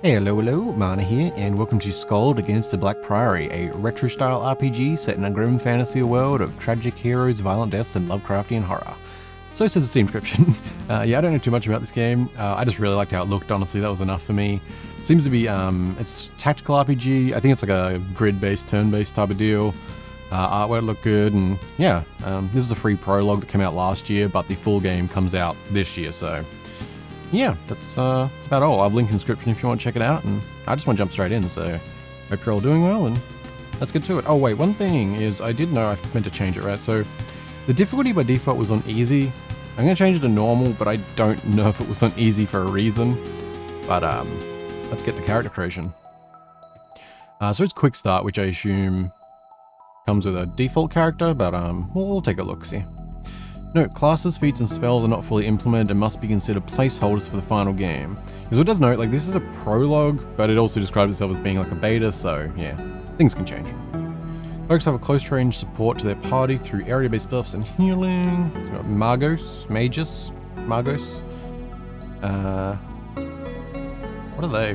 Hey, hello, Mana here, and welcome to SKALD Against the Black Priory, a retro-style RPG set in a grim fantasy world of tragic heroes, violent deaths, and Lovecraftian horror. So says the Steam description. Yeah, I don't know too much about this game. I just really liked how it looked, honestly, that was enough for me. Seems to be, it's tactical RPG. I think it's like a grid-based, turn-based type of deal. Artwork looked good, and yeah, this is a free prologue that came out last year, but the full game comes out this year, so... yeah, that's about all. I'll have a link in the description if you want to check it out, and I just want to jump straight in, so hope you're all doing well, and let's get to it. Oh wait, one thing is, I did know I meant to change it, right? So, the difficulty by default was on easy. I'm going to change it to normal, but I don't know if it was on easy for a reason. But, let's get to character creation. So it's quick start, which I assume comes with a default character, but we'll take a look-see. Note, classes, feats, and spells are not fully implemented and must be considered placeholders for the final game. So it does note, like, this is a prologue, but it also describes itself as being like a beta, so yeah, things can change. Folks have a close range support to their party through area-based buffs and healing. Magos. What are they?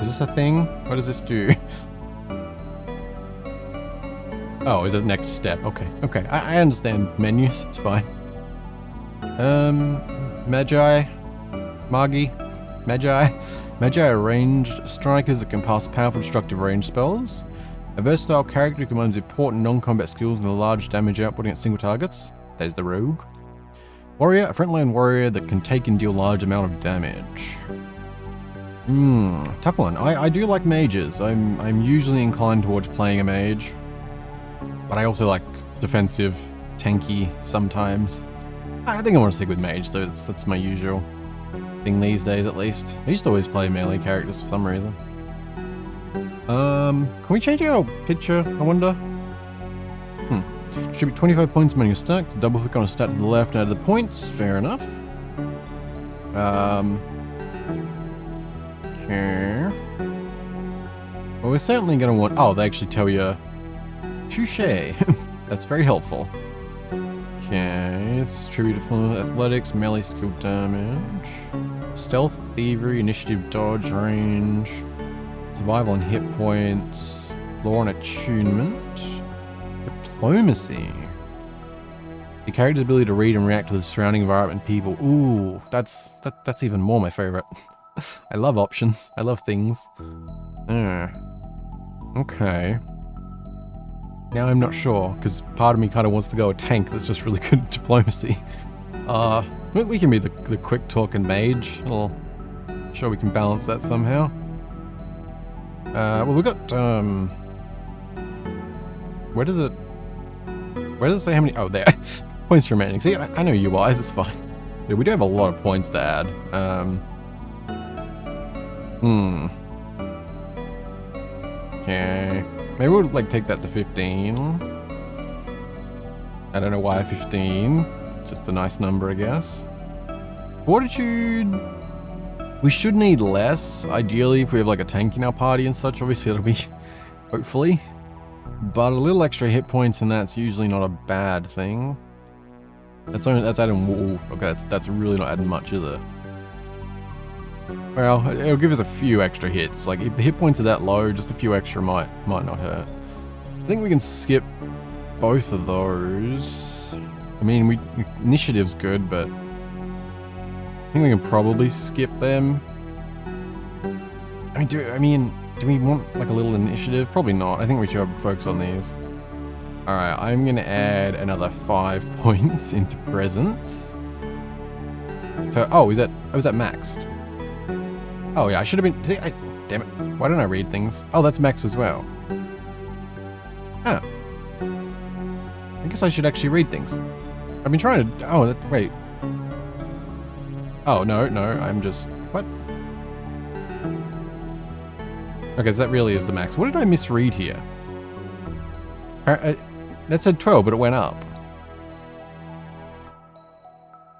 Is this a thing? What does this do? Oh, is it next step? Okay. I understand menus, it's fine. Magi are ranged strikers that can pass powerful destructive range spells. A versatile character who combines important non-combat skills and a large damage output against single targets. There's the rogue. Warrior, a frontline warrior that can take and deal large amount of damage. Tough one. I do like mages. I'm usually inclined towards playing a mage. But I also like defensive, tanky sometimes. I think I want to stick with mage, so that's my usual thing these days at least. I used to always play melee characters for some reason. Can we change our picture, I wonder? Distribute 25 points among your stacks. Double click on a stat to the left and add the points. Fair enough. Okay. Well, we're certainly going to want... oh, they actually tell you... touche. That's very helpful. Okay, it's attributed for athletics, melee skill damage, stealth, thievery, initiative, dodge, range, survival and hit points, lore and attunement, diplomacy. The character's ability to read and react to the surrounding environment and people. Ooh, that's even more my favorite. I love options. I love things. Okay. Now I'm not sure, because part of me kind of wants to go a tank that's just really good at diplomacy. We can be the quick talking mage. I'm sure we can balance that somehow. Well, we've got, where does it say how many? Oh, there. Points remaining. See, I know UIs, it's fine. Yeah, we do have a lot of points to add. Okay. Maybe we'll like take that to 15. I don't know why 15. Just a nice number, I guess. Fortitude. We should need less, ideally, if we have like a tank in our party and such. Obviously, it'll be hopefully. But a little extra hit points, and that's usually not a bad thing. That's adding wolf. Okay, that's really not adding much, is it? Well, it'll give us a few extra hits. Like, if the hit points are that low, just a few extra might not hurt. I think we can skip both of those. I mean, initiative's good, but I think we can probably skip them. Do we want like a little initiative? Probably not. I think we should focus on these. Alright, I'm gonna add another 5 points into presence. So, oh, is that maxed? Oh yeah, I should have been... see, damn it. Why don't I read things? Oh, that's max as well. Oh. I guess I should actually read things. I've been trying to... oh, wait. Oh, no, I'm just... what? Okay, so that really is the max. What did I misread here? That said 12, but it went up.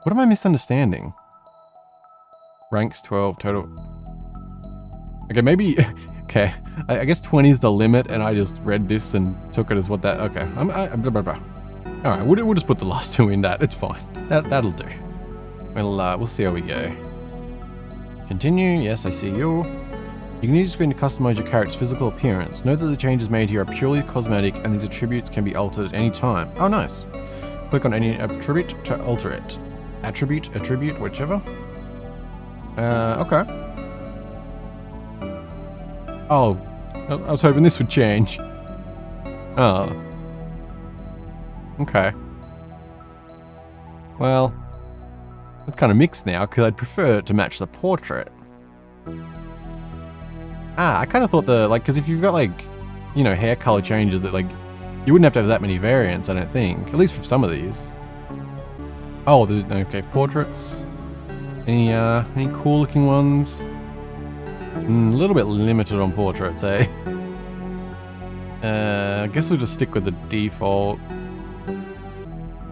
What am I misunderstanding? Ranks 12, total... okay, maybe... okay, I guess 20 is the limit, and I just read this and took it as what that... okay, alright, we'll just put the last two in that, it's fine. That'll do. We'll see how we go. Continue. Yes, I see you. You can use the screen to customize your character's physical appearance. Note that the changes made here are purely cosmetic and these attributes can be altered at any time. Oh, nice. Click on any attribute to alter it. Attribute, whichever. Okay. Oh, I was hoping this would change. Oh. Okay. Well, it's kind of mixed now because I'd prefer it to match the portrait. I kind of thought because if you've got hair color changes that you wouldn't have that many variants, I don't think. At least for some of these. Oh, okay, portraits. Any cool looking ones? A little bit limited on portraits, eh? I guess we'll just stick with the default.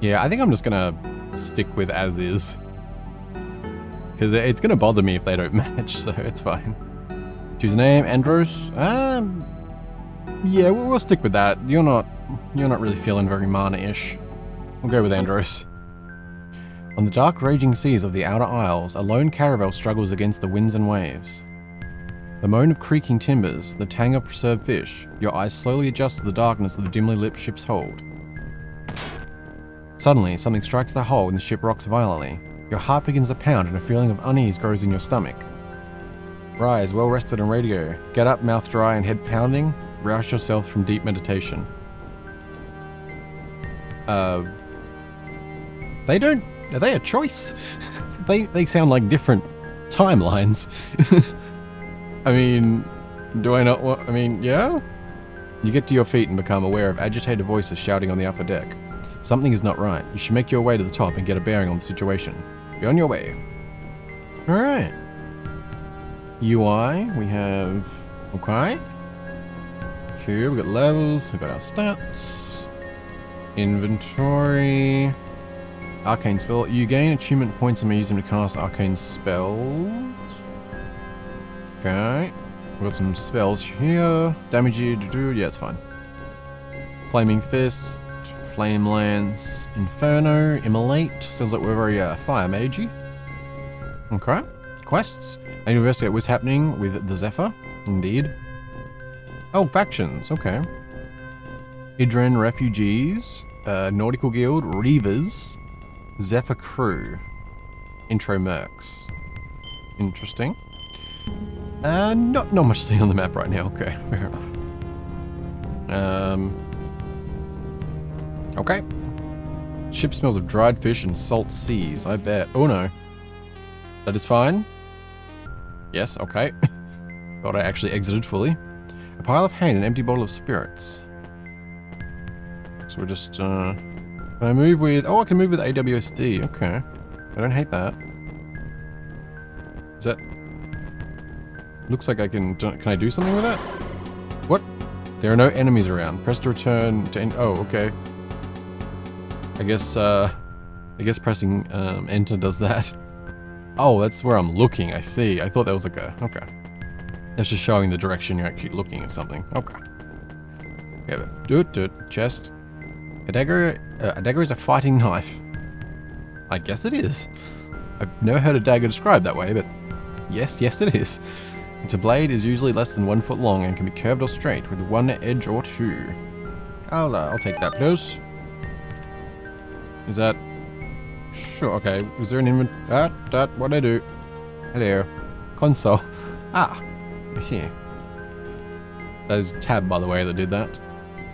Yeah, I think I'm just gonna stick with as is. Because it's gonna bother me if they don't match, so it's fine. Choose a name, Andros. Yeah, we'll stick with that. You're not really feeling very mana-ish. We'll go with Andros. On the dark, raging seas of the Outer Isles, a lone caravel struggles against the winds and waves. The moan of creaking timbers, the tang of preserved fish, your eyes slowly adjust to the darkness of the dimly lit ship's hold. Suddenly, something strikes the hull and the ship rocks violently. Your heart begins to pound and a feeling of unease grows in your stomach. Rise, well rested and ready to go. Get up, mouth dry and head pounding. Rouse yourself from deep meditation. Are they a choice? they sound like different timelines. I mean, do I not want... I mean, yeah? You get to your feet and become aware of agitated voices shouting on the upper deck. Something is not right. You should make your way to the top and get a bearing on the situation. Be on your way. Alright. UI, we have... Okay. Here, we got levels, we got our stats. Inventory. Arcane spell. You gain achievement points and may use them to cast arcane spells. Okay. We've got some spells here. Damage you to do. Yeah, it's fine. Flaming Fist. Flame Lance. Inferno. Immolate. Sounds like we're very fire magey. Okay. Quests. I need to investigate what's happening with the Zephyr. Indeed. Oh, factions. Okay. Idren Refugees. Nautical Guild. Reavers. Zephyr Crew. Intro Mercs. Interesting. Not much to see on the map right now. Okay, fair enough. Okay. Ship smells of dried fish and salt seas, I bet. Oh no. That is fine. Yes, okay. Thought I actually exited fully. A pile of hay and an empty bottle of spirits. So we're just, can I move with... Oh, I can move with AWSD. Okay. I don't hate that. Is that... Looks like I can... Can I do something with that? What? There are no enemies around. Press to return to... Oh, okay. I guess pressing enter does that. Oh, that's where I'm looking. I see. I thought that was like a... Okay. That's just showing the direction you're actually looking at something. Okay. Yeah, do it. Chest. A dagger is a fighting knife. I guess it is. I've never heard a dagger described that way, but yes it is. Its blade is usually less than 1 foot long and can be curved or straight with one edge or two. I'll take that, please. Is that... Sure, okay. Is there an inventory? What'd I do? Hello. Console. I see. That is tab, by the way, that did that.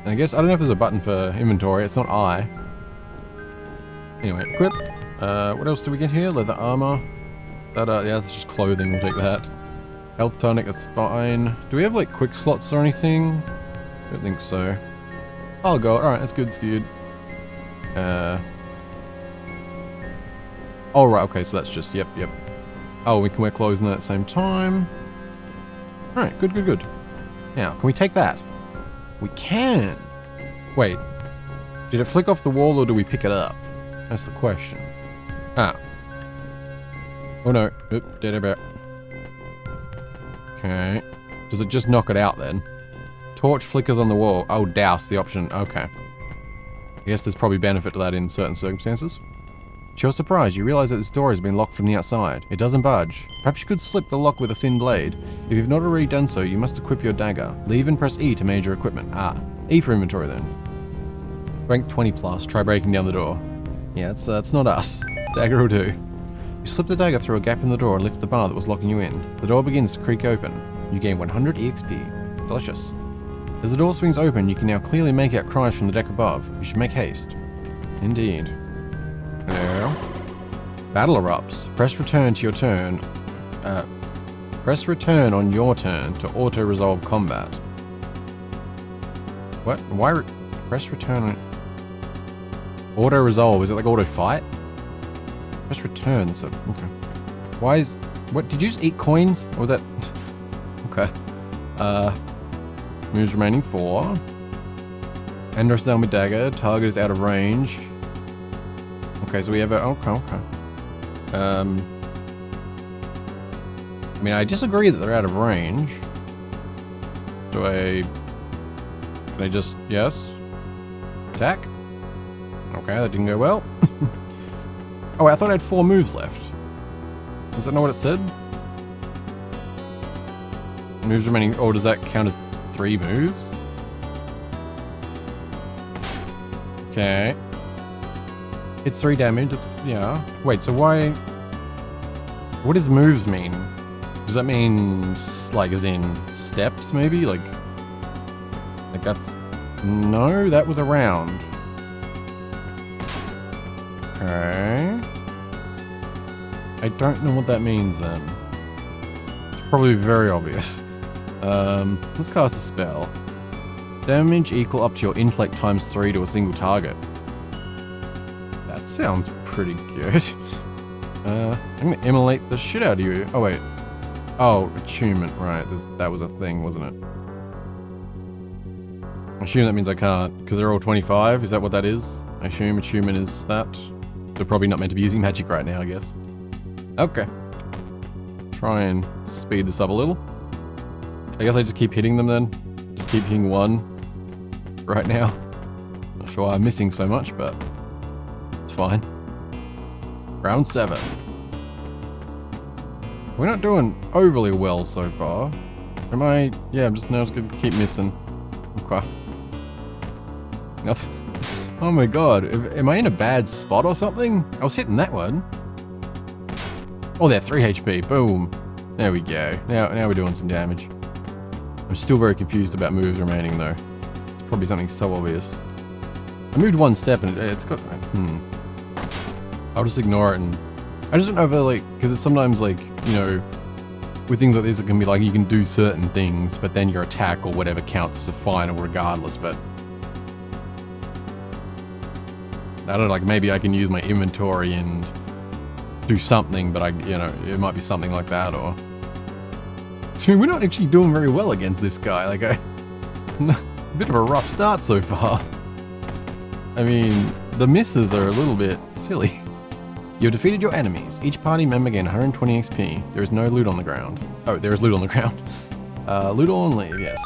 And I guess, I don't know if there's a button for inventory. It's not I. Anyway, equip. What else do we get here? Leather armor. Yeah, that's just clothing. We'll take that. Health tonic, that's fine. Do we have, like, quick slots or anything? I don't think so. I'll go. Alright, that's good, Oh, right, okay, so that's just, yep. Oh, we can wear clothes in at the same time. Alright, good. Now, can we take that? We can! Wait. Did it flick off the wall or do we pick it up? That's the question. Oh no. Oop, dead about. Okay. Does it just knock it out then? Torch flickers on the wall. Oh, douse, the option. Okay. I guess there's probably benefit to that in certain circumstances. To your surprise, you realize that this door has been locked from the outside. It doesn't budge. Perhaps you could slip the lock with a thin blade. If you've not already done so, you must equip your dagger. Leave and press E to manage your equipment. Ah, E for inventory then. Strength 20 plus. Try breaking down the door. Yeah, that's not us. Dagger will do. You slip the dagger through a gap in the door and lift the bar that was locking you in. The door begins to creak open. You gain 100 EXP. Delicious. As the door swings open, you can now clearly make out cries from the deck above. You should make haste. Indeed. Hello? Battle erupts. Press return to your turn. Press return on your turn to auto-resolve combat. What? Why? Press return on... Auto-resolve. Is it like auto-fight? Press return. So, okay. Why is... What? Did you just eat coins? Or was that... Okay. Moves remaining 4. Endor's down with dagger. Target is out of range. Okay, so we have a... Okay. I mean, I disagree that they're out of range. Can I just... Yes? Attack? Okay, that didn't go well. Oh, I thought I had 4 moves left. Does that know what it said? Moves remaining... Oh, does that count as 3 moves? Okay. It's 3 damage. It's, yeah. Wait, so why... What does moves mean? Does that mean, like, as in steps, maybe? Like that's... No, that was a round. Okay. I don't know what that means, then. It's probably very obvious. Let's cast a spell. Damage equal up to your intellect times 3 to a single target. That sounds pretty good. I'm gonna immolate the shit out of you. Oh, wait. Oh, attunement, right. That was a thing, wasn't it? I assume that means I can't, because they're all 25. Is that what that is? I assume attunement is that. They're probably not meant to be using magic right now, I guess. Okay. Try and speed this up a little. I guess I just keep hitting them then. Just keep hitting 1 right now. Not sure why I'm missing so much, but it's fine. Round 7. We're not doing overly well so far. Am I? Yeah, I'm just gonna keep missing. Okay. Nothing. Oh my god, am I in a bad spot or something? I was hitting that one. Oh, they're 3 HP. Boom. There we go. Now we're doing some damage. I'm still very confused about moves remaining though. It's probably something so obvious. I moved 1 step and it's got... I'll just ignore it and... I just don't know if like... Because it's sometimes like, you know... With things like this it can be like you can do certain things, but then your attack or whatever counts as a final regardless, but... I don't know, like maybe I can use my inventory and do something, but it might be something like that, or... I mean, we're not actually doing very well against this guy, like a bit of a rough start so far. I mean, the misses are a little bit silly. You've defeated your enemies. Each party member gained 120 XP. There is no loot on the ground. Oh, there is loot on the ground. Loot only, yes.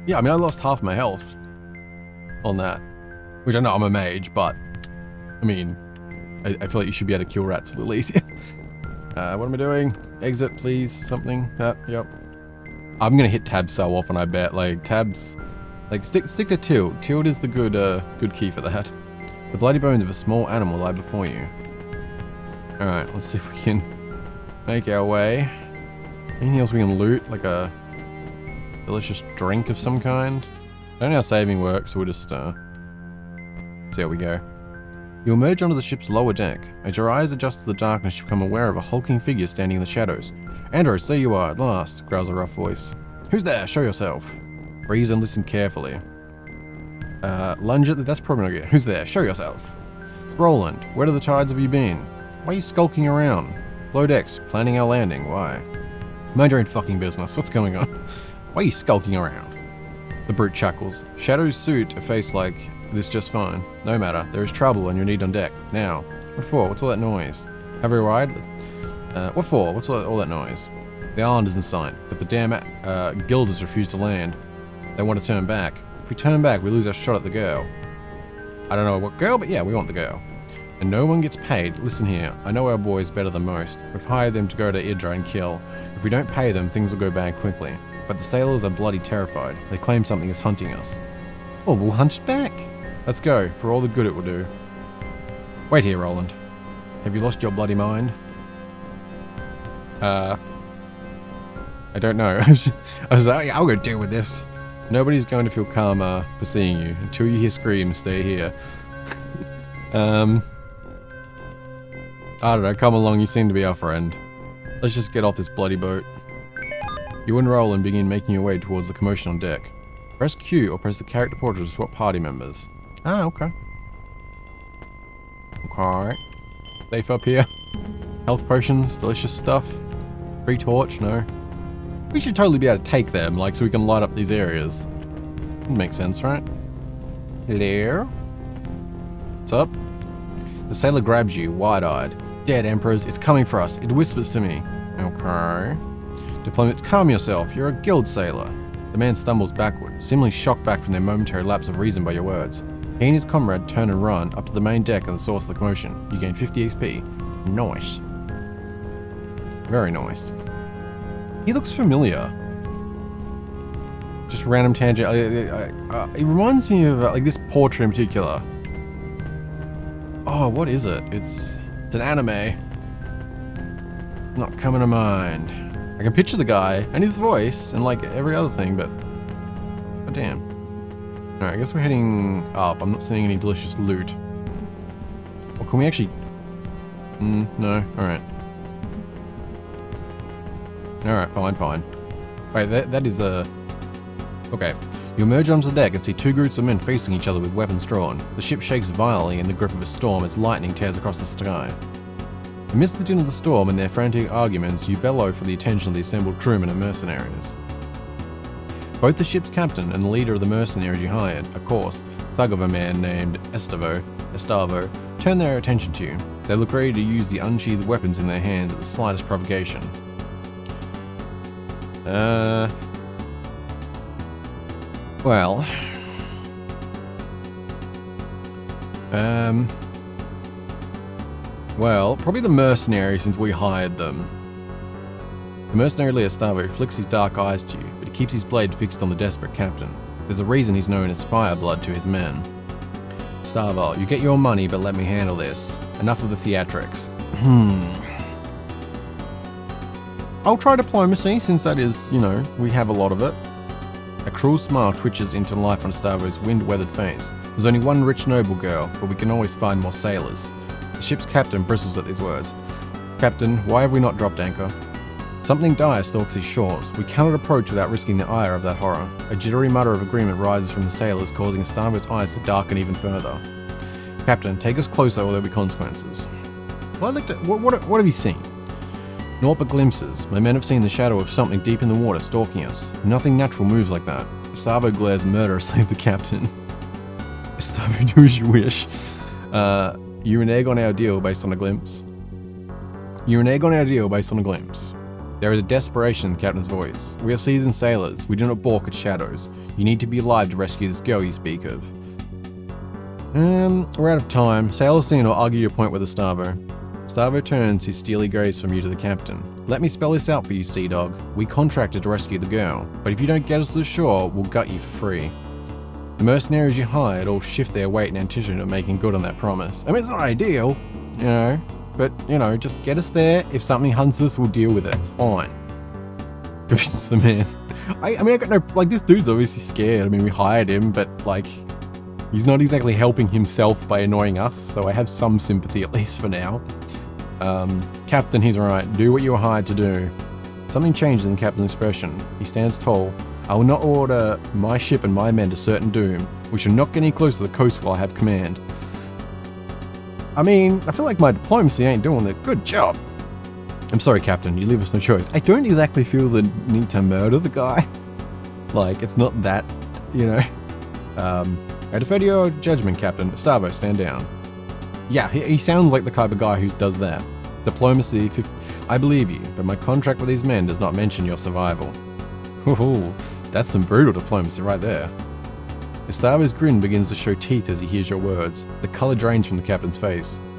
Yeah, I mean, I lost half my health on that. Which I know I'm a mage, but... I mean, I feel like you should be able to kill rats a little easier. What am I doing? Exit, please. Something. Yep. I'm gonna hit tab so often, I bet. Like, tabs... Like, stick to tilt. Tilt is the good key for that. The bloody bones of a small animal lie before you. Alright, let's see if we can make our way. Anything else we can loot? Like a delicious drink of some kind? I don't know how saving works, so we'll just see how we go. You emerge onto the ship's lower deck. As your eyes adjust to the darkness, you become aware of a hulking figure standing in the shadows. Andros, there you are, at last, growls a rough voice. Who's there? Show yourself. Breathe and listen carefully. Lunge at the... That's probably not good. Who's there? Show yourself. Roland, where are the tides have you been? Why are you skulking around? Below decks, planning our landing. Why? Mind your own fucking business. What's going on? Why are you skulking around? The brute chuckles. Shadows suit a face like this just fine. No matter. There is trouble and you need on deck. Now. What for? What's all that noise? Have we ride? What for? What's all that noise? The island is in sight, but the damn guild has refused to land. They want to turn back. If we turn back, we lose our shot at the girl. I don't know what girl, but yeah, we want the girl. And no one gets paid. Listen here, I know our boys better than most. We've hired them to go to Idra and kill. If we don't pay them, things will go bad quickly. But the sailors are bloody terrified. They claim something is hunting us. Oh, we'll hunt it back. Let's go, for all the good it will do. Wait here, Roland. Have you lost your bloody mind? I don't know. I was like, I'll go deal with this. Nobody's going to feel calmer for seeing you. Until you hear screams, stay here. I don't know, come along, you seem to be our friend. Let's just get off this bloody boat. You and Roland begin making your way towards the commotion on deck. Press Q or press the character portrait to swap party members. Ah, okay. Okay. Safe up here. Health potions, delicious stuff. Free torch, no. We should totally be able to take them, like, so we can light up these areas. Makes sense, right? Hello? What's up? The sailor grabs you, wide-eyed. Dead Emperors, it's coming for us. It whispers to me. Okay. Diplomat, calm yourself. You're a guild sailor. The man stumbles backward, seemingly shocked back from their momentary lapse of reason by your words. He and his comrade turn and run up to the main deck and the source of the commotion. You gain 50 XP. Nice. Very nice. He looks familiar. Just random tangent. It reminds me of like this portrait in particular. Oh, what is it? It's an anime. Not coming to mind. I can picture the guy and his voice and like every other thing, but oh damn. Alright, I guess we're heading up. I'm not seeing any delicious loot. Or can we actually... no. Alright. Alright, fine. Wait, that is a... Okay. You emerge onto the deck and see two groups of men facing each other with weapons drawn. The ship shakes violently in the grip of a storm as lightning tears across the sky. Amidst the din of the storm and their frantic arguments, you bellow for the attention of the assembled crewmen and mercenaries. Both the ship's captain and the leader of the mercenaries you hired, a coarse thug of a man named Estavo, turn their attention to you. They look ready to use the unsheathed weapons in their hands at the slightest provocation. Well... Well, probably the mercenary since we hired them. The mercenary leader Stavo flicks his dark eyes to you, but he keeps his blade fixed on the desperate captain. There's a reason he's known as Fireblood to his men. Stavo, you get your money, but let me handle this. Enough of the theatrics. I'll try diplomacy, since that is, you know, we have a lot of it. A cruel smile twitches into life on Stavo's wind-weathered face. There's only one rich noble girl, but we can always find more sailors. The ship's captain bristles at these words. Captain, why have we not dropped anchor? Something dire stalks these shores. We cannot approach without risking the ire of that horror. A jittery mutter of agreement rises from the sailors, causing Stavo's eyes to darken even further. Captain, take us closer or there'll be consequences. Well, what have you seen? Naught but glimpses. My men have seen the shadow of something deep in the water stalking us. Nothing natural moves like that. Stavo glares murderously at the captain. Stavo, do as you wish. You renege on our deal based on a glimpse. There is a desperation in the captain's voice. We are seasoned sailors. We do not balk at shadows. You need to be alive to rescue this girl you speak of. We're out of time. Sail us in or argue your point with the Stavo. Stavo turns his steely gaze from you to the captain. Let me spell this out for you, Sea Dog. We contracted to rescue the girl, but if you don't get us to the shore, we'll gut you for free. The mercenaries you hired all shift their weight in anticipation of making good on that promise. I mean, it's not ideal, you know, but, you know, just get us there. If something hunts us, we'll deal with it. It's fine. It's the man. I mean, I got no, like, this dude's obviously scared. I mean, we hired him, but, like, he's not exactly helping himself by annoying us, so I have some sympathy, at least for now. Captain, he's right. Do what you were hired to do. Something changed in the captain's expression. He stands tall. I will not order my ship and my men to certain doom. We shall not get any closer to the coast while I have command. I mean, I feel like my diplomacy ain't doing the good job. I'm sorry, Captain, you leave us no choice. I don't exactly feel the need to murder the guy. Like, it's not that, you know. I defer to your judgment, Captain. Stavo, stand down. Yeah, he sounds like the type of guy who does that. Diplomacy, I believe you, but my contract with these men does not mention your survival. Ooh, that's some brutal diplomacy right there. Stavo's grin begins to show teeth as he hears your words. The colour drains from the captain's face.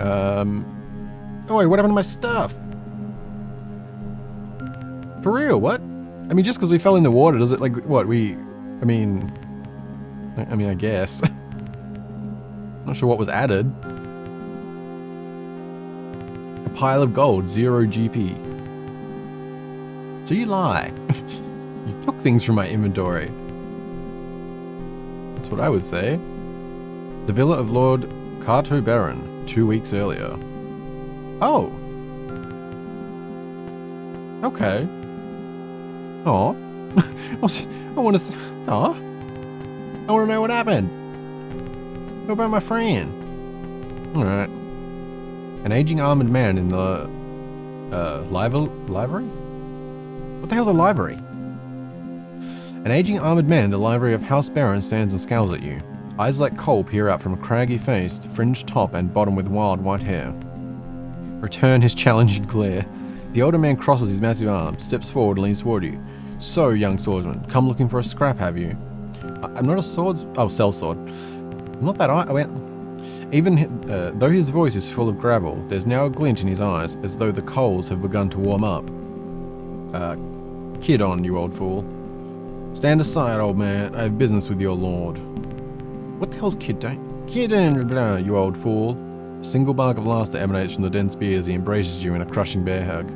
Oh wait, what happened to my stuff? For real, what? I mean, just because we fell in the water, does it, like, what, I mean, I guess. Not sure what was added. A pile of gold, 0 GP. So you lie. You took things from my inventory. That's what I would say. The villa of Lord Kato Baron, 2 weeks earlier. Oh. Okay. Oh. I want to. Oh. I want to know what happened. What about my friend? All right. An aging armored man in the livery? What the hell's a livery? An aging armored man in the livery of House Baron stands and scowls at you. Eyes like coal peer out from a craggy face, fringed top and bottom with wild white hair. Return his challenging glare. The older man crosses his massive arms, steps forward and leans toward you. So, young swordsman, come looking for a scrap, have you? I'm not a sellsword. I'm not that even though his voice is full of gravel, there's now a glint in his eyes, as though the coals have begun to warm up. Kid on, you old fool. Stand aside, old man. I have business with your lord. What the hell's kid doing? Kid in, blah, you old fool. A single bark of laughter emanates from the dense beard as he embraces you in a crushing bear hug.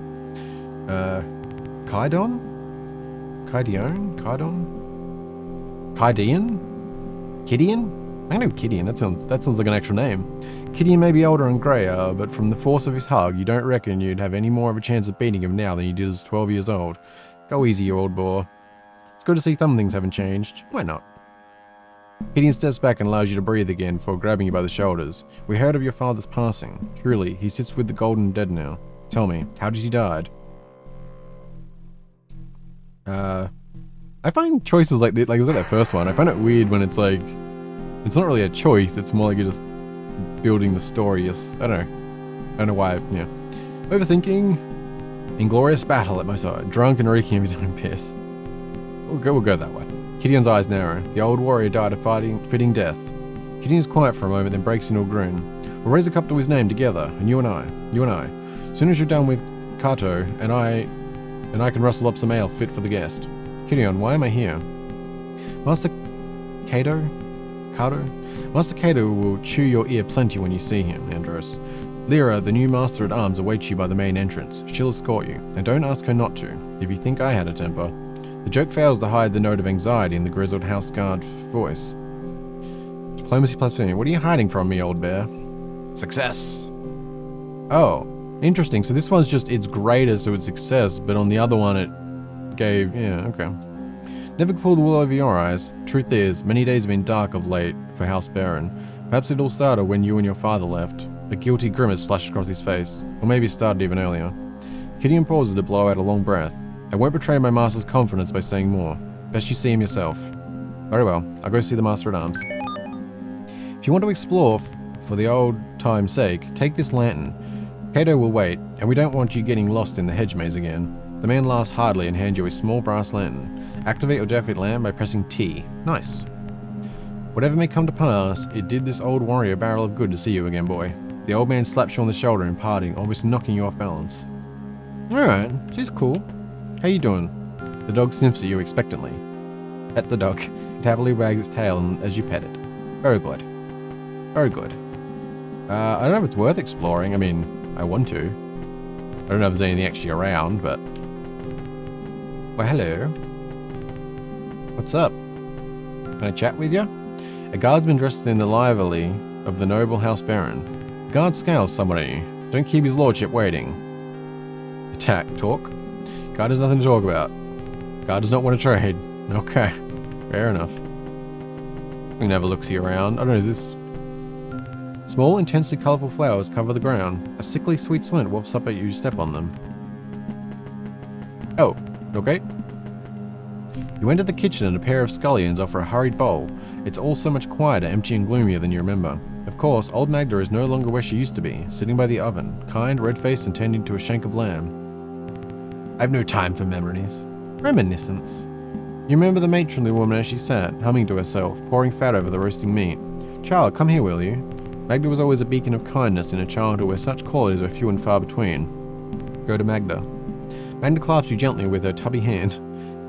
Kaidon? Kaidion? Kaidon? Kaidian? Kidian? I know Kidian, that sounds like an actual name. Kidian may be older and greyer, but from the force of his hug, you don't reckon you'd have any more of a chance of beating him now than you did as 12 years old. Go easy, you old boar. It's good to see some things haven't changed. Why not? Gideon steps back and allows you to breathe again before grabbing you by the shoulders. We heard of your father's passing. Truly, he sits with the golden dead now. Tell me, how did he die? I find choices like this, like it was like that first one, I find it weird when it's like, it's not really a choice, it's more like you're just building the story. Yes, I don't know why, yeah. Overthinking. Inglorious battle at my side, drunk and reeking of his own piss. We'll go that way. Gideon's eyes narrow. The old warrior died a fitting death. Gideon is quiet for a moment, then breaks into a grin. We'll raise a cup to his name together, and you and I. As soon as you're done with Kato, and I can rustle up some ale fit for the guest. Gideon, why am I here? Master Kato? Master Kato will chew your ear plenty when you see him, Andros. Lyra, the new master at arms, awaits you by the main entrance. She'll escort you, and don't ask her not to, if you think I had a temper. The joke fails to hide the note of anxiety in the grizzled house guard voice. Diplomacy plus 15. What are you hiding from me, old bear? Success. Oh, interesting. So this one's just, it's greater, so it's success, but on the other one it gave, yeah, okay. Never pull the wool over your eyes. Truth is, many days have been dark of late for House Baron. Perhaps it all started when you and your father left. A guilty grimace flashed across his face. Or maybe it started even earlier. Gideon pauses to blow out a long breath. I won't betray my master's confidence by saying more. Best you see him yourself. Very well, I'll go see the master at arms. If you want to explore for the old time's sake, take this lantern. Kato will wait, and we don't want you getting lost in the hedge maze again. The man laughs hardly and hands you a small brass lantern. Activate your jacket lamp by pressing T. Nice. Whatever may come to pass, it did this old warrior a barrel of good to see you again, boy. The old man slaps you on the shoulder in parting, almost knocking you off balance. Alright, she's cool. How you doing? The dog sniffs at you expectantly. Pet the dog. It happily wags its tail as you pet it. Very good. Very good. I don't know if it's worth exploring. I mean, I want to. I don't know if there's anything actually around, but... Well, hello. What's up? Can I chat with you? A guardsman dressed in the livery of the noble House Baron. The guard scowls somewhat at you. Don't keep his lordship waiting. Attack. Talk. Guard has nothing to talk about. Guard does not want to trade. Okay. Fair enough. We can have a look-see around. I don't know, is this... Small, intensely colourful flowers cover the ground. A sickly sweet scent wafts up at you step on them. Oh, okay. You enter the kitchen and a pair of scullions offer a hurried bowl. It's all so much quieter, empty and gloomier than you remember. Of course, old Magda is no longer where she used to be, sitting by the oven, kind, red-faced and tending to a shank of lamb. I have no time for memories. Reminiscence. You remember the matronly woman as she sat, humming to herself, pouring fat over the roasting meat. Child, come here, will you? Magda was always a beacon of kindness in a childhood where such qualities were few and far between. Go to Magda. Magda clasps you gently with her tubby hand.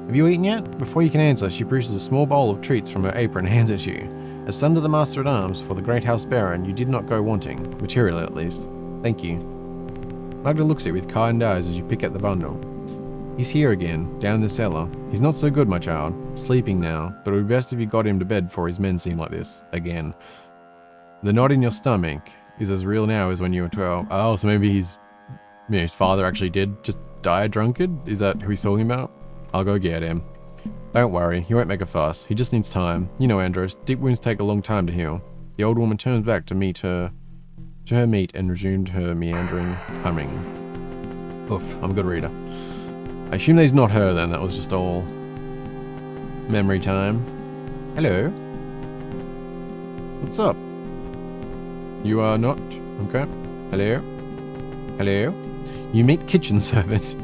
Have you eaten yet? Before you can answer, she produces a small bowl of treats from her apron and hands it to you. As son to the Master-at-Arms for the Great House Baron, you did not go wanting, materially at least. Thank you. Magda looks at you with kind eyes as you pick up the bundle. He's here again, down in the cellar. He's not so good, my child. Sleeping now, but it would be best if you got him to bed before his men seem like this. Again. The knot in your stomach is as real now as when you were 12. Oh, so maybe his father actually did just die a drunkard? Is that who he's talking about? I'll go get him. Don't worry, he won't make a fuss. He just needs time. You know, Andros, deep wounds take a long time to heal. The old woman turns back to her meat and resumed her meandering humming. Oof, I'm a good reader. I assume that's not her then, that was just all memory time. Hello? What's up? You are not? Okay. Hello? Hello? You meet kitchen servant.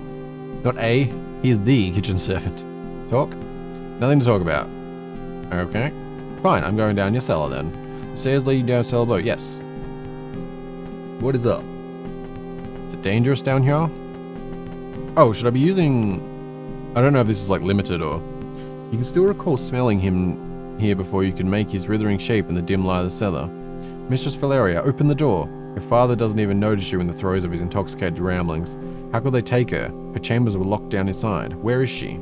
Not a, he is the kitchen servant. Talk? Nothing to talk about. Okay. Fine, I'm going down your cellar then. The stairs lead you down cellar below, yes. What is up? Is it dangerous down here? Oh, should I be using... I don't know if this is like limited or... You can still recall smelling him here before you can make his withering shape in the dim light of the cellar. Mistress Valeria, open the door. Your father doesn't even notice you in the throes of his intoxicated ramblings. How could they take her? Her chambers were locked down inside. Where is she?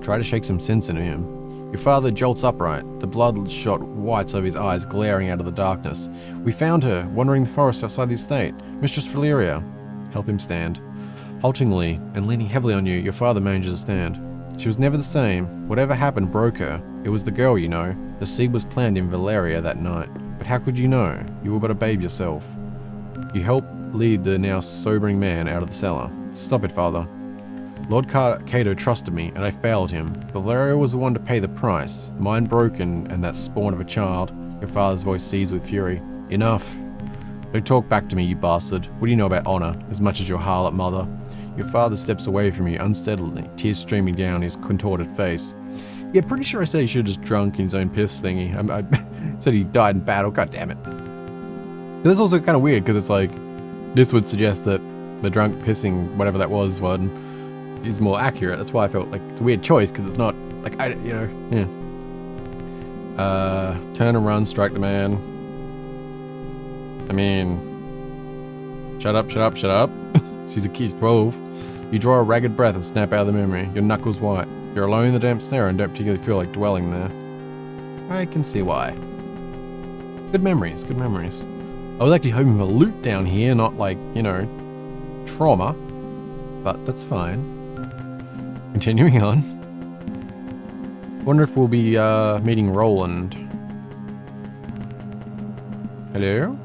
Try to shake some sense into him. Your father jolts upright, the bloodshot whites of his eyes glaring out of the darkness. We found her, wandering the forest outside the estate. Mistress Valeria. Help him stand. Haltingly, and leaning heavily on you, your father manages to stand. She was never the same. Whatever happened broke her. It was the girl, you know. The seed was planted in Valeria that night. But how could you know? You were but a babe yourself. You helped lead the now sobering man out of the cellar. Stop it, father. Lord Cato trusted me, and I failed him. Valeria was the one to pay the price. Mine broken, and that spawn of a child. Your father's voice seized with fury. Enough. Don't talk back to me, you bastard. What do you know about honor, as much as your harlot mother? Your father steps away from you unsteadily, tears streaming down his contorted face. Yeah, pretty sure I said he should have just drunk in his own piss thingy. I said he died in battle. God damn it. But that's also kind of weird because it's like, this would suggest that the drunk pissing, whatever that was, one is more accurate. That's why I felt like it's a weird choice because it's not like yeah. Turn and run, strike the man. I mean, shut up. He's 12. You draw a ragged breath and snap out of the memory. Your knuckles white. You're alone in the damp snare and don't particularly feel like dwelling there. I can see why. Good memories. I was actually hoping for loot down here, not like, trauma. But that's fine. Continuing on. Wonder if we'll be meeting Roland. Hello?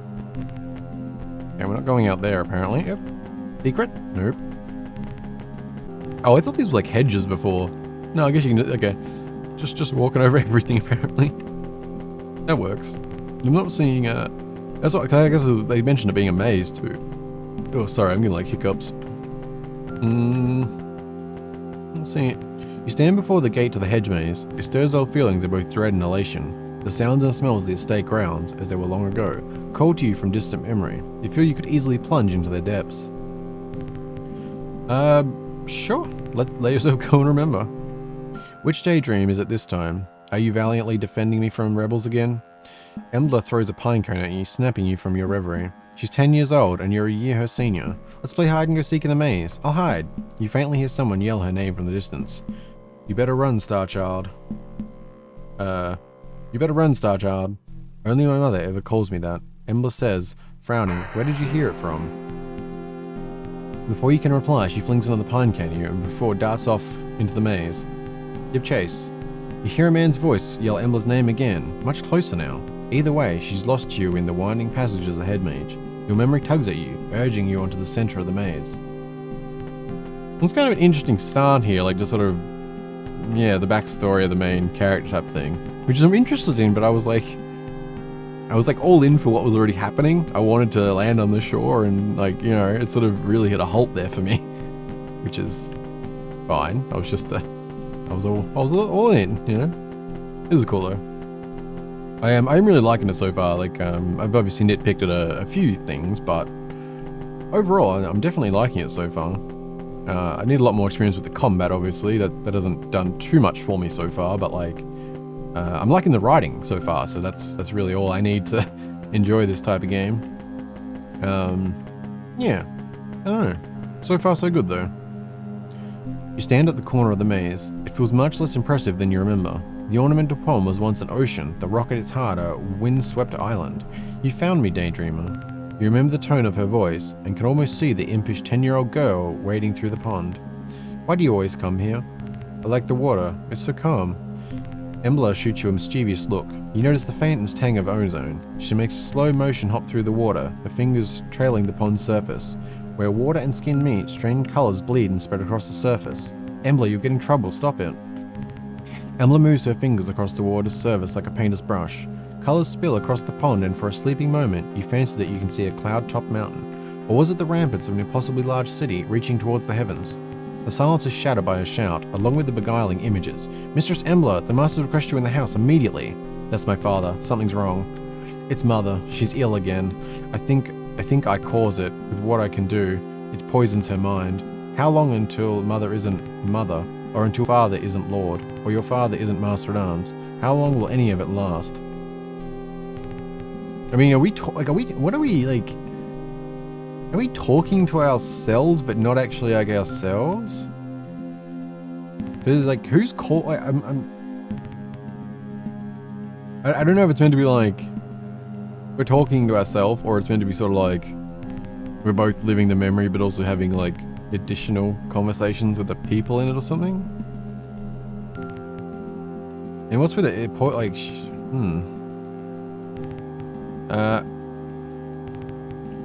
Okay, we're not going out there apparently. Yep. Secret? Nope. Oh, I thought these were like hedges before. No, I guess you can, okay. Just walking over everything apparently. That works. I'm not seeing, that's what, I guess they mentioned it being a maze too. Oh, sorry, I'm getting like hiccups. Let's see. You stand before the gate to the hedge maze. It stirs old feelings of both dread and elation. The sounds and smells of the estate grounds, as they were long ago, call to you from distant memory. You feel you could easily plunge into their depths. Sure. Let yourself go and remember. Which daydream is it this time? Are you valiantly defending me from rebels again? Embla throws a pine cone at you, snapping you from your reverie. She's 10 years old, and you're a year her senior. Let's play hide and go seek in the maze. I'll hide. You faintly hear someone yell her name from the distance. You better run, Starchild. You better run, Starchild. Only my mother ever calls me that. Embla says, frowning, where did you hear it from? Before you can reply, she flings another pine cane at you and before darts off into the maze. Give chase. You hear a man's voice yell Embla's name again, much closer now. Either way, she's lost you in the winding passages ahead, mage. Your memory tugs at you, urging you onto the center of the maze. It's kind of an interesting start here, like just sort of, yeah, the backstory of the main character type thing, which I'm interested in, but I was like all in for what was already happening. I wanted to land on the shore and it sort of really hit a halt there for me, which is fine. I was all in, This is cool though. I'm really liking it so far. Like, I've obviously nitpicked at a few things, but overall, I'm definitely liking it so far. I need a lot more experience with the combat, obviously. That hasn't done too much for me so far, but like, I'm liking the writing so far, so that's really all I need to enjoy this type of game. Yeah, I don't know. So far, so good though. You stand at the corner of the maze. It feels much less impressive than you remember. The ornamental pond was once an ocean, the rock at its heart a wind-swept island. You found me, daydreamer. You remember the tone of her voice, and can almost see the impish 10-year-old girl wading through the pond. Why do you always come here? I like the water, it's so calm. Embla shoots you a mischievous look. You notice the faintest tang of ozone. She makes a slow motion hop through the water, her fingers trailing the pond's surface. Where water and skin meet, strange colours bleed and spread across the surface. Embla, you're getting trouble, stop it. Embla moves her fingers across the water's surface like a painter's brush. Colours spill across the pond, and for a sleeping moment, you fancy that you can see a cloud-topped mountain. Or was it the ramparts of an impossibly large city reaching towards the heavens? The silence is shattered by a shout, along with the beguiling images. Mistress Embla, the master requests you in the house immediately. That's my father. Something's wrong. It's mother. She's ill again. I think I cause it with what I can do. It poisons her mind. How long until mother isn't mother, or until father isn't lord, or your father isn't master at arms? How long will any of it last? I mean, are we talking to ourselves, but not actually like ourselves? Cause like, who's called? Like, I don't know if it's meant to be like we're talking to ourselves, or it's meant to be sort of like we're both living the memory, but also having like additional conversations with the people in it or something. And what's with it? Like,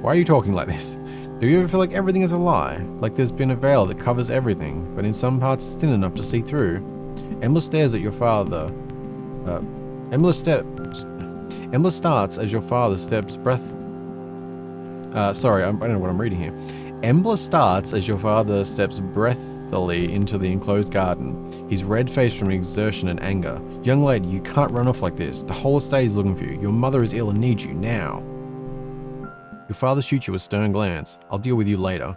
why are you talking like this? Do you ever feel like everything is a lie? Like there's been a veil that covers everything, but in some parts it's thin enough to see through? Embla stares at your father. Embla starts as your father steps sorry, I don't know what I'm reading here. Embla starts as your father steps breathily into the enclosed garden. He's red-faced from exertion and anger. Young lady, you can't run off like this. The whole estate is looking for you. Your mother is ill and needs you now. Your father shoots you a stern glance. I'll deal with you later.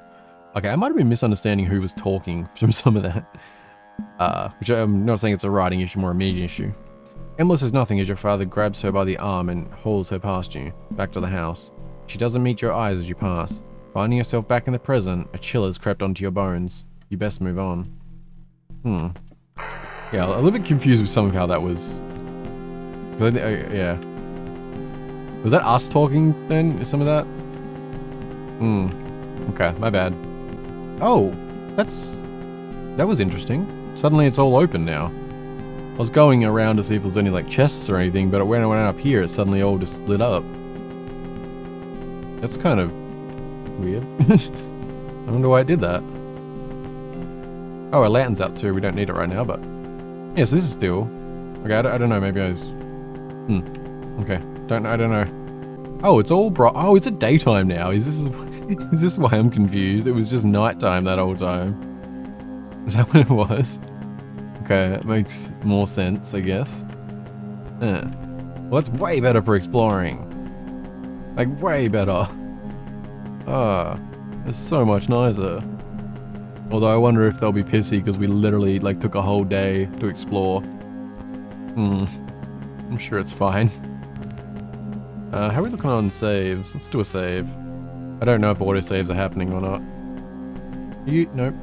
Okay, I might have been misunderstanding who was talking from some of that. Which I'm not saying it's a writing issue, more a media issue. Embla says nothing as your father grabs her by the arm and hauls her past you, back to the house. She doesn't meet your eyes as you pass. Finding yourself back in the present, a chill has crept onto your bones. You best move on. Yeah, a little bit confused with some of how that was. Yeah. Was that us talking then? Some of that? Okay, my bad. Oh, that was interesting. Suddenly it's all open now. I was going around to see if there's any like chests or anything, but when I went up here, it suddenly all just lit up. That's kind of weird. I wonder why it did that. Oh, our lantern's out too. We don't need it right now, but yes, this is still okay. I don't know. Maybe I was. Okay. I don't know. Oh, it's all bright. Oh, is it daytime now? Is this why I'm confused? It was just nighttime that whole time. Is that what it was? Okay, that makes more sense, I guess. Well, it's way better for exploring. Like, way better. It's so much nicer. Although I wonder if they'll be pissy because we literally, like, took a whole day to explore. I'm sure it's fine. How are we looking on saves? Let's do a save. I don't know if auto saves are happening or not. Nope.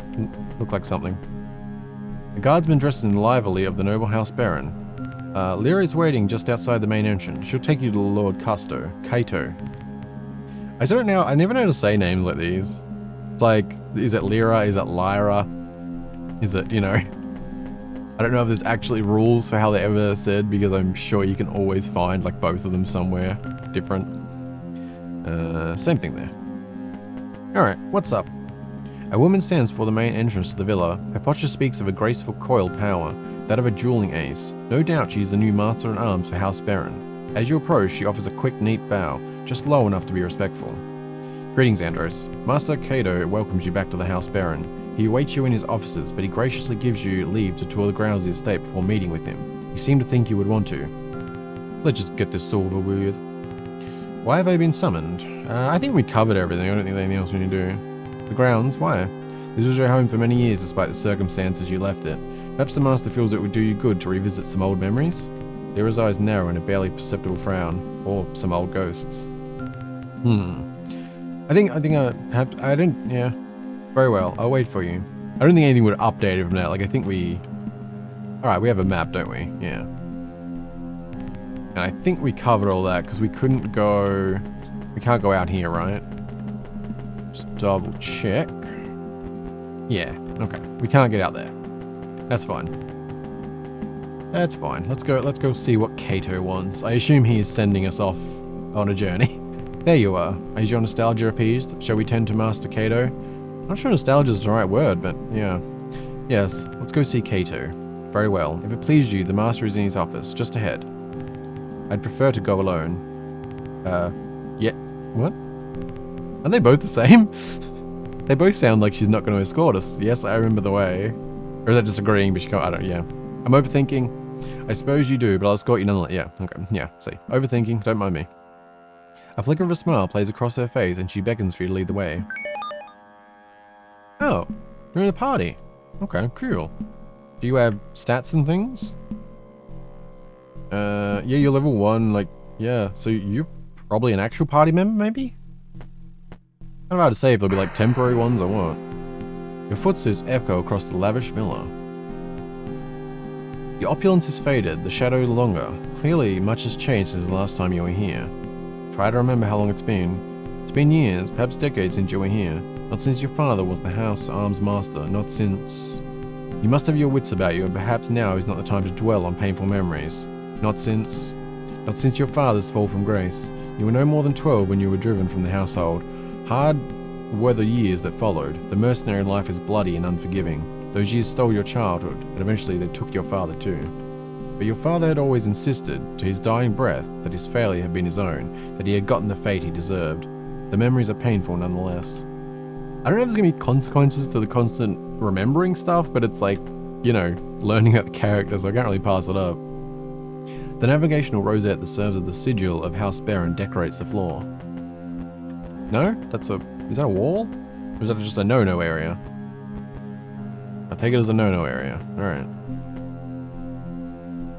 Look like something. The guardsman dressed in the livery of the noble house baron. Lyra is waiting just outside the main entrance. She'll take you to Lord Kaito. I don't know. I never know how to say names like these. It's like, is it Lyra? Is it Lyra? Is it, you know? I don't know if there's actually rules for how they're ever said, because I'm sure you can always find like both of them somewhere different. Same thing there. Alright, what's up? A woman stands before the main entrance to the villa. Her posture speaks of a graceful coiled power, that of a dueling ace. No doubt she is the new master-at-arms for House Baron. As you approach, she offers a quick, neat bow, just low enough to be respectful. Greetings, Andros. Master Kaito welcomes you back to the House Baron. He awaits you in his offices, but he graciously gives you leave to tour the grounds of the estate before meeting with him. He seemed to think you would want to. Let's just get this over with. Why have I been summoned? I think we covered everything. I don't think there's anything else we need to do. The grounds? Why? This was your home for many years despite the circumstances you left it. Perhaps the master feels it would do you good to revisit some old memories? Lyra's eyes narrow in a barely perceptible frown. Or some old ghosts. Perhaps, I don't, yeah. Very well, I'll wait for you. I don't think anything would update it from that. Like, I think we... Alright, we have a map, don't we? Yeah. And I think we covered all that, because we couldn't go... We can't go out here, right? Just double check. Yeah, okay. We can't get out there. That's fine. That's fine. Let's go see what Kato wants. I assume he is sending us off on a journey. There you are. Is your nostalgia appeased? Shall we tend to Master Kato? I'm not sure nostalgia is the right word, but yeah. Yes, let's go see Kato. Very well. If it pleases you, the master is in his office, just ahead. I'd prefer to go alone. Yeah. What? Are they both the same? They both sound like she's not going to escort us. Yes, I remember the way. Or is that just agreeing, but she can't? I don't, yeah. I'm overthinking. I suppose you do, but I'll escort you nonetheless. Yeah, okay. Yeah, see. Overthinking, don't mind me. A flicker of a smile plays across her face and she beckons for you to lead the way. Oh, you're in a party. Okay, cool. Do you have stats and things? Yeah, you're level 1, like, yeah. So you're probably an actual party member, maybe? Kind of hard to say if there'll be like temporary ones or what. Your footsteps echo across the lavish villa. The opulence is faded, the shadow longer. Clearly, much has changed since the last time you were here. Try to remember how long it's been. It's been years, perhaps decades since you were here. Not since your father was the house arms master, not since... You must have your wits about you, and perhaps now is not the time to dwell on painful memories. Not since your father's fall from grace. You were no more than 12 when you were driven from the household. Hard were the years that followed. The mercenary life is bloody and unforgiving. Those years stole your childhood, and eventually they took your father too. But your father had always insisted, to his dying breath, that his failure had been his own, that he had gotten the fate he deserved. The memories are painful nonetheless. I don't know if there's going to be consequences to the constant remembering stuff, but it's like, you know, learning about the character, so I can't really pass it up. The navigational rosette that serves as the sigil of House Baron decorates the floor. No? Is that a wall? Or is that just a no-no area? I take it as a no-no area. Alright.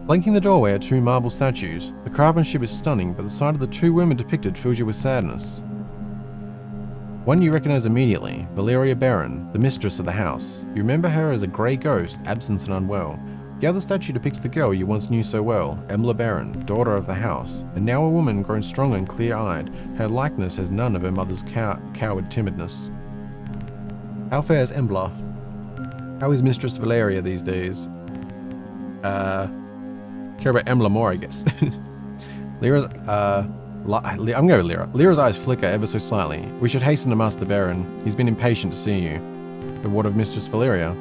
Flanking the doorway are 2 marble statues. The craftsmanship is stunning, but the sight of the 2 women depicted fills you with sadness. One you recognize immediately, Valeria Baron, the mistress of the house. You remember her as a grey ghost, absent and unwell. The other statue depicts the girl you once knew so well, Embla Baron, daughter of the house, and now a woman grown strong and clear-eyed. Her likeness has none of her mother's coward timidness. How fares Embla? How is Mistress Valeria these days? Care about Embla more, I guess. Lyra's, I'm going to go with Lyra. Lyra's eyes flicker ever so slightly. We should hasten to Master Baron. He's been impatient to see you. But what of Mistress Valeria?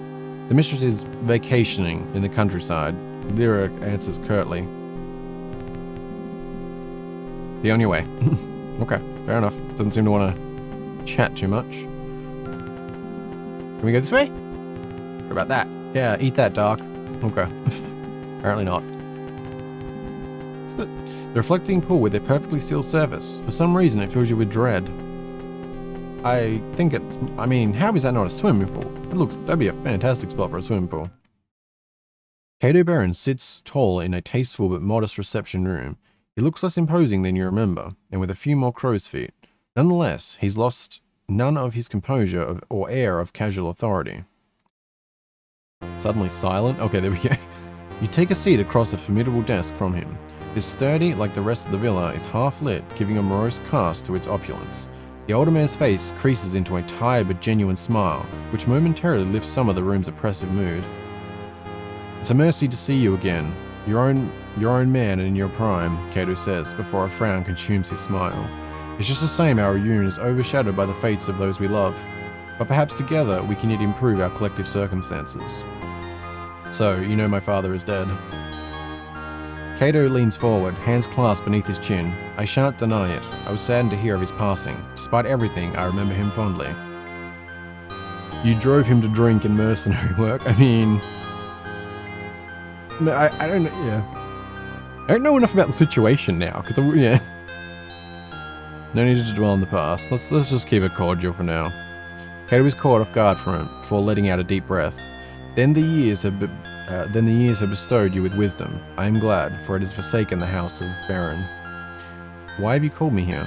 The mistress is vacationing in the countryside. Lyra answers curtly. Be on your way. Okay, fair enough. Doesn't seem to want to chat too much. Can we go this way? What about that? Yeah, eat that, Dark. Okay. Apparently not. It's the reflecting pool with a perfectly sealed surface. For some reason, it fills you with dread. I mean, how is that not a swimming pool? That'd be a fantastic spot for a swimming pool. Kato Baron sits tall in a tasteful but modest reception room. He looks less imposing than you remember, and with a few more crow's feet. Nonetheless, he's lost none of his composure or air of casual authority. Suddenly silent? Okay, there we go. You take a seat across a formidable desk from him. This sturdy, like the rest of the villa, is half lit, giving a morose cast to its opulence. The older man's face creases into a tired but genuine smile, which momentarily lifts some of the room's oppressive mood. It's a mercy to see you again. Your own man and in your prime, Kato says, before a frown consumes his smile. It's just the same our reunion is overshadowed by the fates of those we love. But perhaps together we can yet improve our collective circumstances. So, you know my father is dead. Kato leans forward, hands clasped beneath his chin. I shan't deny it. I was saddened to hear of his passing. Despite everything, I remember him fondly. You drove him to drink and mercenary work? I mean... I don't know, yeah. I don't know enough about the situation now, because, yeah. No need to dwell on the past. Let's just keep it cordial for now. Kato was caught off guard from it before letting out a deep breath. Then the years have bestowed you with wisdom. I am glad, for it has forsaken the house of Baron. Why have you called me here?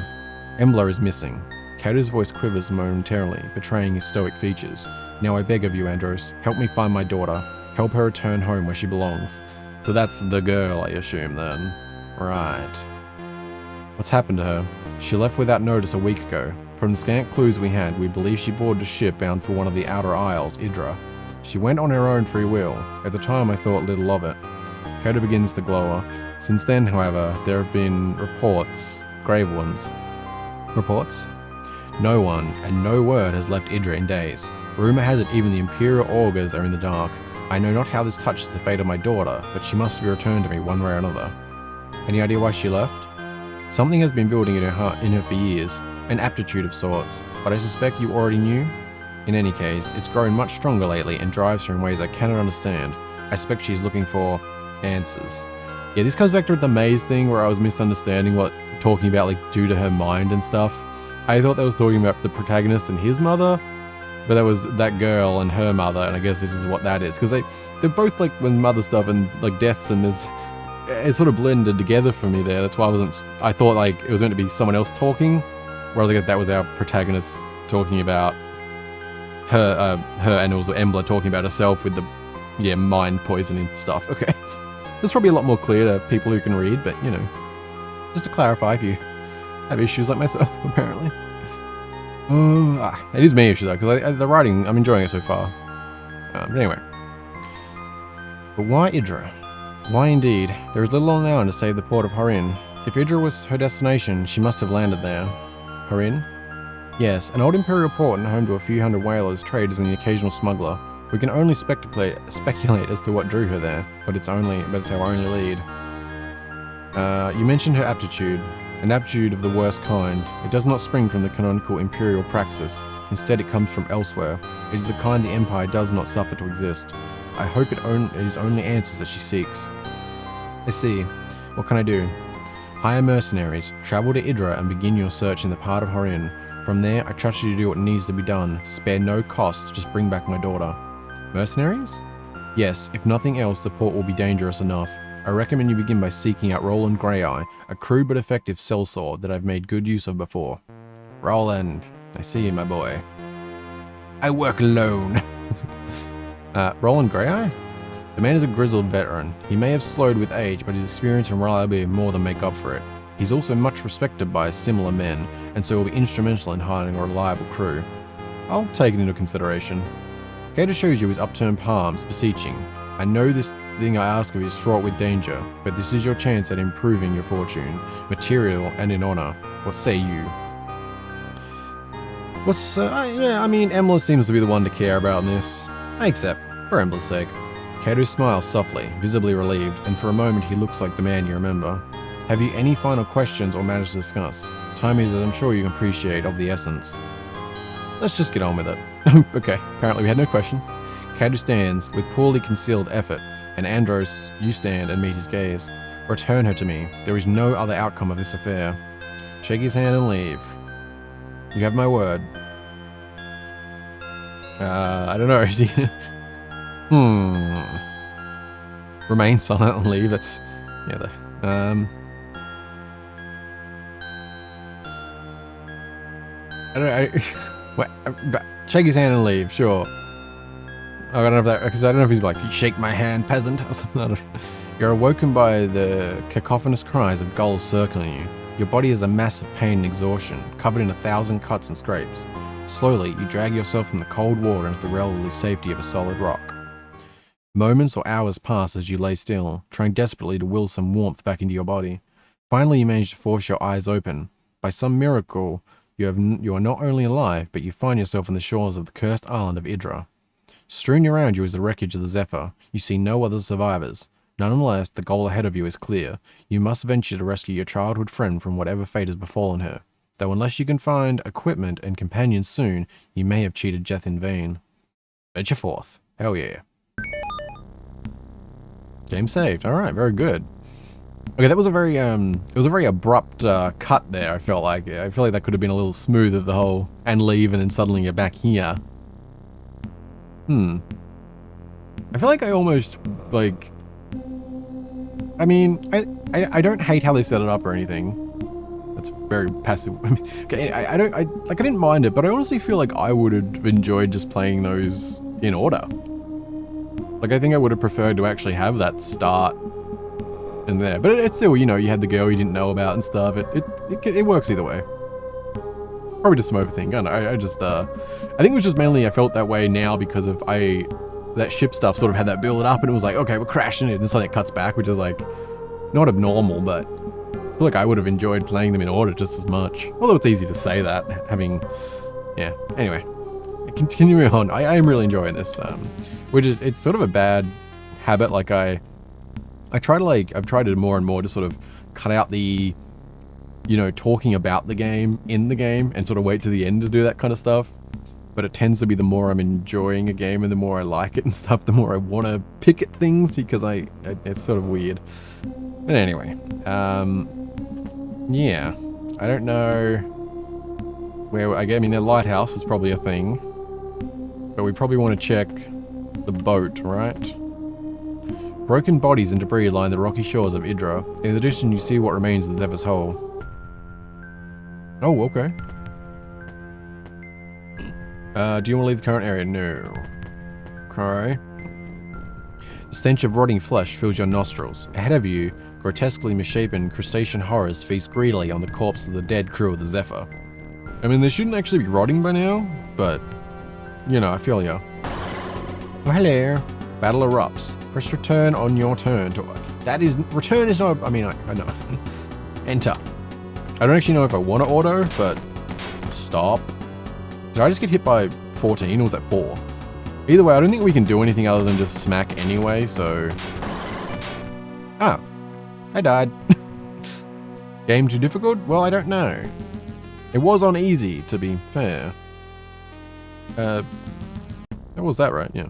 Embla is missing. Kato's voice quivers momentarily, betraying his stoic features. Now I beg of you, Andros, help me find my daughter. Help her return home where she belongs. So that's the girl, I assume, then. Right. What's happened to her? She left without notice a week ago. From the scant clues we had, we believe she boarded a ship bound for one of the outer isles, Idra. She went on her own free will. At the time, I thought little of it. Kato begins to glower. Since then, however, there have been reports. Grave ones. Reports? No one, and no word has left Idra in days. Rumor has it even the Imperial augurs are in the dark. I know not how this touches the fate of my daughter, but she must be returned to me one way or another. Any idea why she left? Something has been building in her for years, an aptitude of sorts, but I suspect you already knew? In any case, it's grown much stronger lately and drives her in ways I cannot understand. I suspect she's looking for answers. Yeah, this comes back to the maze thing where I was misunderstanding what talking about like due to her mind and stuff. I thought that was talking about the protagonist and his mother, but that was that girl and her mother, and I guess this is what that is. Because they're both like with mother stuff and like deaths, and it sort of blended together for me there. That's why I thought like it was meant to be someone else talking, whereas I guess that was our protagonist talking about her and it was Embla talking about herself with the mind poisoning stuff. Okay. It's probably a lot more clear to people who can read, but you know, just to clarify if you have issues like myself, apparently. It is me issue though, because the writing, I'm enjoying it so far. But anyway. But why Idra? Why indeed? There is little on now to save the port of Harin. If Idra was her destination, she must have landed there. Harin? Yes, an old imperial port and home to a few hundred whalers, traders and the occasional smuggler. We can only speculate as to what drew her there, but it's our only lead. You mentioned her aptitude, an aptitude of the worst kind. It does not spring from the canonical imperial praxis. Instead, it comes from elsewhere. It is the kind the Empire does not suffer to exist. I hope it is only answers that she seeks. I see. What can I do? Hire mercenaries, travel to Idra and begin your search in the part of Harin. From there, I trust you to do what needs to be done. Spare no cost, just bring back my daughter. Mercenaries? Yes, if nothing else, the port will be dangerous enough. I recommend you begin by seeking out Roland Greyeye, a crude but effective sellsword that I've made good use of before. Roland, I see you, my boy. I work alone. Roland Greyeye? The man is a grizzled veteran. He may have slowed with age, but his experience and reliability more than make up for it. He's also much respected by similar men, and so will be instrumental in hiring a reliable crew. I'll take it into consideration. Kato shows you his upturned palms, beseeching. I know this thing I ask of you is fraught with danger, but this is your chance at improving your fortune, material and in honor. What say you? I mean, Embla seems to be the one to care about this. I accept, for Embla's sake. Kato smiles softly, visibly relieved, and for a moment he looks like the man you remember. Have you any final questions or matters to discuss? Time is, as I'm sure you can appreciate, of the essence. Let's just get on with it. Okay, apparently we had no questions. Kato stands with poorly concealed effort, and Andros, you stand and meet his gaze. Return her to me. There is no other outcome of this affair. Shake his hand and leave. You have my word. I don't know, is he... Remain silent and leave, that's... Yeah, I don't know, shake his hand and leave, sure. I don't know if that, because I don't know if he's like, shake my hand, peasant, or something. You're awoken by the cacophonous cries of gulls circling you. Your body is a mass of pain and exhaustion, covered in 1,000 cuts and scrapes. Slowly, you drag yourself from the cold water into the relative safety of a solid rock. Moments or hours pass as you lay still, trying desperately to will some warmth back into your body. Finally, you manage to force your eyes open. By some miracle, you are not only alive, but you find yourself on the shores of the cursed island of Idra. Strewn around you is the wreckage of the Zephyr. You see no other survivors. Nonetheless, the goal ahead of you is clear. You must venture to rescue your childhood friend from whatever fate has befallen her. Though unless you can find equipment and companions soon, you may have cheated Jeth in vain. Venture forth. Hell yeah. Game saved. Alright, very good. Okay, that was a very it was a very abrupt cut there. I feel like that could have been a little smoother, the whole and leave and then suddenly you're back here. I feel like I almost like. I mean, I don't hate how they set it up or anything. That's very passive. I mean, okay, I didn't mind it, but I honestly feel like I would have enjoyed just playing those in order. Like I think I would have preferred to actually have that start in there, but it's still, you know, you had the girl you didn't know about and stuff. It works either way. Probably just some overthinking. I don't know. I think it was just mainly I felt that way now because of that ship stuff sort of had that build up and it was like, okay, we're crashing it, and suddenly it cuts back, which is like not abnormal, but I feel like I would have enjoyed playing them in order just as much. Although it's easy to say that, having, yeah. Anyway, continuing on, I am really enjoying this. Which is, it's sort of a bad habit. Like I've tried to more and more to sort of cut out the, you know, talking about the game in the game and sort of wait to the end to do that kind of stuff. But it tends to be the more I'm enjoying a game and the more I like it and stuff, the more I want to pick at things because it's sort of weird. But anyway, yeah, I don't know where, I mean, the lighthouse is probably a thing, but we probably want to check the boat, right? Broken bodies and debris line the rocky shores of Idra. In addition, you see what remains of the Zephyrs Hole. Oh, okay. Do you want to leave the current area? No. Okay. The stench of rotting flesh fills your nostrils. Ahead of you, grotesquely misshapen crustacean horrors feast greedily on the corpse of the dead crew of the Zephyr. I mean, they shouldn't actually be rotting by now, but, you know, I feel ya. Oh, hello. Battle erupts. Press return on your turn to it. That is, return is not, I mean, I know. Enter. I don't actually know if I want to auto, but stop. Did I just get hit by 14 or was that 4? Either way, I don't think we can do anything other than just smack anyway, so... Ah, I died. Game too difficult? Well, I don't know. It was on easy, to be fair. What was that, right? Yeah.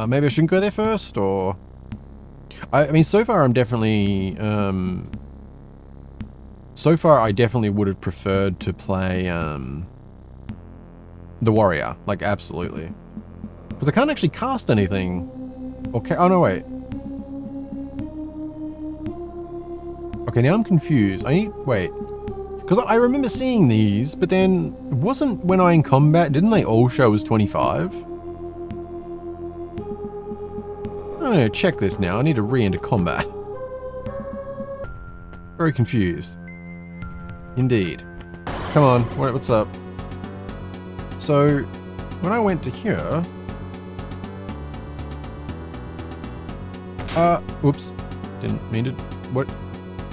Maybe I shouldn't go there first, or... I mean, so far I'm definitely... So far I definitely would have preferred to play, the warrior, like absolutely. Because I can't actually cast anything. Okay, oh no, wait. Okay, now I'm confused. Wait. Because I remember seeing these, but then wasn't when I in combat, didn't they all show as 25? I don't know, check this now. I need to re-enter combat. Very confused. Indeed. Come on, what's up? So, when I went to here... Oops. Didn't mean to... What?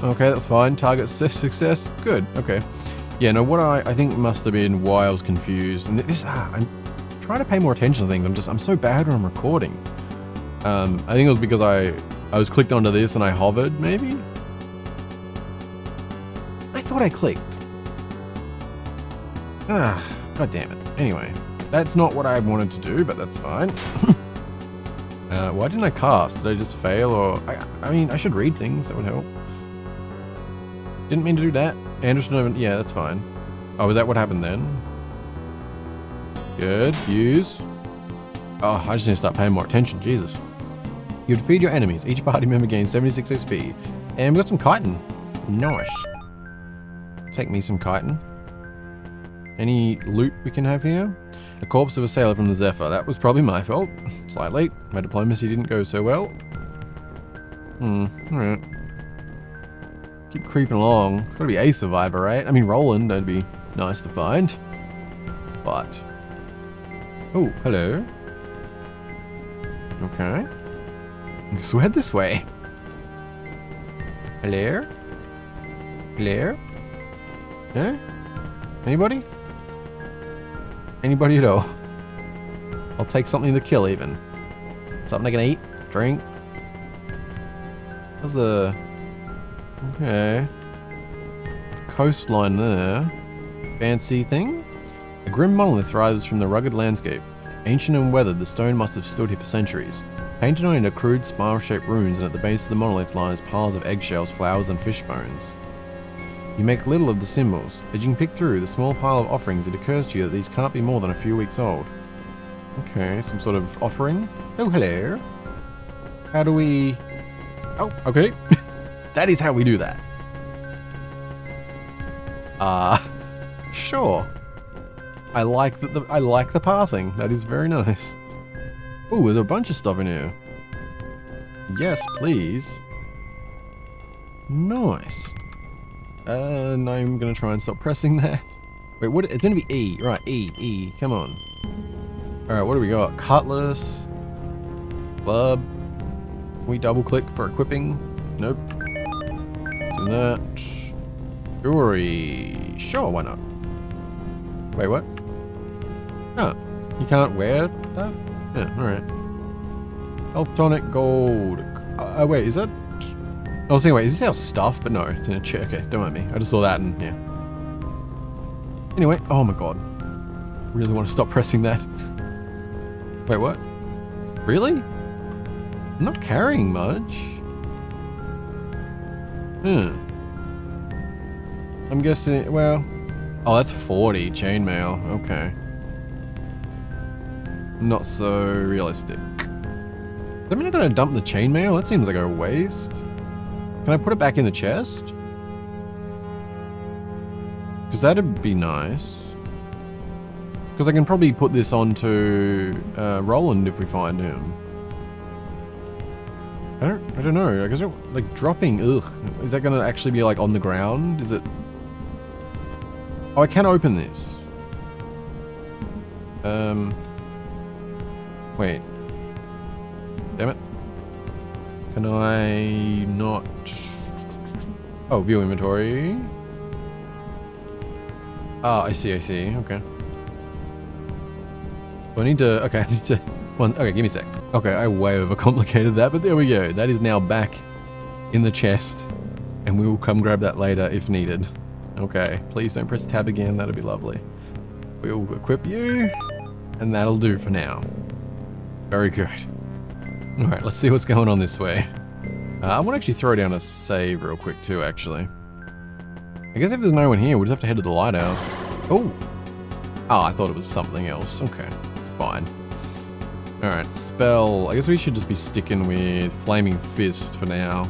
Okay, that's fine. Target success. Good, okay. Yeah, no, what I think must have been why I was confused. And this... I'm trying to pay more attention to things. I'm so bad when I'm recording. I think it was because I was clicked onto this and I hovered, maybe? I thought I clicked. God damn it. Anyway, that's not what I wanted to do, but that's fine. Why didn't I cast? Did I just fail, or... I mean, I should read things, that would help. Didn't mean to do that. Anderson, yeah, that's fine. Oh, is that what happened then? Good, use. Oh, I just need to start paying more attention, Jesus. You defeat your enemies. Each party member gains 76 XP. And we got some chitin. Nice. Take me some chitin. Any loot we can have here? The corpse of a sailor from the Zephyr. That was probably my fault. Slightly. My diplomacy didn't go so well. Alright. Keep creeping along. It's gotta be a survivor, right? I mean, Roland, that'd be nice to find. But... Oh, hello. Okay. So head this way. Hello? Hello? Huh? Anybody? Anybody at all? I'll take something to kill even. Something I can eat? Drink? How's the... Okay. The coastline there. Fancy thing? A grim monolith rises from the rugged landscape. Ancient and weathered, the stone must have stood here for centuries. Painted on into crude spiral-shaped runes, and at the base of the monolith lies piles of eggshells, flowers, and fish bones. You make little of the symbols. As you can pick through the small pile of offerings, it occurs to you that these can't be more than a few weeks old. Okay, some sort of offering. Oh, hello. How do we... Oh, okay. That is how we do that. Sure. I like the pathing. That is very nice. Oh, there's a bunch of stuff in here. Yes, please. Nice. Now I'm gonna try and stop pressing that. Wait, what? It's gonna be E. Right, E. Come on. Alright, what do we got? Cutlass. Club. Can we double click for equipping? Nope. Let's do that. Jewelry. Sure, why not? Wait, what? Oh, you can't wear that? Yeah, alright. Health tonic gold. Wait, is that... I was thinking, wait, is this our stuff? But no, it's in a chair. Okay, don't mind me. I just saw that and yeah. Anyway, oh my god. Really want to stop pressing that. Wait, what? Really? I'm not carrying much. I'm guessing, well... Oh, that's 40 chainmail. Okay. Not so realistic. Does that mean I'm gonna dump the chainmail? That seems like a waste. Can I put it back in the chest? Because that'd be nice. Because I can probably put this onto Roland if we find him. I don't know. I guess like dropping. Ugh. Is that gonna actually be like on the ground? Is it? Oh, I can open this. Wait. Damn it. Can I not? Oh, view inventory. Ah, I see. Okay. Well, I need to. Okay, I need to. Okay, give me a sec. Okay, I way overcomplicated that, but there we go. That is now back in the chest, and we will come grab that later if needed. Okay, please don't press tab again. That'd be lovely. We will equip you, and that'll do for now. Very good. All right, let's see what's going on this way. I want to actually throw down a save real quick too, actually. I guess if there's no one here, we'll just have to head to the lighthouse. Oh, I thought it was something else. Okay, it's fine. All right, spell. I guess we should just be sticking with Flaming Fist for now.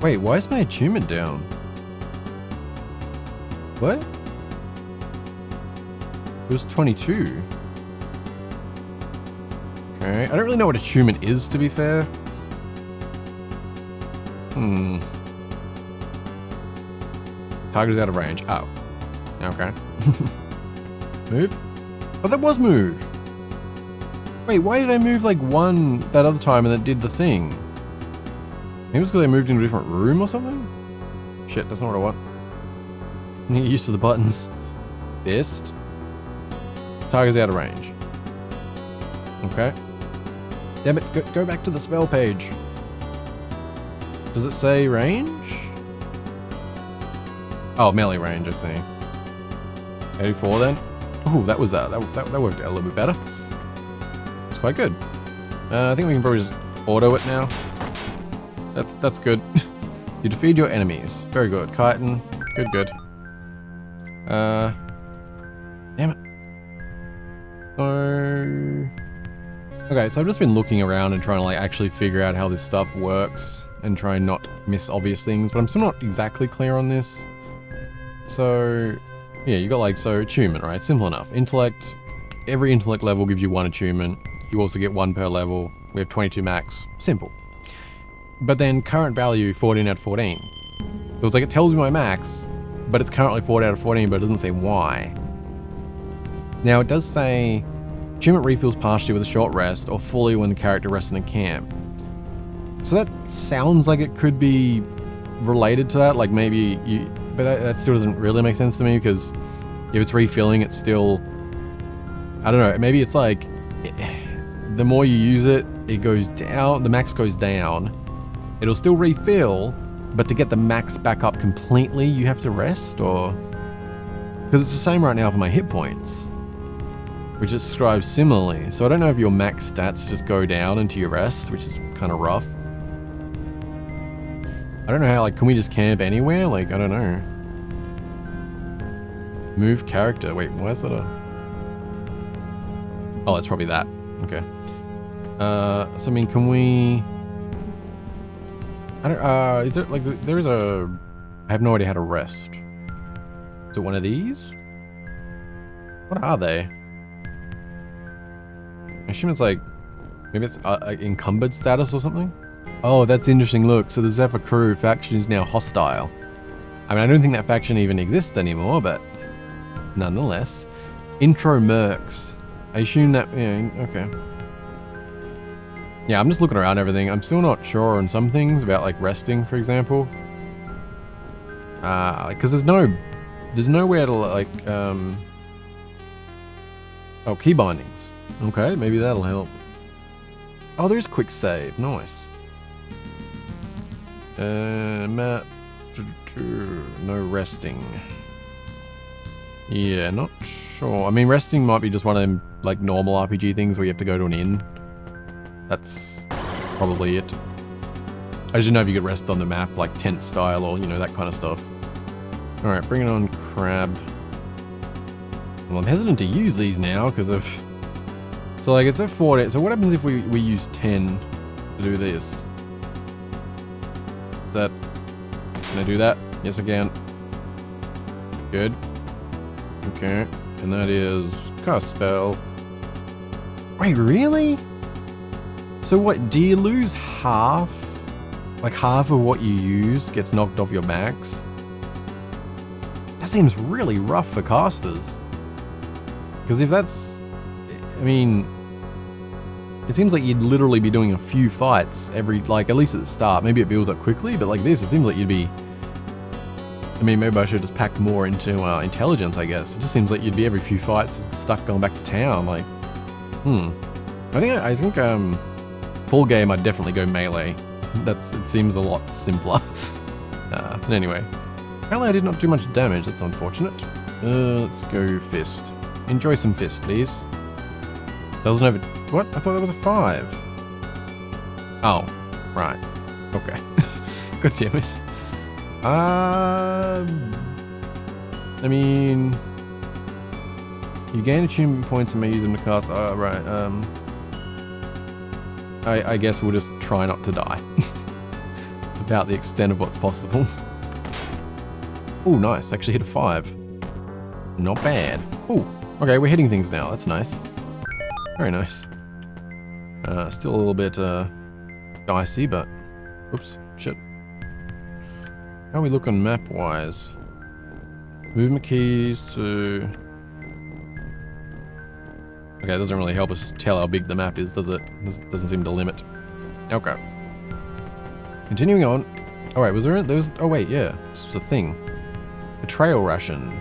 Wait, why is my achievement down? What? It was 22. Okay, I don't really know what achievement is, to be fair. Target is out of range. Oh. Okay. Move? Oh, that was move. Wait, why did I move like one that other time and it did the thing? Maybe it was because I moved into a different room or something? Shit, that's not what I want. I need to get used to the buttons. Fist. Target's out of range. Okay. Damn it, go back to the spell page. Does it say range? Oh, melee range, I see. 84 then? Ooh, that was that. That worked out a little bit better. It's quite good. I think we can probably just auto it now. That's good. You defeat your enemies. Very good. Chitin. Good. Damn it. Okay, so I've just been looking around and trying to like actually figure out how this stuff works and try and not miss obvious things, but I'm still not exactly clear on this. So, yeah, you got like, so achievement, right? Simple enough. Intellect. Every intellect level gives you one achievement. You also get one per level. We have 22 max. Simple. But then current value 14 out of 14. It was like it tells me my max, but it's currently 14 out of 14, but it doesn't say why. Now it does say achievement refills partially with a short rest or fully when the character rests in a camp. So that sounds like it could be related to that, like maybe you, but that still doesn't really make sense to me because if it's refilling, it's still, I don't know, maybe it's like the more you use it, it goes down, the max goes down. It'll still refill, but to get the max back up completely, you have to rest, or because it's the same right now for my hit points. which is described similarly. So I don't know if your max stats just go down into your rest, which is kind of rough. I don't know how, like, can we just camp anywhere? Like, I don't know. Move character. Wait, why is that a... Oh, it's probably that. Okay. So, I mean, can we... I don't, is there, like, there's a... I have no idea how to rest. Is it one of these? What are they? I assume it's like... Maybe it's encumbered status or something? Oh, that's interesting. Look, so the Zephyr crew faction is now hostile. I mean, I don't think that faction even exists anymore, but... Nonetheless. Intro mercs. I assume that... Yeah, okay. Yeah, I'm just looking around everything. I'm still not sure on some things about, like, resting, for example. Because there's nowhere to, like, oh, key bindings. Okay, maybe that'll help. Oh, there's quick save. Nice. Map. No resting. Yeah, not sure. I mean, resting might be just one of them, like, normal RPG things where you have to go to an inn. That's probably it. I just didn't know if you could rest on the map, like tent style or, you know, that kind of stuff. Alright, bring it on crab. Well, I'm hesitant to use these now because of... So, like, it's at 40. So what happens if we use 10 to do this? Is that... Can I do that? Yes, I can. Good. Okay. And that is... Cast spell. Wait, really? So what, do you lose half? Like half of what you use gets knocked off your max? That seems really rough for casters. Because if that's... I mean... It seems like you'd literally be doing a few fights every... Like, at least at the start. Maybe it builds up quickly, but like this, it seems like you'd be... I mean, maybe I should have just packed more into intelligence, I guess. It just seems like you'd be every few fights stuck going back to town. Like, I think, full game, I'd definitely go melee. It seems a lot simpler. But anyway. Apparently I did not do much damage, that's unfortunate. Let's go fist. Enjoy some fist, please. That was an over... What? I thought that was a 5. Oh, right. Okay. God damn it. I mean... You gain achievement points and may use them to cast... right, I guess we'll just try not to die. About the extent of what's possible. Oh, nice. Actually hit a 5. Not bad. Oh, okay, we're hitting things now. That's nice. Very nice. Still a little bit dicey, but... Oops, shit. How are we looking map-wise? Movement keys to... Okay, it doesn't really help us tell how big the map is, does it? It doesn't seem to limit. Okay. Continuing on. Alright, was there... Oh wait, yeah. This was a thing. A trail ration.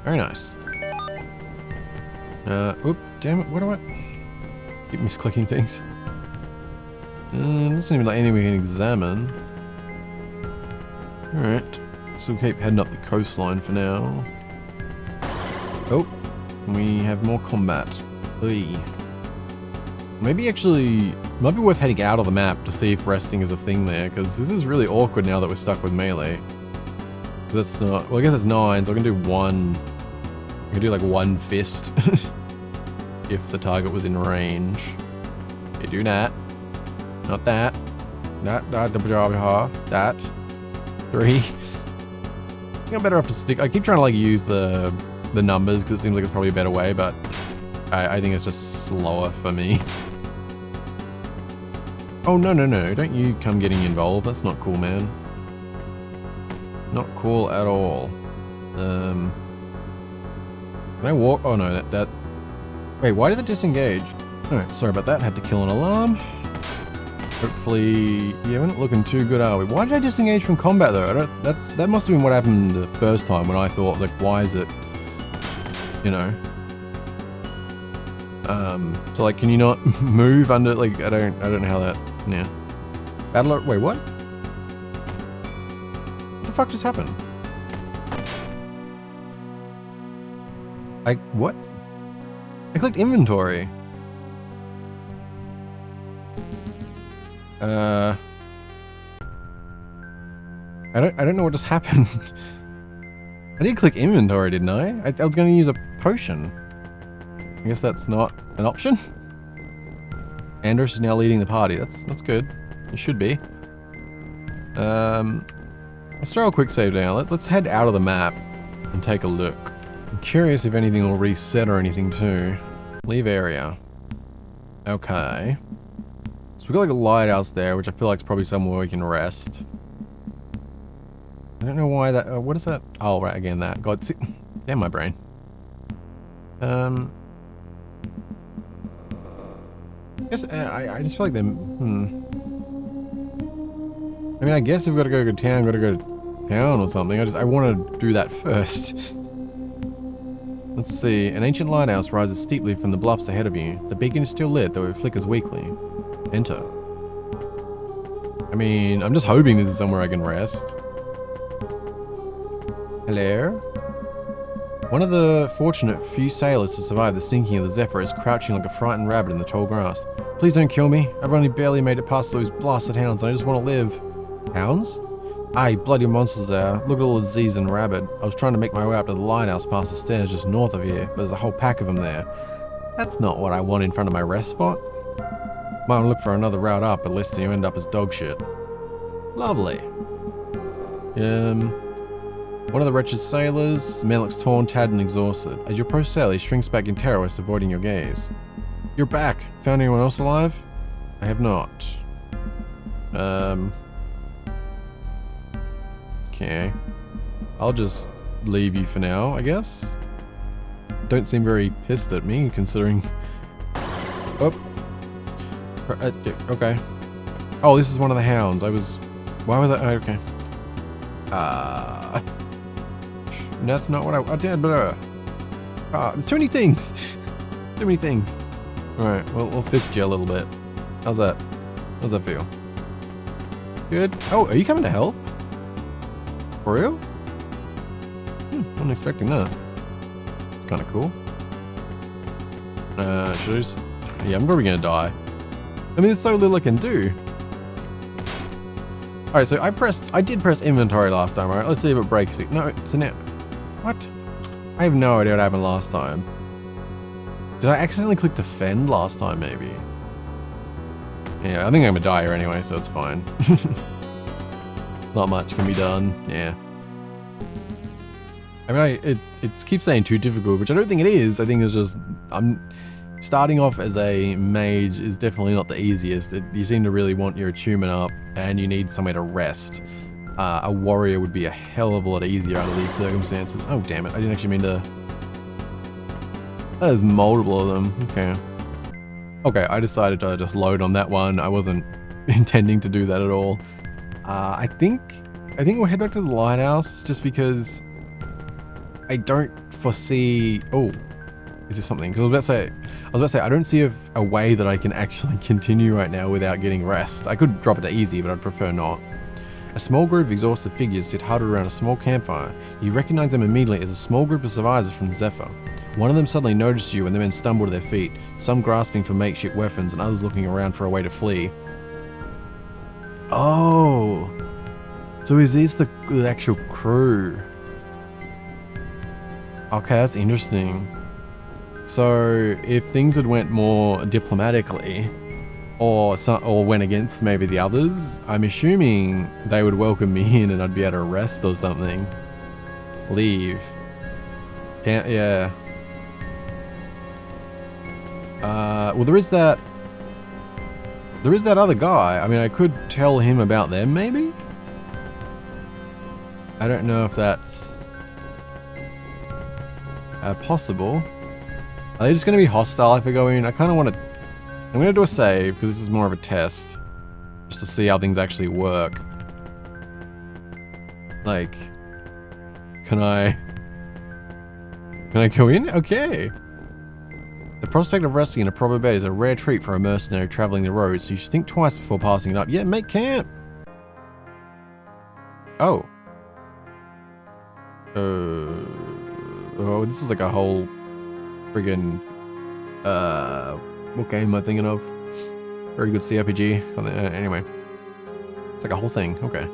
Very nice. Oop, damn it, what do I... Keep misclicking things. Doesn't seem like anything we can examine. Alright. So we'll keep heading up the coastline for now. Oh. We have more combat. Oy. Maybe actually... Might be worth heading out of the map to see if resting is a thing there, because this is really awkward now that we're stuck with melee. That's not... Well, I guess it's 9, so I can do 1... I can do like 1 fist. If the target was in range. Okay, do that. Not that. That. 3. I think I'm better off to stick... I keep trying to like use the numbers because it seems like it's probably a better way, but I think it's just slower for me. Oh, no. Don't you come getting involved. That's not cool, man. Not cool at all. Can I walk? Oh, no, that... Wait, why did it disengage? Alright, sorry about that. Had to kill an alarm. Hopefully... Yeah, we're not looking too good, are we? Why did I disengage from combat, though? That must have been what happened the first time when I thought, like, why is it... You know... So, like, can you not move under... Like, I don't know how that... Yeah. Battler... Wait, what? What the fuck just happened? What? I clicked inventory. I don't know what just happened. I did click inventory, didn't I? I was going to use a potion. I guess that's not an option. Andros is now leading the party. That's good. It should be. Let's throw a quick save down. Let's head out of the map and take a look. I'm curious if anything will reset or anything too. Leave area. Okay. So we've got like a lighthouse there, which I feel like is probably somewhere we can rest. I don't know why that... what is that? Oh, right, again, that. God, see, damn my brain. I guess I just feel like them... I mean, I guess if we've got to go to town, got to go to town or something. I want to do that first. Let's see. An ancient lighthouse rises steeply from the bluffs ahead of you. The beacon is still lit, though it flickers weakly. Enter. I mean, I'm just hoping this is somewhere I can rest. Hello? One of the fortunate few sailors to survive the sinking of the Zephyr is crouching like a frightened rabbit in the tall grass. Please don't kill me. I've only barely made it past those blasted hounds and I just want to live. Hounds? Aye, bloody monsters there. Look at all the Z's and rabid. I was trying to make my way up to the lighthouse past the stairs just north of here, but there's a whole pack of them there. That's not what I want in front of my rest spot. Might look for another route up, at least you end up as dog shit. Lovely. One of the wretched sailors, man looks torn, tattered, and exhausted. As you approach sail, he shrinks back in terror whilst avoiding your gaze. You're back. Found anyone else alive? I have not. Okay. I'll just leave you for now, I guess. Don't seem very pissed at me, considering... Oh. Okay. Oh, this is one of the hounds. Why was I... Okay. That's not what I did, but... there's too many things. Too many things. Alright, well, we'll fist you a little bit. How's that? How's that feel? Good. Oh, are you coming to help? For real? Wasn't expecting that. It's kind of cool. Should I just... Yeah, I'm probably gonna die. I mean, there's so little I can do. Alright, so I did press inventory last time, right? Let's see if it breaks it. No, it's an... What? I have no idea what happened last time. Did I accidentally click defend last time, maybe? Yeah, I think I'm gonna die here anyway, so it's fine. Not much can be done, yeah. I mean, it keeps saying too difficult, which I don't think it is. I think it's just, starting off as a mage is definitely not the easiest. You seem to really want your attunement up, and you need somewhere to rest. A warrior would be a hell of a lot easier under these circumstances. Oh, damn it, I didn't actually mean to... That is multiple of them, okay. Okay, I decided to just load on that one. I wasn't intending to do that at all. I think we'll head back to the lighthouse just because I don't foresee... Oh, is there something? Because I was about to say, I don't see a way that I can actually continue right now without getting rest. I could drop it to easy, but I'd prefer not. A small group of exhausted figures sit huddled around a small campfire. You recognize them immediately as a small group of survivors from Zephyr. One of them suddenly notices you and the men stumble to their feet, some grasping for makeshift weapons and others looking around for a way to flee. Oh, so is this the actual crew? Okay, that's interesting. So if things had went more diplomatically, or went against maybe the others, I'm assuming they would welcome me in and I'd be able to rest or something. Leave. Yeah. Well, there is that other guy. I mean, I could tell him about them, maybe? I don't know if that's possible. Are they just going to be hostile if I go in? I kind of want to... I'm going to do a save, because this is more of a test. Just to see how things actually work. Like... Can I go in? Okay. The prospect of resting in a proper bed is a rare treat for a mercenary traveling the road, so you should think twice before passing it up. Yeah, make camp! Oh. Oh, this is like a whole friggin' What game am I thinking of? Very good CRPG. Anyway. It's like a whole thing. Okay.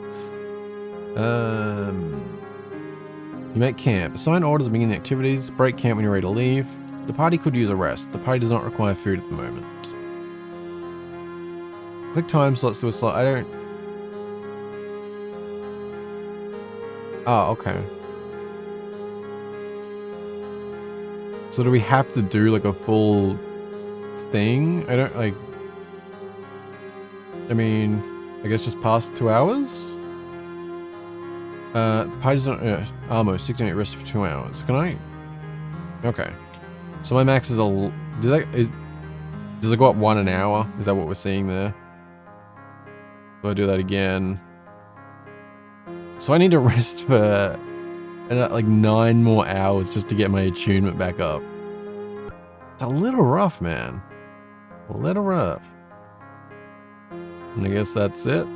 You make camp. Assign orders and begin activities. Break camp when you're ready to leave. The party could use a rest. The party does not require food at the moment. Click time slots to a slot. I don't... Oh, okay. So do we have to do like a full thing? I don't like... I mean, I guess just past 2 hours? The party's not... Armo, 6-8 rest for 2 hours. Can I... Okay. So my max is a... Does it go up 1 an hour? Is that what we're seeing there? Do I do that again? So I need to rest for like 9 more hours just to get my attunement back up. It's a little rough, man. A little rough. And I guess that's it.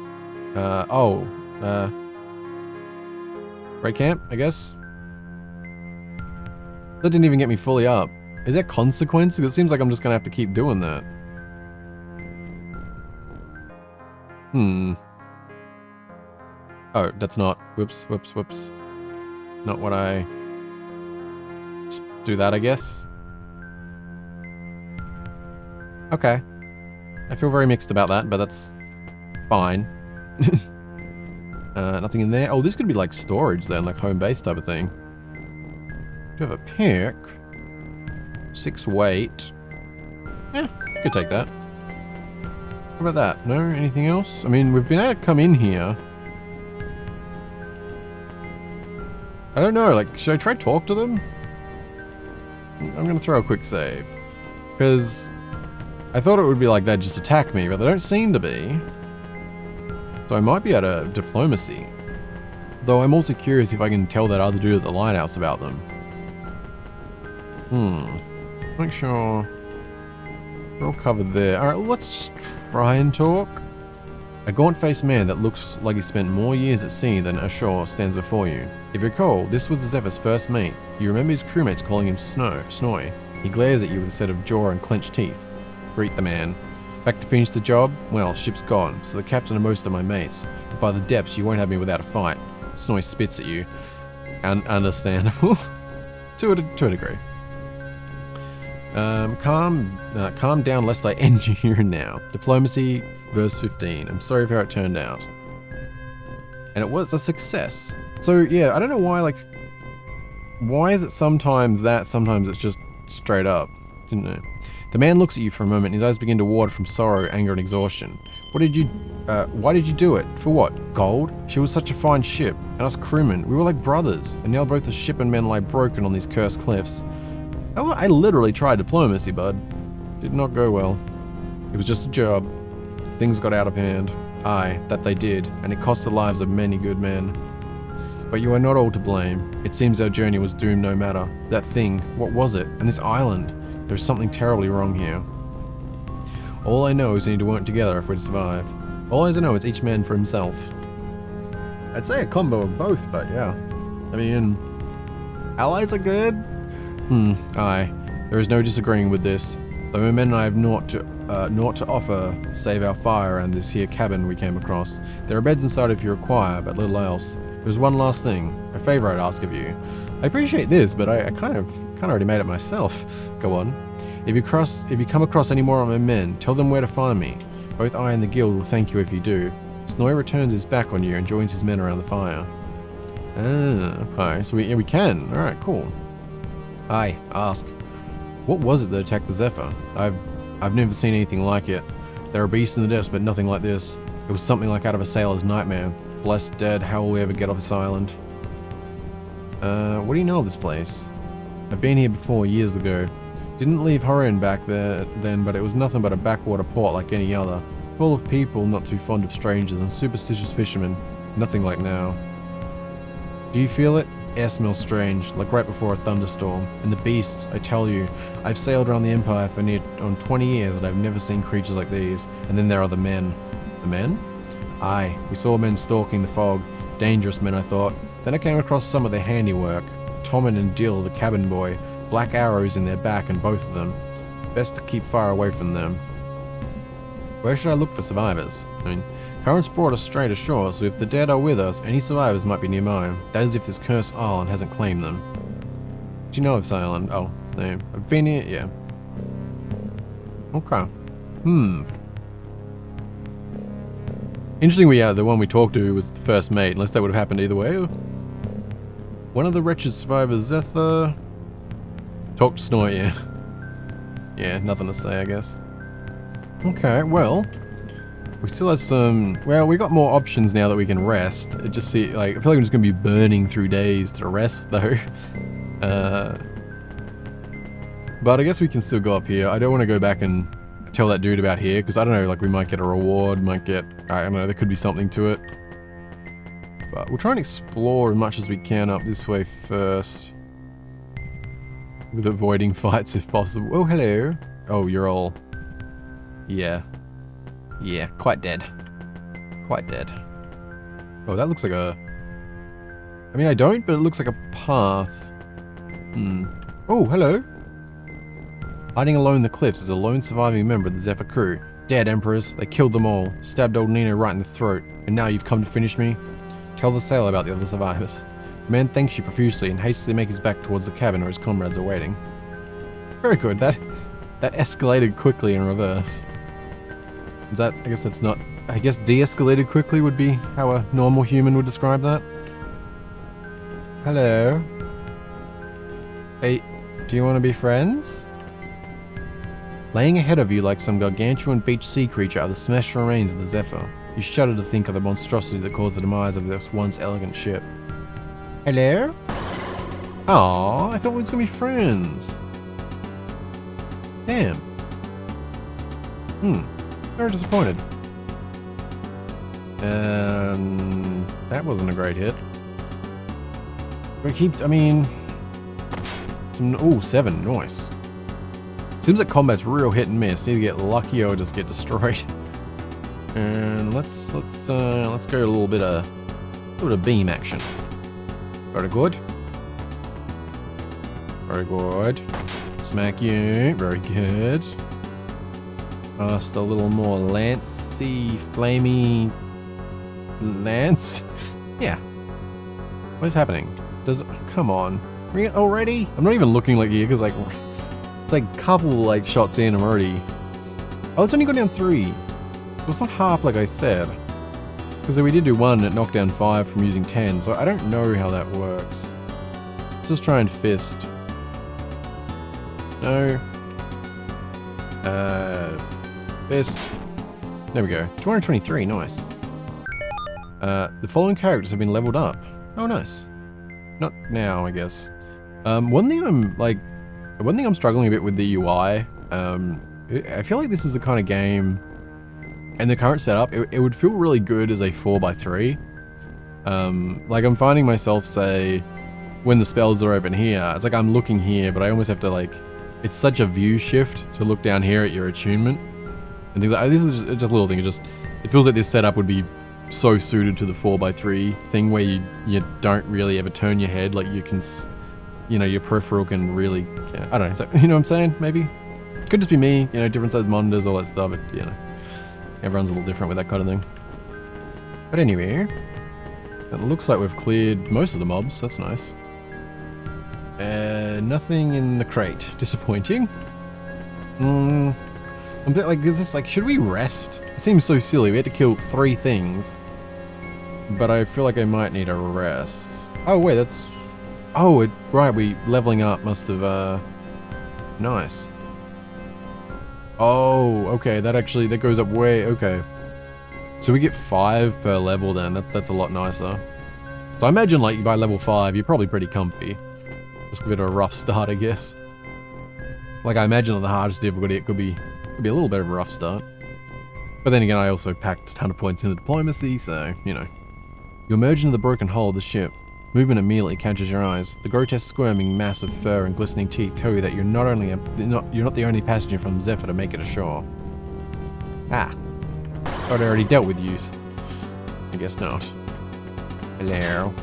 Break camp, I guess. That didn't even get me fully up. Is that consequence? Because it seems like I'm just gonna have to keep doing that. Oh, that's not. Whoops. Not what I... Just do that, I guess. Okay. I feel very mixed about that, but that's fine. Nothing in there. Oh, this could be like storage then, like home base type of thing. Do you have a pick? 6 weight. Yeah, could take that. What about that? No? Anything else? I mean, we've been able to come in here. I don't know, like, should I try to talk to them? I'm gonna throw a quick save. Because I thought it would be like they'd just attack me, but they don't seem to be. So I might be at a diplomacy. Though I'm also curious if I can tell that other dude at the lighthouse about them. Make sure we're all covered there. Alright, let's just try and talk. A gaunt-faced man that looks like he spent more years at sea than ashore stands before you. If you recall, this was the Zephyr's first mate. You remember his crewmates calling him Snoy. He glares at you with a set of jaw and clenched teeth. Greet the man. Back to finish the job? Well, ship's gone, so the captain and most of my mates. But by the depths, you won't have me without a fight. Snoy spits at you. Understandable. to a degree. Calm down lest I end you here and now. Diplomacy, verse 15. I'm sorry for how it turned out. And it was a success. So yeah, I don't know why, like, why is it sometimes that, sometimes it's just straight up? Didn't know. The man looks at you for a moment, his eyes begin to water from sorrow, anger, and exhaustion. Why did you do it? For what? Gold? She was such a fine ship, and us crewmen, we were like brothers, and now both the ship and men lie broken on these cursed cliffs. I literally tried diplomacy, bud. Did not go well. It was just a job. Things got out of hand. Aye, that they did, and it cost the lives of many good men. But you are not all to blame. It seems our journey was doomed no matter. That thing, what was it? And this island? There's something terribly wrong here. All I know is we need to work together if we're to survive. All I know is each man for himself. I'd say a combo of both, but yeah. I mean, allies are good. Aye. There is no disagreeing with this. Though my men and I have naught to offer save our fire and this here cabin we came across. There are beds inside if you require, but little else. There's one last thing, a favor I'd ask of you. I appreciate this, but I kind of already made it myself. Go on. If you come across any more of my men, tell them where to find me. Both I and the guild will thank you if you do. Snoy returns his back on you and joins his men around the fire. Okay, so we can. Alright, cool. Aye, ask. What was it that attacked the Zephyr? I've never seen anything like it. There are beasts in the depths, but nothing like this. It was something like out of a sailor's nightmare. Blessed dead, how will we ever get off this island? What do you know of this place? I've been here before, years ago. Didn't leave Horan back there then, but it was nothing but a backwater port like any other. Full of people not too fond of strangers and superstitious fishermen. Nothing like now. Do you feel it? Air smells strange, like right before a thunderstorm. And the beasts, I tell you, I've sailed around the Empire for near on 20 years and I've never seen creatures like these. And then there are the men. The men? Aye, we saw men stalking the fog. Dangerous men, I thought. Then I came across some of their handiwork. Tommen and Dill, the cabin boy. Black arrows in their back and both of them. Best to keep far away from them. Where should I look for survivors? I mean, currents brought us straight ashore, so if the dead are with us, any survivors might be nearby. That is if this cursed island hasn't claimed them. Do you know of this island? Oh, its name. I've been here, yeah. Okay. Interestingly, the one we talked to was the first mate, unless that would have happened either way. One of the wretched survivors, Zephyr. Talk to Snort, yeah. Yeah, nothing to say, I guess. Okay, well, we still have some... Well, we got more options now that we can rest. It just see, like, I feel like I'm just gonna be burning through days to rest, though. But I guess we can still go up here. I don't want to go back and tell that dude about here, because I don't know, like, we might get a reward, might get... I don't know, there could be something to it. But we'll try and explore as much as we can up this way first. With avoiding fights if possible. Oh, hello. Oh, you're all... Yeah. Yeah, quite dead. Quite dead. Oh, that looks like a... I mean, I don't, but it looks like a path. Oh, hello. Hiding alone in the cliffs is a lone surviving member of the Zephyr crew. Dead Emperors, they killed them all. Stabbed old Nino right in the throat. And now you've come to finish me? Tell the sailor about the other survivors. The man thanks you profusely and hastily makes his back towards the cabin where his comrades are waiting. Very good, that escalated quickly in reverse. That, I guess that's not... I guess de-escalated quickly would be how a normal human would describe that. Hello. Hey, do you want to be friends? Laying ahead of you like some gargantuan beached sea creature are the smashed remains of the Zephyr. You shudder to think of the monstrosity that caused the demise of this once elegant ship. Hello? Aww, I thought we was gonna be friends. Damn. Very disappointed. That wasn't a great hit. We keep, I mean... Ooh, 7, nice. Seems like combat's real hit and miss. Either get lucky or just get destroyed. And let's go a little bit of beam action. Very good. Very good. Smack you. Very good. Just a little more lancey, flamey lance. Yeah. What is happening? Come on. Already? I'm not even looking like here because like it's like a couple like shots in. I'm already. Oh, it's only gone down 3. So it's not half like I said. Because we did do 1 that knocked down 5 from using 10, so I don't know how that works. Let's just try and fist. No. Fist. There we go. 223, nice. The following characters have been leveled up. Oh, nice. Not now, I guess. One thing I'm struggling a bit with the UI. I feel like this is the kind of game, and the current setup, it would feel really good as a 4x3. Like I'm finding myself, say, when the spells are open here, it's like I'm looking here, but I almost have to like, it's such a view shift to look down here at your attunement. And things like, this is just a little thing, it feels like this setup would be so suited to the 4x3 thing where you don't really ever turn your head, like you can, you know, your peripheral can really, I don't know, so, you know what I'm saying, maybe? Could just be me, you know, different size monitors, all that stuff, but, you know, everyone's a little different with that kind of thing. But anyway, it looks like we've cleared most of the mobs, that's nice. Nothing in the crate, disappointing. I'm a bit like, is this like, should we rest? It seems so silly, we had to kill 3 things. But I feel like I might need a rest. Oh wait, that's... Oh, right, we leveling up must have, nice. Oh, okay, that goes up way, okay. So we get 5 per level then, that's a lot nicer. So I imagine like by level 5, you're probably pretty comfy. Just a bit of a rough start, I guess. Like I imagine on the hardest difficulty, it could be a little bit of a rough start. But then again, I also packed a ton of points into diplomacy, so, you know. You emerge into the broken hull of the ship. Movement immediately catches your eyes. The grotesque squirming mass of fur and glistening teeth tell you that you're not the only passenger from Zephyr to make it ashore. Ah. Thought I already dealt with you. I guess not. Hello.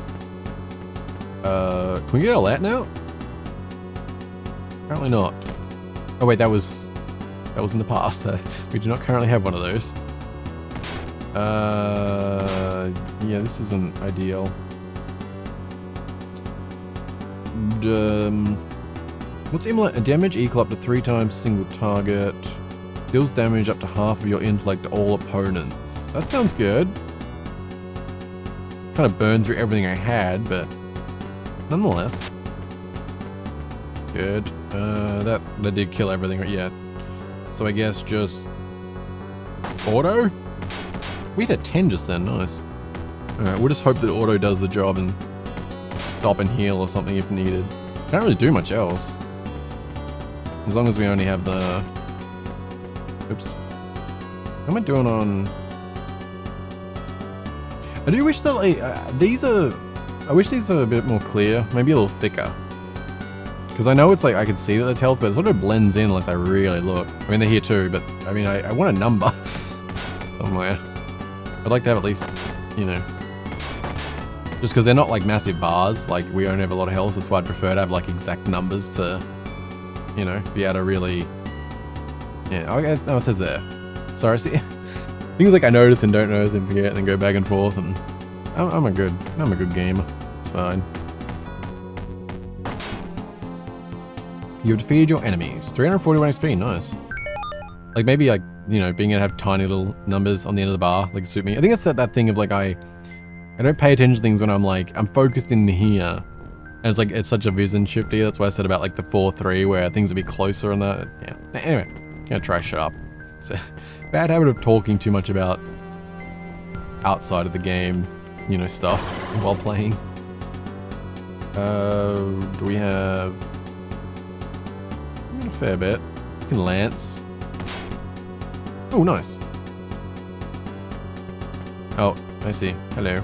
Can we get all that now? Apparently not. Oh wait, that was That was in the past. We do not currently have one of those. Yeah, this isn't ideal. What's similar? Damage equal up to 3 times single target. Deals damage up to half of your intellect to all opponents. That sounds good. Kind of burned through everything I had, but nonetheless. Good. That did kill everything, right? Yeah. So I guess just auto? We had a 10 just then, nice. Alright, we'll just hope that auto does the job and stop and heal or something if needed. Can't really do much else. As long as we only have the... Oops. How am I doing on... I do wish that, like, these are... I wish these are a bit more clear, maybe a little thicker. Because I know it's like, I can see that there's health, but it sort of blends in unless I really look. I mean, they're here too, but I mean, I want a number somewhere. I'd like to have at least, you know, just because they're not like massive bars, like we only have a lot of health, that's why I'd prefer to have like exact numbers to, you know, be able to really, yeah, okay, no, it says there. Sorry, see, things like I notice and don't notice and forget and then go back and forth, and I'm a good gamer, it's fine. You've defeated your enemies. 341 XP, nice. Like maybe like, you know, being able to have tiny little numbers on the end of the bar, like suit me. I think it's that thing of like I don't pay attention to things when I'm like, I'm focused in here. And it's like, it's such a vision shifty. That's why I said about like the 4-3 where things would be closer on that. Yeah. Anyway, gonna try shut up. It's a bad habit of talking too much about outside of the game, you know, stuff while playing. Do we have... a fair bit. You can lance. Oh, nice. Oh, I see. Hello.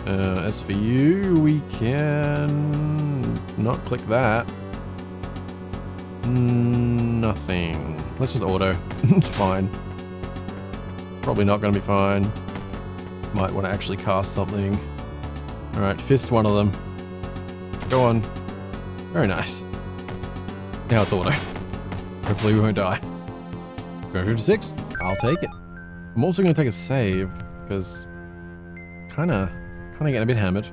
As for you, we can not click that. Nothing. Let's just auto. It's fine. Probably not going to be fine. Might want to actually cast something. Alright, fist one of them. Go on. Very nice. Now it's auto. Hopefully we won't die. 256. I'll take it. I'm also going to take a save because kind of getting a bit hammered.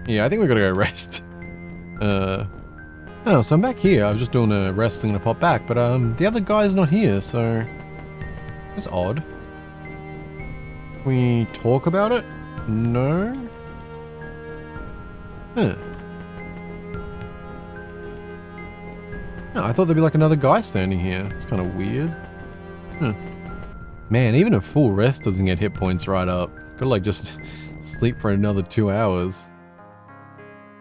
Yeah, I think we're gonna go rest. Oh, so I'm back here. I was just doing a rest thing to pop back, but the other guy's not here, so it's odd. Can we talk about it? No. Huh. No, I thought there'd be like another guy standing here. It's kind of weird. Huh. Man, even a full rest doesn't get hit points right up. Gotta like just sleep for another 2 hours.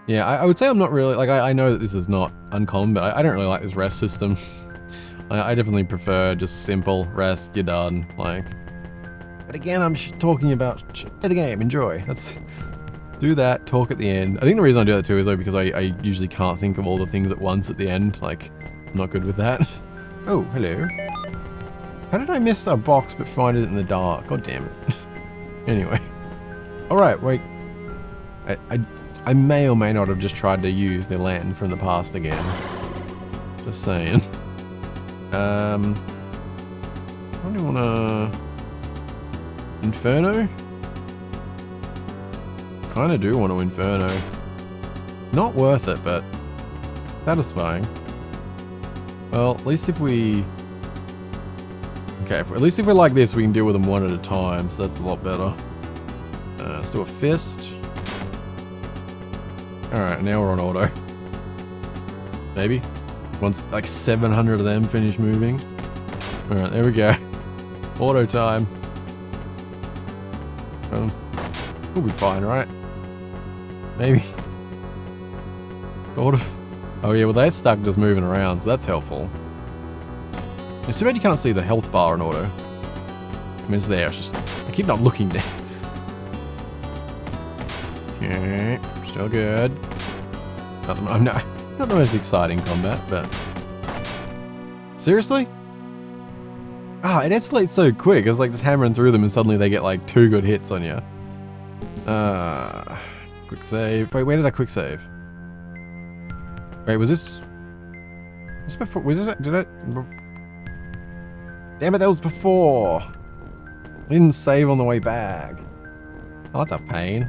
Yeah, I would say I'm not really, like I know that this is not uncommon, but I don't really like this rest system. I definitely prefer just simple rest, you're done, like. But again, I'm talking about play the game, enjoy. Let's do that, talk at the end. I think the reason I do that too is though because I usually can't think of all the things at once at the end. Like, I'm not good with that. Oh, hello. How did I miss a box but find it in the dark? God damn it. Anyway. Alright, wait. I may or may not have just tried to use the lantern from the past again. Just saying. I don't wanna... Inferno? Kinda do want to Inferno. Not worth it, but satisfying. Well, at least if we... Okay, at least if we're like this, we can deal with them one at a time, so that's a lot better. Let's do a fist. Alright, now we're on auto. Maybe. Once like 700 of them finish moving. Alright, there we go. Auto time. We'll be fine, right? Maybe. Sort of. Oh yeah, well they're stuck just moving around, so that's helpful. It's too bad you can't see the health bar in auto. I mean, it's there, it's just... I keep not looking there. Okay, still good. I'm not the most exciting combat, but... Seriously? Ah, it escalates so quick. It's like just hammering through them and suddenly they get like 2 good hits on you. Quick save. Wait, where did I quick save? Wait, was this... Was this before... Was it... Did I... Damn it, that was before. I didn't save on the way back. Oh, that's a pain.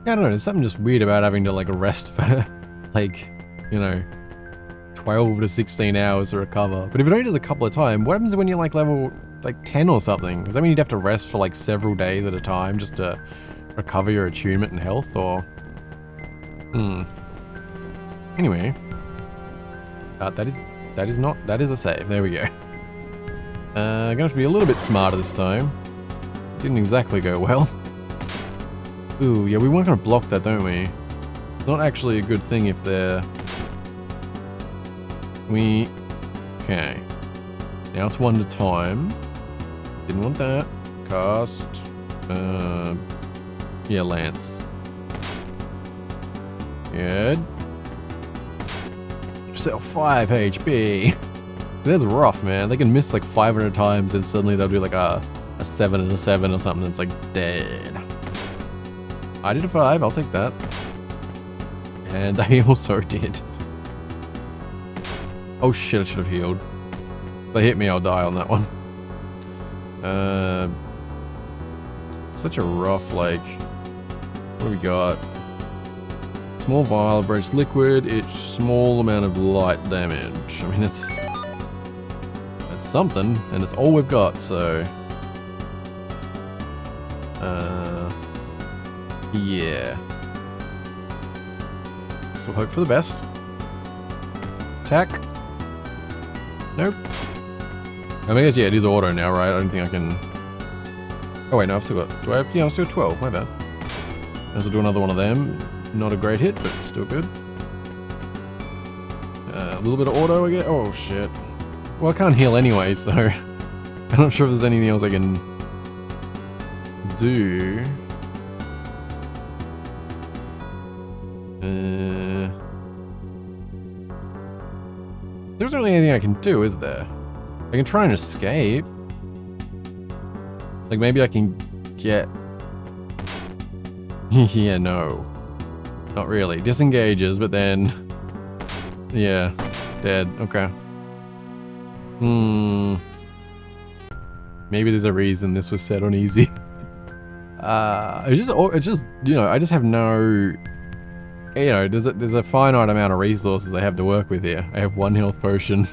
Yeah, I don't know, there's something just weird about having to like rest for like, you know, 12 to 16 hours to recover. But if it only does a couple of times, what happens when you're like level like 10 or something? Does that mean you'd have to rest for like several days at a time just to recover your attunement and health, or? Anyway. That is a save. There we go. Gonna have to be a little bit smarter this time. Didn't exactly go well. Ooh, yeah, we want to block that, don't we? It's not actually a good thing if they're... Okay. Now it's one at a time. Didn't want that. Cast. Yeah, Lance. Good. Sell 5 HP. That's rough, man. They can miss like 500 times and suddenly they'll do like a 7 and a 7 or something. It's like dead. I did a 5. I'll take that. And they also did. Oh shit, I should have healed. If they hit me, I'll die on that one. Such a rough, like... What do we got? Small vial of breached liquid. It's small amount of light damage. I mean, it's something, and it's all we've got, so... Yeah. So hope for the best. Attack. Nope. I mean, I guess, yeah, it is auto now, right? I don't think I can... Oh wait, no, I've still got... Do I have... Yeah, I've still got 12, my bad. I'll do another one of them. Not a great hit, but still good. A little bit of auto, I guess. Oh, shit. Well, I can't heal anyway, so... I'm not sure if there's anything else I can... do. There's not really anything I can do, is there? I can try and escape. Like, maybe I can get... Yeah, no. Not really. Disengages, but then... Yeah. Dead. Okay. Maybe there's a reason this was set on easy. It's just, you know, I just have no... You know, there's a finite amount of resources I have to work with here. I have 1 health potion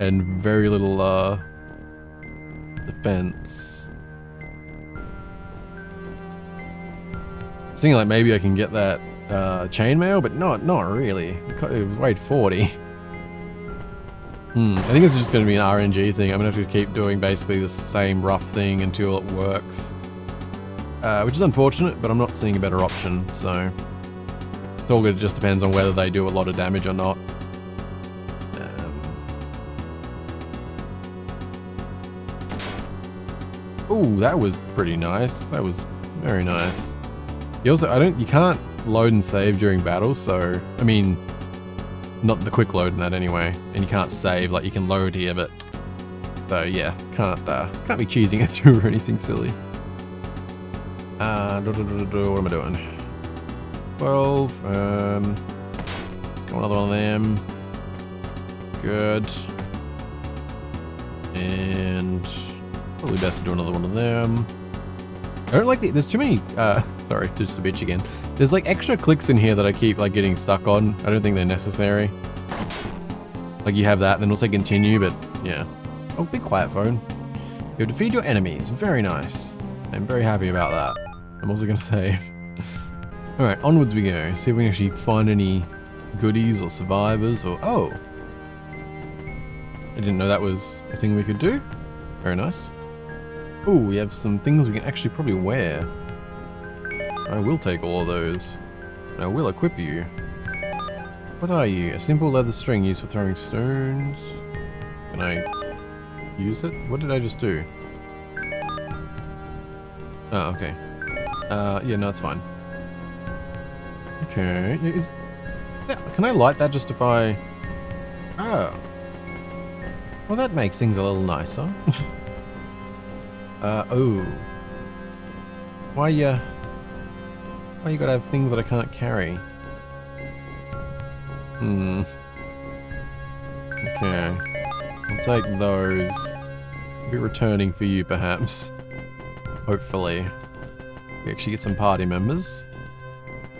and very little, defense. I was thinking like maybe I can get that, chainmail, but not really. It weighed 40. I think it's just going to be an RNG thing. I'm going to have to keep doing basically the same rough thing until it works. Which is unfortunate, but I'm not seeing a better option, so... It's all good, it just depends on whether they do a lot of damage or not. Ooh, that was pretty nice. That was very nice. You also, you can't load and save during battle, so, I mean, not the quick load in that anyway. And you can't save, like you can load here, but, so yeah, can't be cheesing it through or anything silly. What am I doing? 12, got another one of them. Good. And probably best to do another one of them. I don't like there's too many, sorry, just a bitch again. There's like extra clicks in here that I keep like getting stuck on. I don't think they're necessary. Like you have that, then also continue, but yeah. Oh, be quiet, phone. You defeat your enemies. Very nice. I'm very happy about that. I'm also gonna save. Alright, onwards we go. See if we can actually find any goodies or survivors or... Oh! I didn't know that was a thing we could do. Very nice. Ooh, we have some things we can actually probably wear. I will take all of those. And I will equip you. What are you? A simple leather string used for throwing stones. Can I use it? What did I just do? Oh, okay. Yeah, no, it's fine. Okay, yeah, can I light that just if I... Oh. Well, that makes things a little nicer. Oh. Why you gotta have things that I can't carry? Okay. I'll take those. I'll be returning for you, perhaps. Hopefully. We actually get some party members.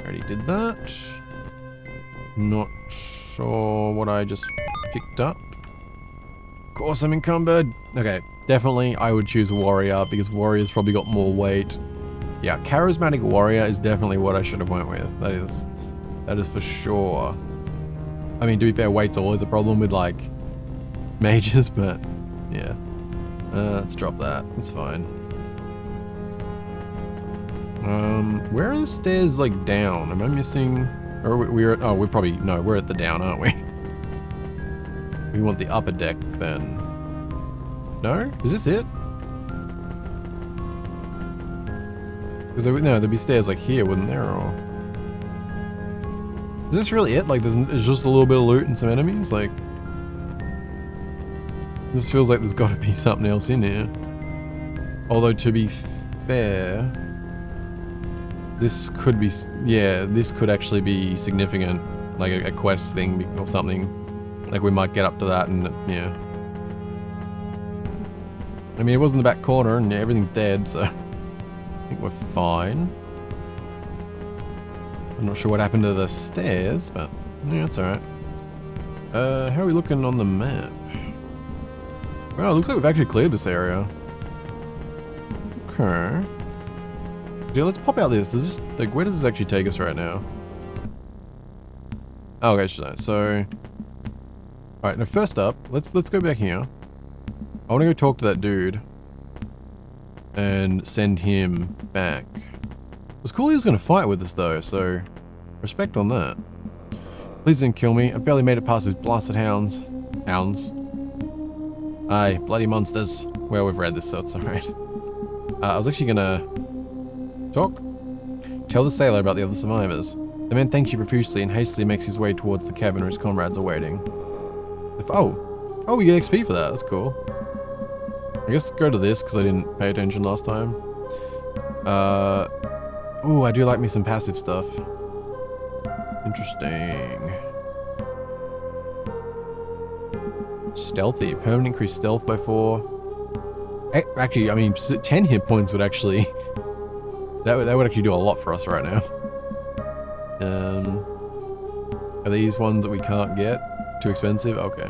Already did that. Not sure what I just picked up. Of course I'm encumbered. Okay, definitely I would choose warrior because warrior's probably got more weight. Yeah, charismatic warrior is definitely what I should have went with. That is for sure. I mean, to be fair, weight's always a problem with like mages, but yeah. Let's drop that. That's fine. Where are the stairs like down? Am I missing? Or we're at, oh, we're probably, no, we're at the down, aren't we? We want the upper deck then. No? Is this it? Because no, there'd be stairs like here, wouldn't there? Or is this really it? Like, there's just a little bit of loot and some enemies? Like, this feels like there's got to be something else in here. Although, to be fair, this could be, yeah, this could actually be significant. Like a quest thing or something. Like, we might get up to that and, yeah. I mean, it was in the back corner and everything's dead, so I think we're fine. I'm not sure what happened to the stairs, but yeah, it's alright. How are we looking on the map? Well, it looks like we've actually cleared this area. Okay. Yeah, let's pop out this. Does this, like, where does this actually take us right now? Oh, okay, so... Alright, now first up, let's go back here. I want to go talk to that dude. And send him back. It was cool he was going to fight with us though, so... Respect on that. Please don't kill me. I barely made it past those blasted hounds. Hounds? Aye, bloody monsters. Well, we've read this, so it's alright. I was actually gonna... talk? Tell the sailor about the other survivors. The man thanks you profusely and hastily makes his way towards the cabin where his comrades are waiting. Oh, we get XP for that. That's cool. I guess go to this because I didn't pay attention last time. Oh, I do like me some passive stuff. Interesting. Stealthy. Permanent increase stealth by 4. Actually, I mean, 10 hit points would actually... That would actually do a lot for us right now. Are these ones that we can't get? Too expensive? Okay.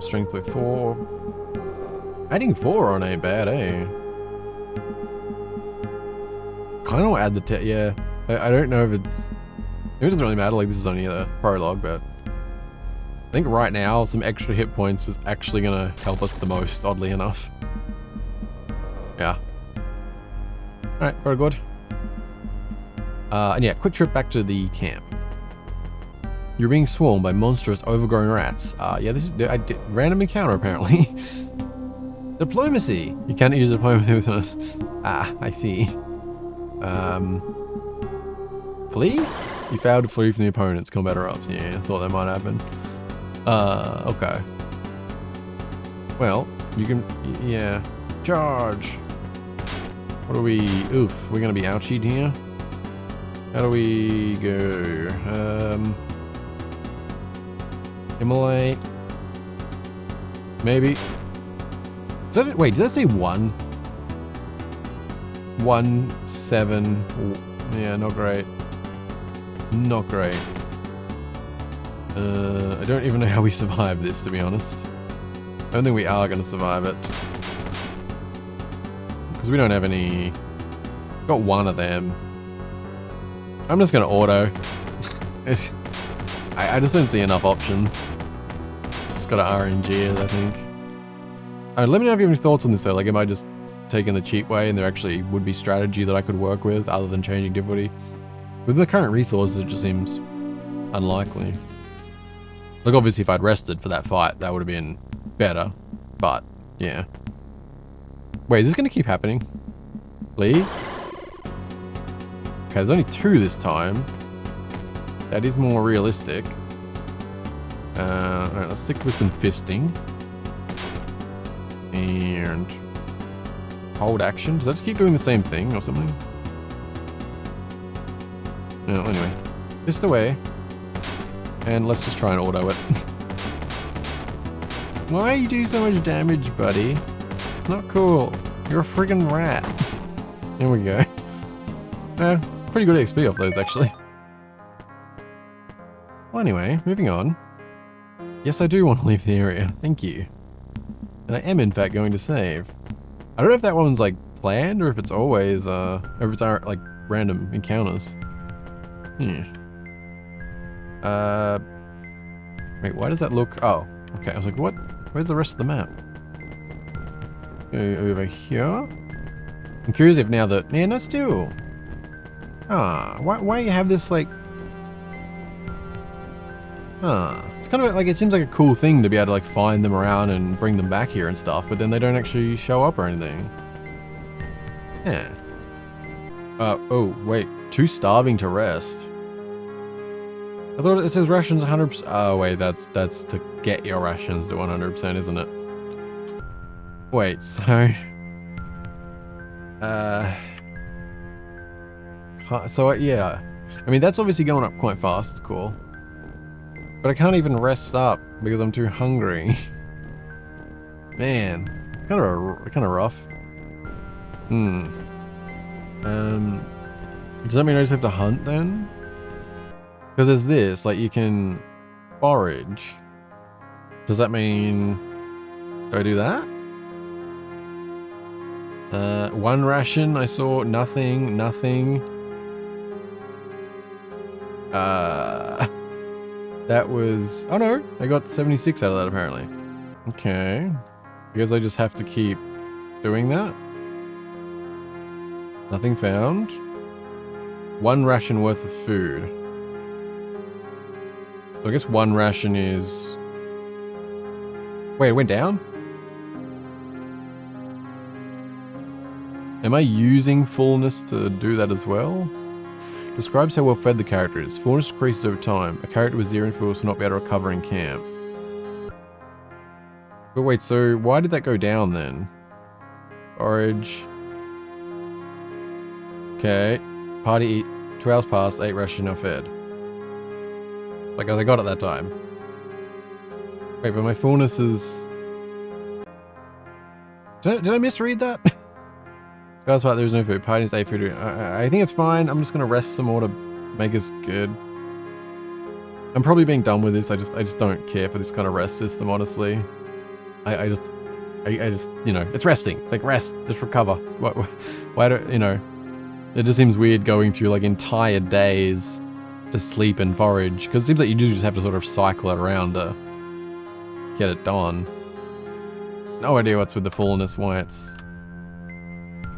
Strength by 4. Adding 4 on ain't bad, eh? Kind of want to add the yeah. I don't know if it's... It doesn't really matter, like this is only a prologue, but... I think right now, some extra hit points is actually going to help us the most, oddly enough. Yeah. Alright, very good. And yeah, quick trip back to the camp. You're being swarmed by monstrous, overgrown rats. Yeah, this is a random encounter, apparently. Diplomacy! You can't use diplomacy with us. Ah, I see. Flee? You failed to flee from the opponent's combat erupts. Yeah, I thought that might happen. Okay. Well, you can... Yeah. Charge! What are we... Oof, we're gonna be ouchied here. How do we go? Immolate. Maybe. Is that it? Wait, did that say 1? 1, 7. Yeah, not great. Not great. I don't even know how we survive this, to be honest. I don't think we are going to survive it. Because we don't have any... Got 1 of them. I'm just going to auto. I just don't see enough options. Just got to RNG it, I think. Let me know if you have any thoughts on this though. Like, am I just taking the cheap way and there actually would be strategy that I could work with other than changing difficulty? With the current resources, it just seems unlikely. Like, obviously, if I'd rested for that fight, that would have been better. But, yeah. Wait, is this going to keep happening? Lee? Okay, there's only 2 this time. That is more realistic. Alright, let's stick with some fisting. And... hold action. Does that just keep doing the same thing or something? No, anyway. Fist away. And let's just try and auto it. Why you do so much damage, buddy? Not cool. You're a friggin' rat. There we go. Pretty good XP off those, actually. Well, anyway, moving on. Yes, I do want to leave the area. Thank you. And I am, in fact, going to save. I don't know if that one's, like, planned or if it's always, or if it's, like, random encounters. Wait, why does that look... Oh, okay. I was like, what? Where's the rest of the map? Over here? I'm curious if now that... Yeah, no, still. Why you have this, like... It's kind of like, it seems like a cool thing to be able to, like, find them around and bring them back here and stuff, but then they don't actually show up or anything. Yeah. Oh, wait. Too starving to rest. I thought it says rations 100%. Oh, wait, that's to get your rations to 100%, isn't it? Wait, so... So, yeah. I mean, that's obviously going up quite fast. It's cool. But I can't even rest up because I'm too hungry. Man, kind of rough. Does that mean I just have to hunt then? Because there's this, like you can forage. Does that mean do I do that? One ration. I saw nothing. That was... Oh no, I got 76 out of that apparently. Okay. I guess I just have to keep doing that. Nothing found. One ration worth of food. So I guess one ration is... Wait, it went down? Am I using fullness to do that as well? Describes how well fed the character is. Fullness decreases over time. A character with 0 fullness will not be able to recover in camp. But wait, so why did that go down then? Forage. Okay. Party eat. 2 hours passed, 8 ration now fed. Like I got it that time. Wait, but my fullness is... Did I misread that? That's why there's no food. Party's 8 food. I think it's fine. I'm just gonna rest some more to make us good. I'm probably being done with this. I just don't care for this kind of rest system, honestly. I just, you know, it's resting. It's like rest, just recover. Why do, you know, it just seems weird going through like entire days to sleep and forage. Because it seems like you just have to sort of cycle it around to get it done. No idea what's with the fullness, why it's...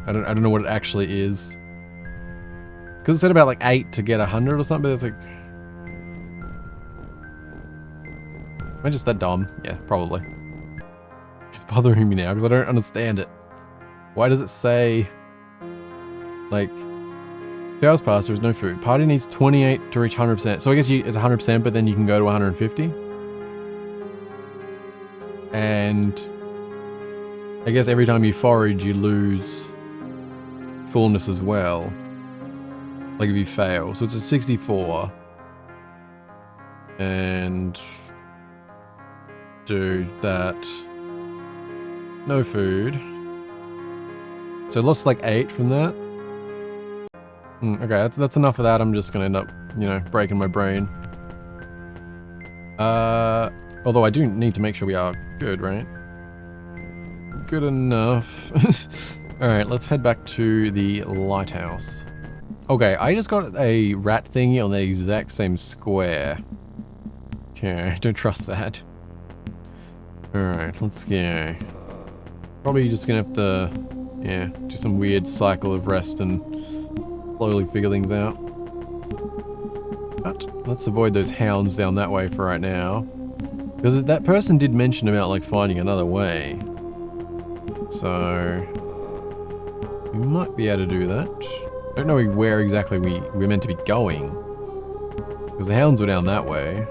I don't know what it actually is. Because it said about like 8 to get 100 or something, but it's like... Am I just that dumb? Yeah, probably. It's bothering me now because I don't understand it. Why does it say... Like... 2 hours past, there's no food. Party needs 28 to reach 100%. So I guess it's 100%, but then you can go to 150. And... I guess every time you forage, you lose... fullness as well. Like if you fail. So it's a 64. And... do that. No food. So I lost like 8 from that. Okay, that's enough of that. I'm just gonna end up, you know, breaking my brain. Although I do need to make sure we are good, right? Good enough. Alright, let's head back to the lighthouse. Okay, I just got a rat thingy on the exact same square. Okay, don't trust that. Alright, let's go. Probably just gonna have to, yeah, do some weird cycle of rest and slowly figure things out. But let's avoid those hounds down that way for right now. Because that person did mention about like finding another way. So... we might be able to do that. Don't know where exactly we're meant to be going. Because the hounds were down that way.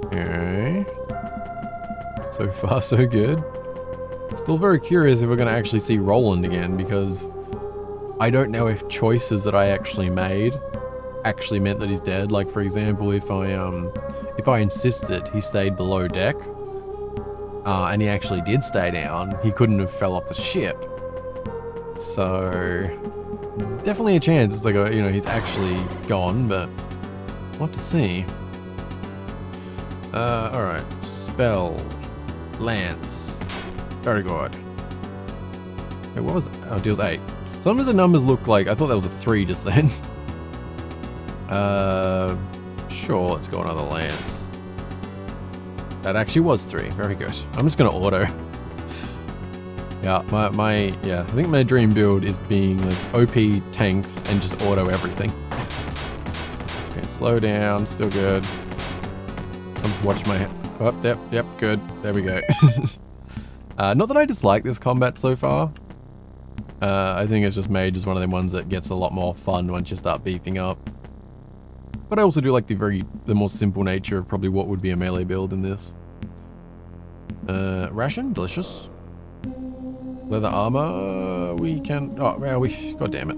Okay. So far, so good. Still very curious if we're going to actually see Roland again, because I don't know if choices that I actually made actually meant that he's dead. Like, for example, if I if I insisted he stayed below deck, and he actually did stay down, he couldn't have fell off the ship. So, definitely a chance. It's like, you know, he's actually gone, but we'll have to see. Alright. Spell. Lance. Very good. Wait, what was it? Oh, deals 8. Sometimes the numbers look like, I thought that was a 3 just then. Sure, let's go another Lance. That actually was 3. Very good. I'm just gonna auto. Yeah, yeah, I think my dream build is being like OP tank and just auto everything. Okay, slow down, still good. I'll just watch my, oh, yep, good. There we go. Not that I dislike this combat so far. I think it's just made as one of them ones that gets a lot more fun once you start beefing up. But I also do like the more simple nature of probably what would be a melee build in this. Ration, delicious. Leather armor, we can, oh, well, god damn it.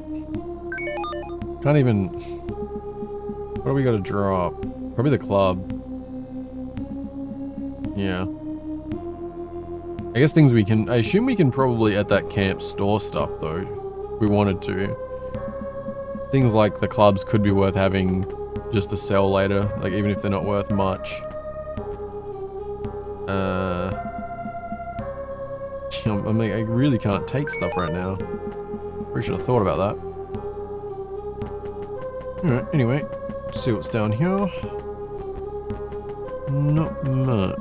Can't even, what do we gotta drop? Probably the club. Yeah. I guess things we can, I assume we can probably at that camp store stuff though, if we wanted to. Things like the clubs could be worth having just to sell later, like even if they're not worth much. I mean, I really can't take stuff right now. Probably should have thought about that. Alright, anyway, let's see what's down here. Not much.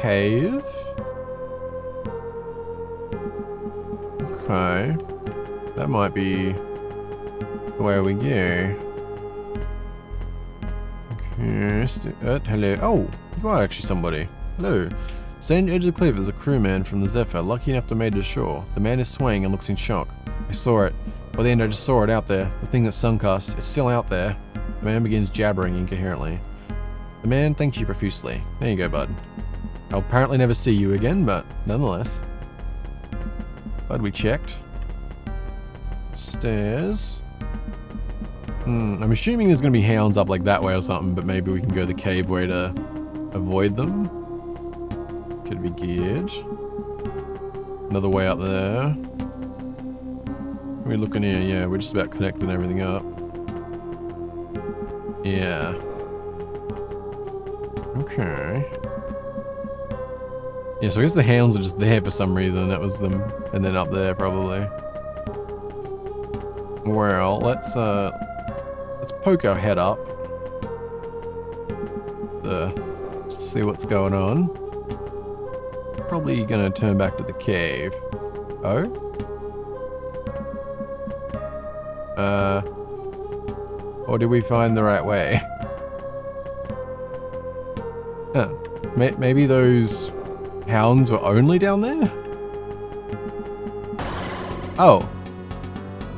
Cave. Okay. That might be where we go. Okay, hello. Oh, you are actually somebody. Hello. Sand edge of the cliff is a crewman from the Zephyr, lucky enough to make it ashore. The man is swaying and looks in shock. I saw it. By the end, I just saw it out there. The thing that sunk us. It's still out there. The man begins jabbering incoherently. The man thanks you profusely. There you go, bud. I'll apparently never see you again, but nonetheless. Bud, we checked. Stairs. I'm assuming there's going to be hounds up like that way or something, but maybe we can go the cave way to avoid them. Could be geared. Another way up there. We're looking here, yeah, we're just about connecting everything up. Yeah. Okay. Yeah, so I guess the hounds are just there for some reason. That was them. And then up there, probably. Well, let's poke our head up. Just see what's going on. Probably gonna turn back to the cave. Oh? Or did we find the right way? Huh. Maybe those hounds were only down there? Oh.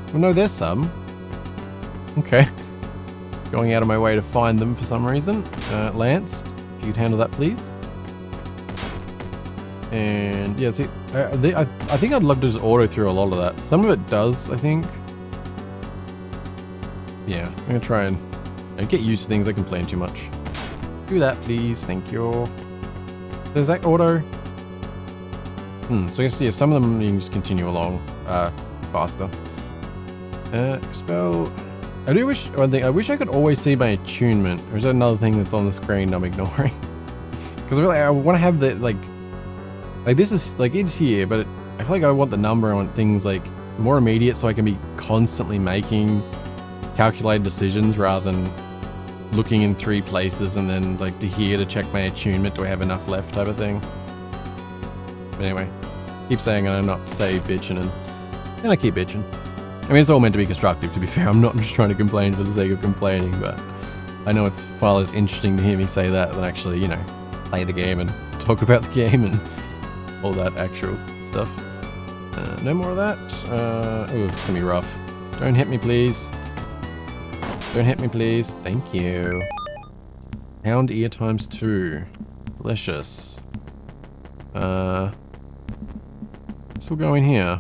Well, no, there's some. Okay. Going out of my way to find them for some reason. Lance, if you could handle that, please. And yeah, see, I think I'd love to just auto through a lot of that. Some of it does, I think. Yeah, I'm gonna try and get used to things. I complain too much. Do that, please. Thank you. Does that auto? So I guess, yeah, some of them you can just continue along faster. Spell. I do wish one thing. I wish I could always see my attunement. Or is that another thing that's on the screen I'm ignoring? Because really, I want to have the like this is like it's here, but I feel like I want the number. I want things like more immediate, so I can be constantly making calculated decisions rather than looking in 3 places and then like to here to check my attunement. Do I have enough left, type of thing. But anyway, keep saying I'm not say bitching and I keep bitching. I mean, it's all meant to be constructive, to be fair. I'm not just trying to complain for the sake of complaining, but I know it's far less interesting to hear me say that than actually, you know, play the game and talk about the game and all that actual stuff. No more of that. Oh, it's gonna be rough. Don't hit me, please. Don't hit me, please. Thank you. Hound ear ×2. Delicious. This will go in here.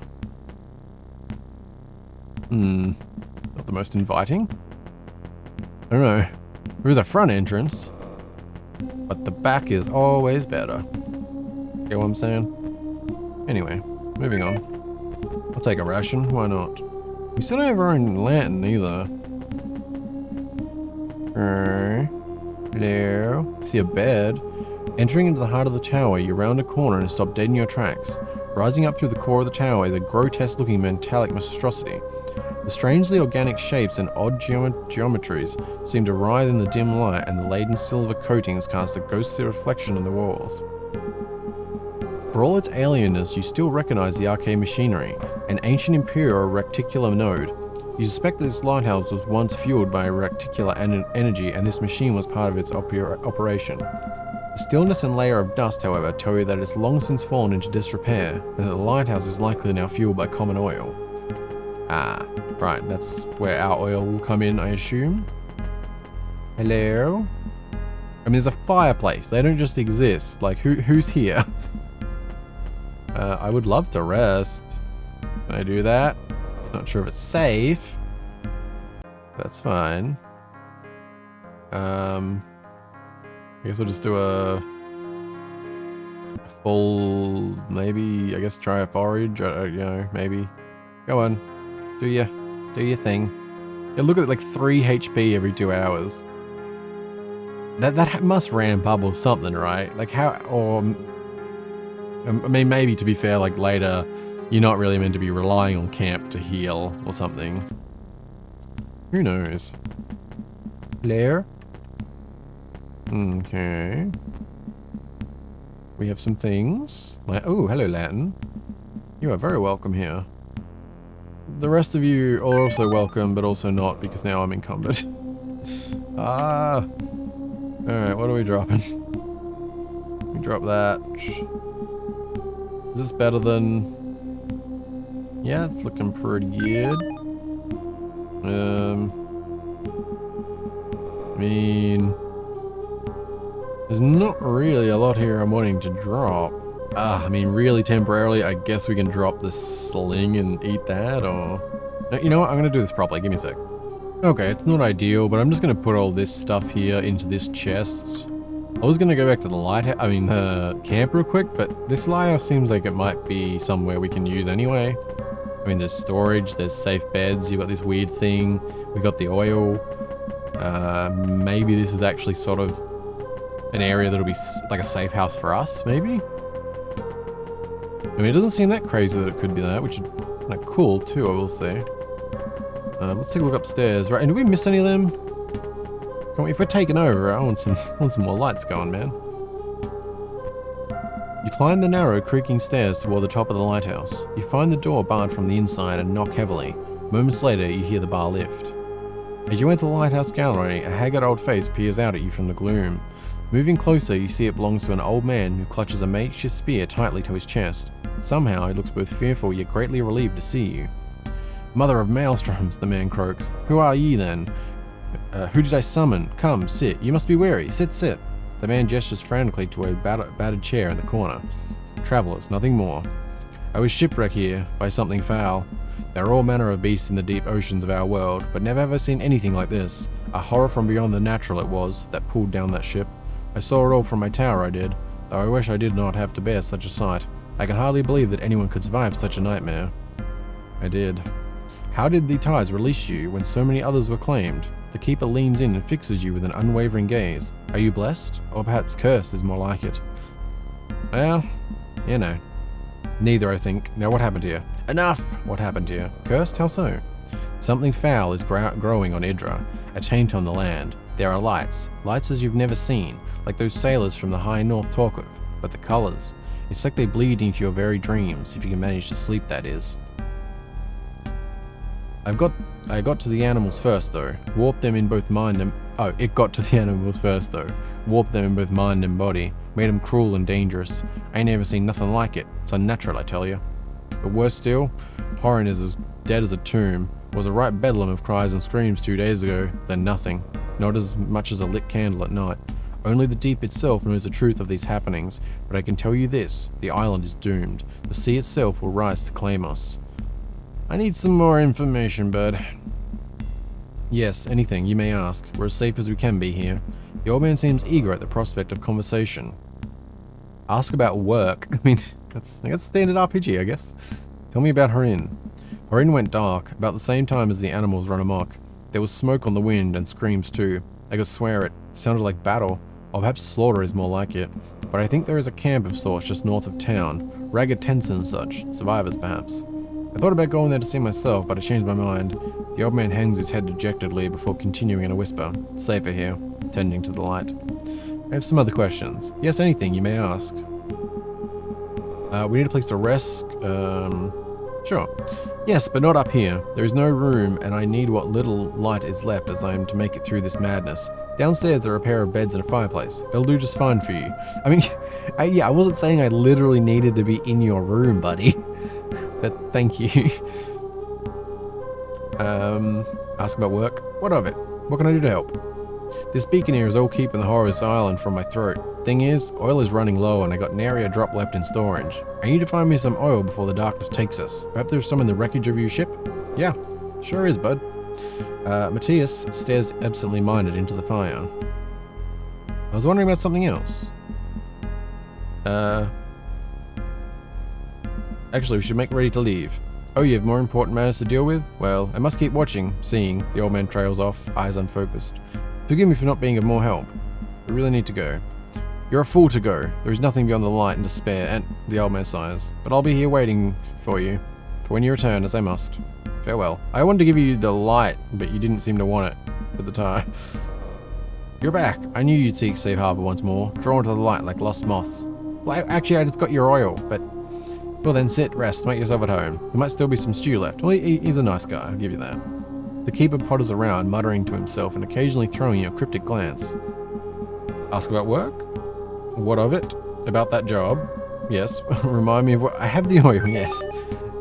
Not the most inviting. I don't know. There is a front entrance, but the back is always better. Get what I'm saying? Anyway, moving on. I'll take a ration. Why not? We still don't have our own lantern either. Hello. See a bed. Entering into the heart of the tower, you round a corner and stop dead in your tracks. Rising up through the core of the tower is a grotesque-looking metallic monstrosity. The strangely organic shapes and odd geometries seem to writhe in the dim light, and the laden silver coatings cast a ghostly reflection on the walls. For all its alienness, you still recognize the arcane machinery, an ancient imperial reticular node. You suspect that this lighthouse was once fueled by a reticular energy, and this machine was part of its operation. The stillness and layer of dust, however, tell you that it has long since fallen into disrepair, and that the lighthouse is likely now fueled by common oil. Ah, right, that's where our oil will come in, I assume. Hello? I mean, there's a fireplace. They don't just exist. Like, who's here? I would love to rest. Can I do that? Not sure if it's safe. That's fine. I guess I'll just do a full, maybe, I guess try a forage, you know, maybe. Go on. Do your thing. Yeah, look at like 3 HP every 2 hours. That must ramp up or something, right? Like how, or, I mean, maybe to be fair, like later, you're not really meant to be relying on camp to heal or something. Who knows? Blair? Okay. We have some things. Like, oh, hello, Latin. You are very welcome here. The rest of you are also welcome, but also not, because now I'm encumbered. Ah. Alright, what are we dropping? We drop that. Is this better than... Yeah, it's looking pretty good. I mean... There's not really a lot here I'm wanting to drop. I mean, really temporarily, I guess we can drop the sling and eat that, or... No, you know what? I'm gonna do this properly. Give me a sec. Okay, it's not ideal, but I'm just gonna put all this stuff here into this chest. I was gonna go back to the lighthouse, camp real quick, but this lighthouse seems like it might be somewhere we can use anyway. I mean, there's storage, there's safe beds, you got this weird thing, we got the oil. Maybe this is actually sort of an area that'll be like a safe house for us, maybe? I mean, it doesn't seem that crazy that it could be that, which is kind of cool too, I will say. Let's take a look upstairs. Right, and did we miss any of them? If we're taking over, I want some more lights going, man. You climb the narrow, creaking stairs toward the top of the lighthouse. You find the door barred from the inside and knock heavily. Moments later, you hear the bar lift. As you enter the lighthouse gallery, a haggard old face peers out at you from the gloom. Moving closer, you see it belongs to an old man who clutches a makeshift spear tightly to his chest. Somehow, he looks both fearful yet greatly relieved to see you. Mother of maelstroms, the man croaks. Who are ye then? Who did I summon? Come, sit. You must be weary. Sit, sit. The man gestures frantically to a battered chair in the corner. Travellers, nothing more. I was shipwrecked here by something foul. There are all manner of beasts in the deep oceans of our world, but never have I seen anything like this. A horror from beyond the natural it was, that pulled down that ship. I saw it all from my tower, I did, though I wish I did not have to bear such a sight. I can hardly believe that anyone could survive such a nightmare. I did. How did the tides release you when so many others were claimed? The keeper leans in and fixes you with an unwavering gaze. Are you blessed? Or perhaps cursed is more like it. Well, you know. Neither, I think. Now what happened here? Enough! What happened here? Cursed? How so? Something foul is growing on Idra, a taint on the land. There are lights. Lights as you've never seen, like those sailors from the high north talk of. But the colours. It's like they bleed into your very dreams, if you can manage to sleep, that is. I got to the animals first, though. Warped them in both mind and... Oh, it got to the animals first, though. Warped them in both mind and body. Made them cruel and dangerous. I ain't ever seen nothing like it. It's unnatural, I tell you. But worse still, Horan is as dead as a tomb. Was a right bedlam of cries and screams 2 days ago. Then nothing. Not as much as a lit candle at night. Only the deep itself knows the truth of these happenings. But I can tell you this. The island is doomed. The sea itself will rise to claim us. I need some more information, bud. Yes, anything, you may ask. We're as safe as we can be here. The old man seems eager at the prospect of conversation. Ask about work. I mean, that's standard RPG, I guess. Tell me about Harin. Harin went dark, about the same time as the animals run amok. There was smoke on the wind, and screams too. I could swear it. Sounded like battle. Or perhaps slaughter is more like it. But I think there is a camp of sorts just north of town. Ragged tents and such. Survivors, perhaps. I thought about going there to see myself, but I changed my mind. The old man hangs his head dejectedly before continuing in a whisper. Safer here, tending to the light. I have some other questions. Yes, anything, you may ask. We need a place to rest. Sure. Yes, but not up here. There is no room, and I need what little light is left as I am to make it through this madness. Downstairs there are a pair of beds and a fireplace. It'll do just fine for you. I mean, I wasn't saying I literally needed to be in your room, buddy. But thank you. Ask about work. What of it? What can I do to help? This beacon here is all keeping the horrors silent from my throat. Thing is, oil is running low and I got nary a drop left in storage. I need to find me some oil before the darkness takes us. Perhaps there's some in the wreckage of your ship? Yeah, sure is, bud. Matthias stares absently minded into the fire. I was wondering about something else. Actually, we should make ready to leave. Oh, you have more important matters to deal with? Well, I must keep watching, seeing. The old man trails off, eyes unfocused. Forgive me for not being of more help. We really need to go. You're a fool to go. There is nothing beyond the light and despair, and the old man sighs. But I'll be here waiting for you, for when you return, as I must. Farewell. I wanted to give you the light, but you didn't seem to want it at the time. You're back. I knew you'd seek safe harbor once more, drawn to the light like lost moths. Well, actually, I just got your oil, but... Well then, sit, rest, make yourself at home. There might still be some stew left. Well, he's a nice guy, I'll give you that. The keeper potters around, muttering to himself and occasionally throwing you a cryptic glance. Ask about work? What of it? About that job? Yes. Remind me of what... I have the oil, yes.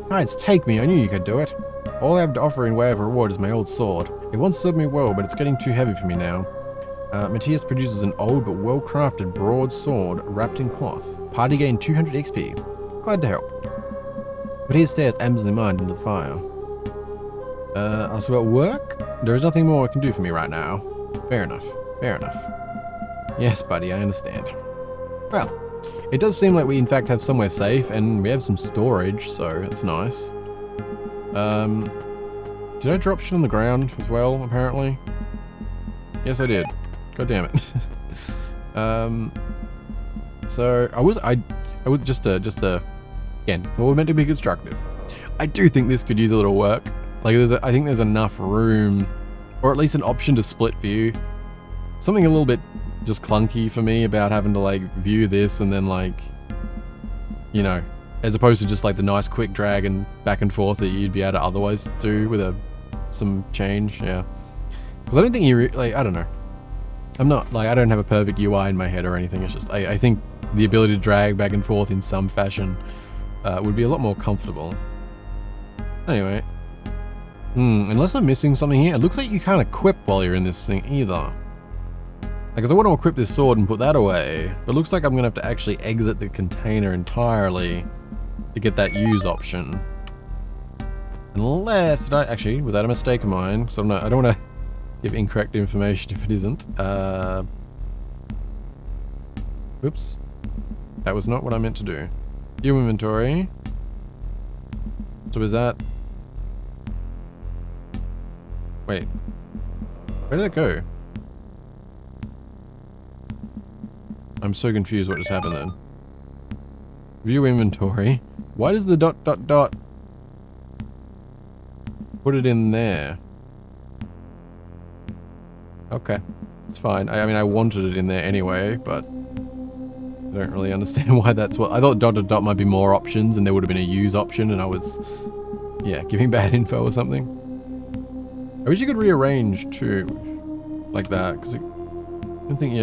Besides, take me, I knew you could do it. All I have to offer in way of reward is my old sword. It once served me well, but it's getting too heavy for me now. Matthias produces an old but well-crafted broad sword wrapped in cloth. Party gain 200 XP. Glad to help. Matthias stares absently minded into the fire. Ask about work? There is nothing more I can do for me right now. Fair enough. Fair enough. Yes, buddy, I understand. Well, it does seem like we in fact have somewhere safe, and we have some storage, so that's nice. Did I drop shit on the ground as well, apparently? Yes, I did. God damn it. So I was just again, we're meant to be constructive. I do think this could use a little work. Like, I think there's enough room, or at least an option to split view. Something a little bit just clunky for me about having to like view this and then like, you know, as opposed to just like the nice quick drag and back and forth that you'd be able to otherwise do with some change. Yeah, because I don't think like, I don't know. I'm not like, I don't have a perfect UI in my head or anything. It's just I think the ability to drag back and forth in some fashion would be a lot more comfortable. Anyway, unless I'm missing something here, it looks like you can't equip while you're in this thing either. Because I want to equip this sword and put that away, but it looks like I'm going to have to actually exit the container entirely to get that use option. Unless, actually, was that a mistake of mine? So I don't want to give incorrect information if it isn't. Oops. That was not what I meant to do. View inventory. So is that... Wait. Where did it go? I'm so confused what just happened then. View inventory. Why does the ... put it in there? Okay. It's fine. I mean, I wanted it in there anyway, but... I don't really understand why that's what... I thought ... might be more options and there would have been a use option and I was... yeah, giving bad info or something. I wish you could rearrange too. Like that, because I don't think...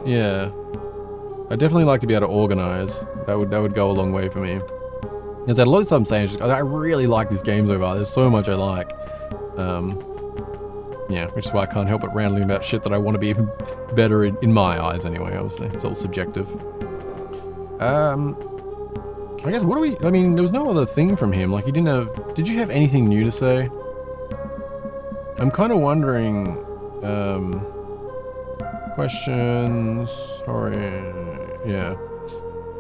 Yeah. I'd definitely like to be able to organize. That would go a long way for me. As a lot of times I'm saying, I really like this game so far. There's so much I like. Yeah, which is why I can't help but rambling about shit that I want to be even better in my eyes anyway, obviously. It's all subjective. I guess, I mean, there was no other thing from him. Like, he didn't have... Did you have anything new to say? I'm kind of wondering, questions, or, yeah.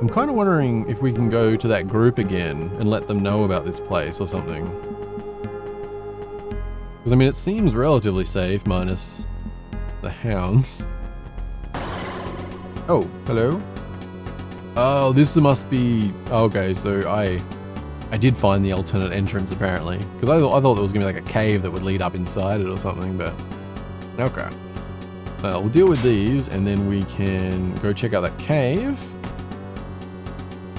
I'm kind of wondering if we can go to that group again and let them know about this place or something. Because, I mean, it seems relatively safe, minus the hounds. Oh, hello. Oh, this must be... Okay, so I did find the alternate entrance, apparently. Because I thought there was going to be like a cave that would lead up inside it or something, but... Okay. We'll deal with these, and then we can go check out that cave.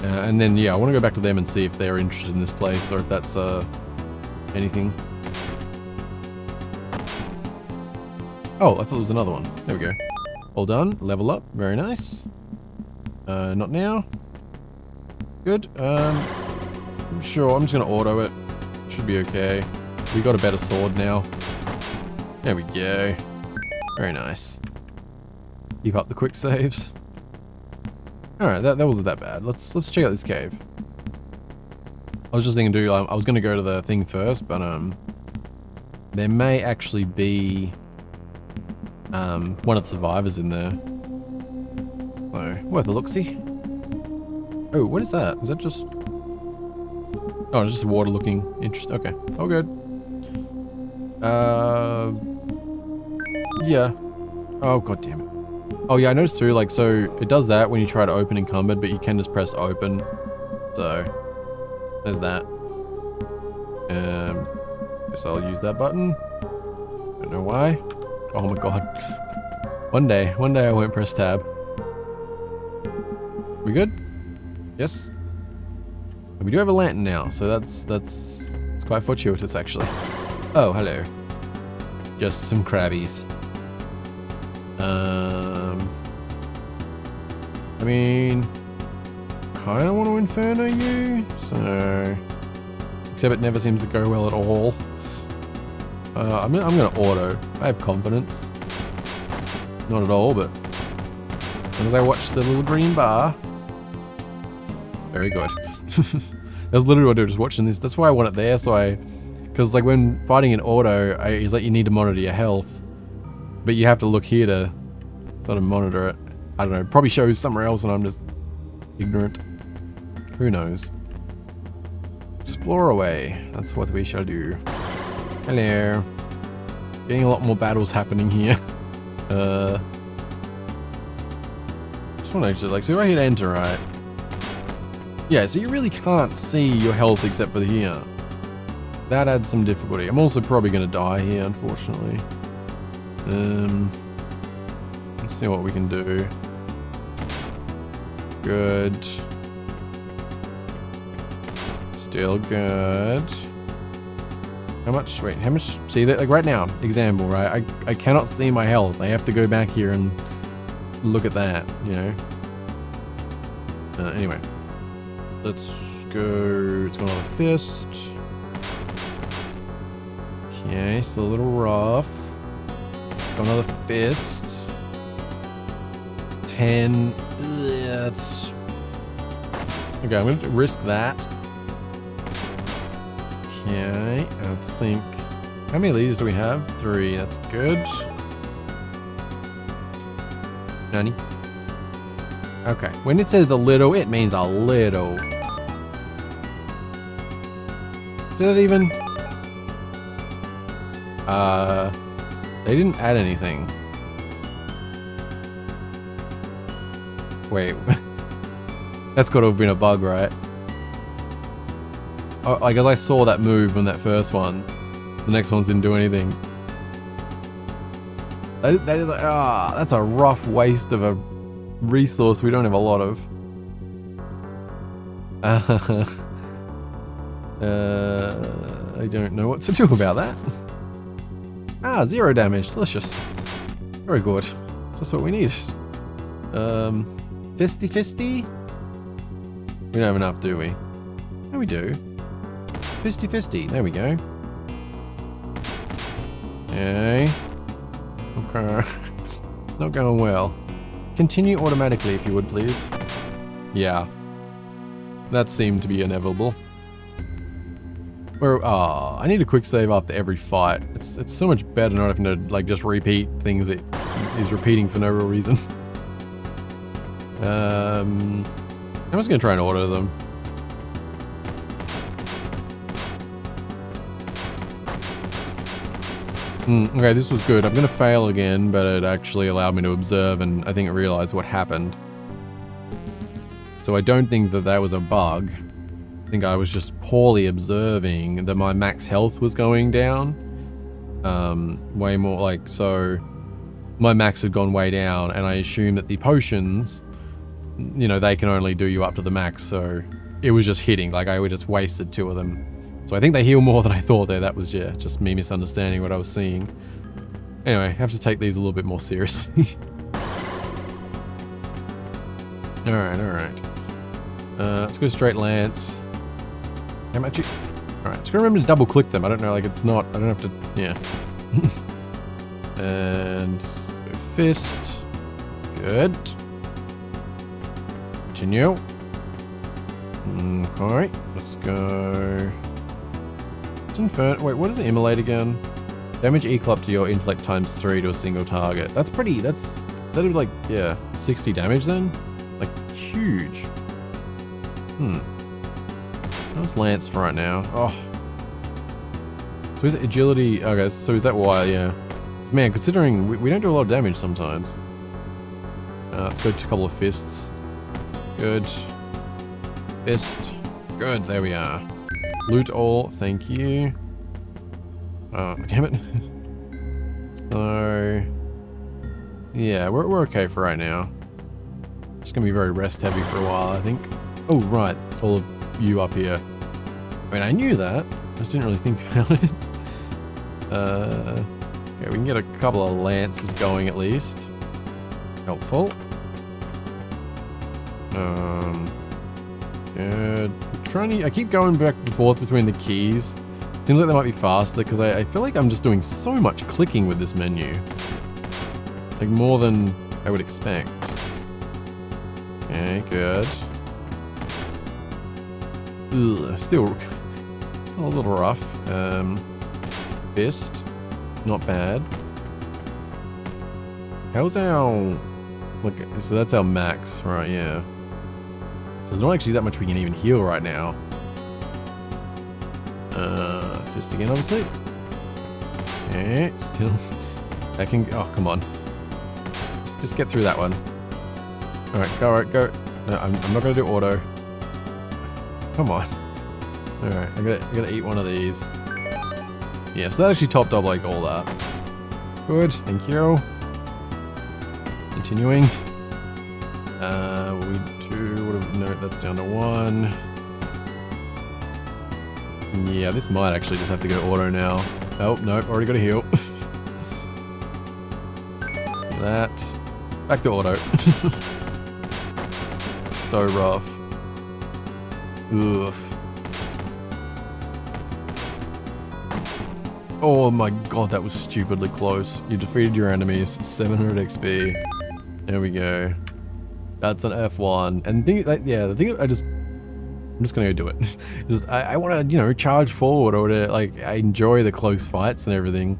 And then, yeah, I want to go back to them and see if they're interested in this place, or if that's, anything. Oh, I thought there was another one. There we go. All done. Level up. Very nice. Not now. Good. Sure, I'm just going to auto it. Should be okay. We got a better sword now. There we go. Very nice. Keep up the quick saves. Alright, that wasn't that bad. Let's check out this cave. I was just thinking, I was going to go to the thing first, but there may actually be one of the survivors in there. So, worth a look-see. Oh, what is that? Is that just... Oh, it's just water looking interesting. Okay, all good. Yeah. Oh, god damn it. Oh yeah, I noticed too, like, so it does that when you try to open encumbered, but you can just press open. So, there's that. Guess I'll use that button. Don't know why. Oh my god. One day I won't press tab. We good? Yes? And we do have a lantern now, so that's quite fortuitous actually. Oh, hello. Just some crabbies. I mean, kind of want to Inferno you, so... Except it never seems to go well at all. I'm gonna auto. I have confidence. Not at all, but... As long as I watch the little green bar... Very good. That's literally what I do, just watching this. That's why I want it there, so I... Because, like, when fighting in auto, it's like you need to monitor your health. But you have to look here to sort of monitor it. I don't know, probably shows somewhere else and I'm just ignorant. Who knows? Explore away. That's what we shall do. Hello. Getting a lot more battles happening here. Just want to actually, like, so if I hit enter, right? Yeah, so you really can't see your health except for here. That adds some difficulty. I'm also probably going to die here, unfortunately. Let's see what we can do. Good. Still good. How much? Wait, how much? See that? Like right now, example, right? I cannot see my health. I have to go back here and look at that, you know? Anyway. Let's go. It's got another fist. Okay, still a little rough. Got another fist. 10. Yeah, that's... Okay, I'm going to risk that. Okay, I think... How many of these do we have? 3, that's good. Nani? Okay, when it says a little, it means a little. Did it even... They didn't add anything. Wait. That's got to have been a bug, right? Oh, I guess I saw that move on that first one. The next ones didn't do anything. That is like, that's a rough waste of a resource we don't have a lot of. I don't know what to do about that. 0 damage. Delicious. Very good. Just what we need. Fisty? We don't have enough, do we? Yeah, we do. Fisty. There we go. Okay. Okay. Not going well. Continue automatically, if you would, please. Yeah. That seemed to be inevitable. Where, I need a quick save after every fight. It's so much better not having to, like, just repeat things that is repeating for no real reason. I'm just gonna try and auto them. Okay, this was good. I'm gonna fail again, but it actually allowed me to observe and I think it realized what happened. So I don't think that that was a bug. I think I was just poorly observing that my max health was going down. Way more, like, so my max had gone way down and I assumed that the potions, you know, they can only do you up to the max, so it was just hitting, like I just wasted 2 of them. So I think they heal more than I thought there. That was, yeah, just me misunderstanding what I was seeing. Anyway, I have to take these a little bit more seriously. Alright. Let's go straight lance. How much? Alright, just gotta remember to double click them. I don't know, like it's not, I don't have to, yeah. And go fist. Good. Continue. Okay, let's go. Wait, what does it immolate again? Damage equal up to your intellect times 3 to a single target. That's pretty, that'd be like, yeah, 60 damage then? Like, huge. How's Lance for right now? Oh. So is it agility? Okay, so is that why, yeah. Because, man, considering we don't do a lot of damage sometimes. Let's go to a couple of fists. Good. Fist. Good, there we are. Loot all, thank you. Oh, damn it. So, yeah, we're okay for right now. Just gonna be very rest heavy for a while, I think. Oh, right, all of you up here. I mean, I knew that. I just didn't really think about it. Okay, we can get a couple of lances going at least. Helpful. Good. I keep going back and forth between the keys. Seems like they might be faster because I feel like I'm just doing so much clicking with this menu. Like more than I would expect. Okay, good. Ugh, still a little rough. Fist. Not bad. How's our... Look, so that's our max, right, yeah. So there's not actually that much we can even heal right now. Fist again, obviously. Okay, still. I can... Oh, come on. Just get through that one. Alright, go. No, I'm not going to do auto. Come on. Alright, I gotta eat one of these. Yeah, so that actually topped up like all that. Good, thank you. Continuing. We do, no, that's down to 1. Yeah, this might actually just have to go auto now. Oh, nope, already got a heal. That. Back to auto. So rough. Ugh. Oh my god, that was stupidly close. You defeated your enemies. 700 XP. There we go. That's an F1. And the thing I'm just gonna go do it. Just I want to, you know, charge forward or whatever. Like I enjoy the close fights and everything.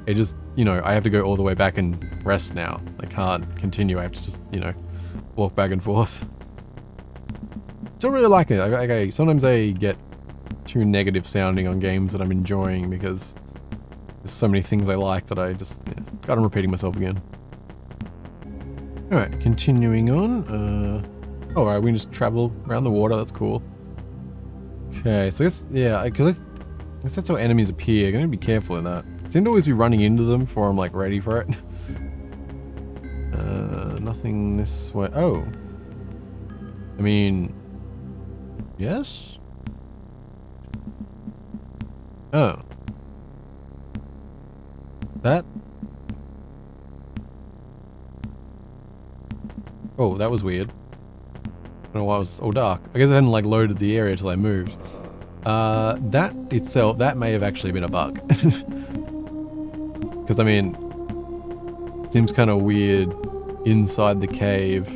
It just, you know, I have to go all the way back and rest now. I can't continue. I have to just, you know, walk back and forth. Still really like it. Okay, sometimes I get too negative sounding on games that I'm enjoying because there's so many things I like that I just, yeah, God, I'm repeating myself again. Alright, continuing on. Alright, we can just travel around the water, that's cool. Okay, so I guess, yeah, because I guess that's how enemies appear. I'm gonna be careful in that. I seem to always be running into them before I'm like ready for it. Nothing this way. Oh. I mean, yes? Oh. That? Oh, that was weird. I don't know why it was all dark. I guess I hadn't like loaded the area till I moved. That itself, that may have actually been a bug. Because I mean, it seems kind of weird inside the cave.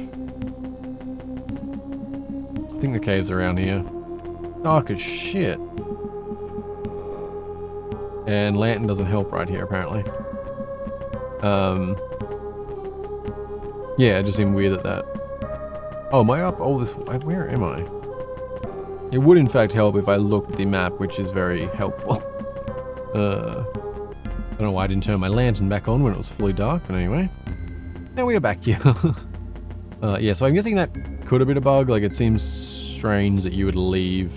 I think the cave's around here. Dark as shit. And lantern doesn't help right here, apparently. Yeah, it just seemed weird that. Oh, am I up all this? Where am I? It would in fact help if I looked at the map, which is very helpful. I don't know why I didn't turn my lantern back on when it was fully dark, but anyway. Now we are back here. Yeah, so I'm guessing that could have been a bug. Like, it seems strange that you would leave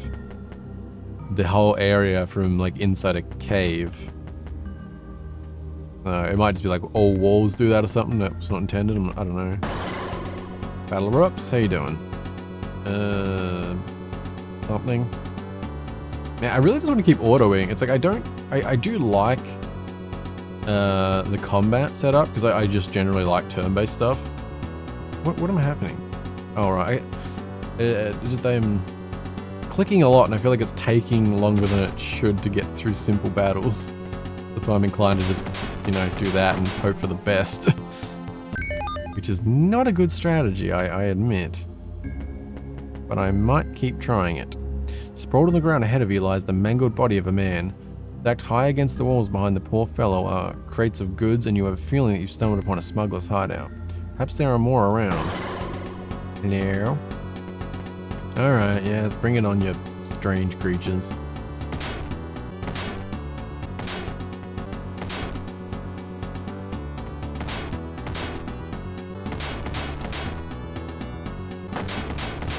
the whole area from, like, inside a cave. It might just be like all walls do that or something. That's not intended. I don't know. Battle erupts. How you doing? Something. Man, I really just want to keep autoing. It's like I do like the combat setup because I just generally like turn-based stuff. What am I happening? Oh right. Just I'm clicking a lot and I feel like it's taking longer than it should to get through simple battles. That's why I'm inclined to just, you know, do that and hope for the best. Which is not a good strategy, I admit. But I might keep trying it. Sprawled on the ground ahead of you lies the mangled body of a man. Stacked high against the walls behind the poor fellow are crates of goods, and you have a feeling that you've stumbled upon a smuggler's hideout. Perhaps there are more around. Hello? Alright, yeah, bring it on, you strange creatures.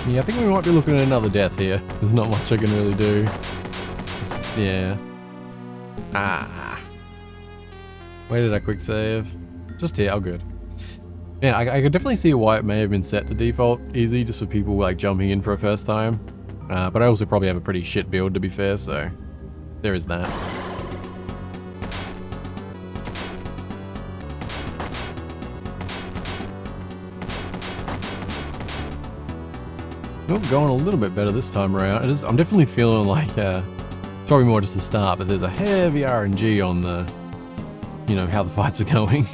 Yeah, I think we might be looking at another death here. There's not much I can really do. Yeah. Ah. Where did I quick save? Just here, oh good. Man, I could definitely see why it may have been set to default easy, just for people like jumping in for a first time. But I also probably have a pretty shit build to be fair, so there is that. Going a little bit better this time around. I'm definitely feeling like, probably more just the start, but there's a heavy RNG on the, you know, how the fights are going.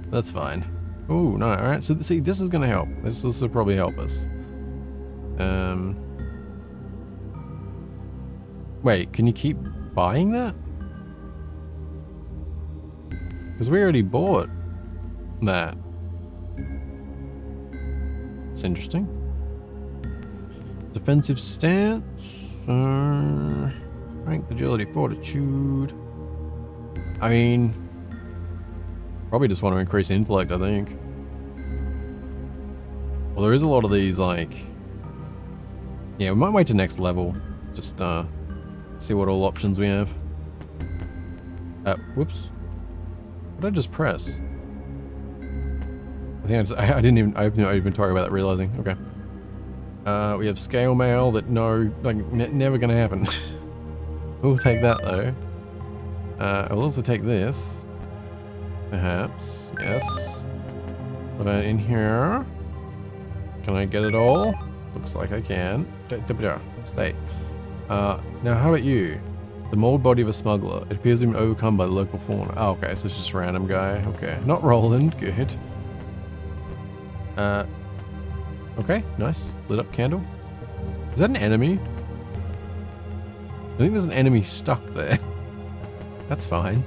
That's fine. Oh, no, alright, so see, this is gonna help. This will probably help us. Wait, can you keep buying that? Because we already bought that. It's interesting. Defensive stance, strength, agility, fortitude. I mean, probably just want to increase intellect, I think. Well, there is a lot of these, like, yeah, we might wait to next level. Just see what all options we have. Whoops. What did I just press? I think I didn't even open my inventory without realizing. Okay. We have scale mail that never gonna happen. We'll take that though. I'll also take this. Perhaps. Yes. What about in here? Can I get it all? Looks like I can. Stay. Now how about you? The mauled body of a smuggler. It appears to have been overcome by the local fauna. Oh, okay, so it's just a random guy. Okay. Not Roland. Good. Okay, nice. Lit up candle. Is that an enemy? I think there's an enemy stuck there. That's fine.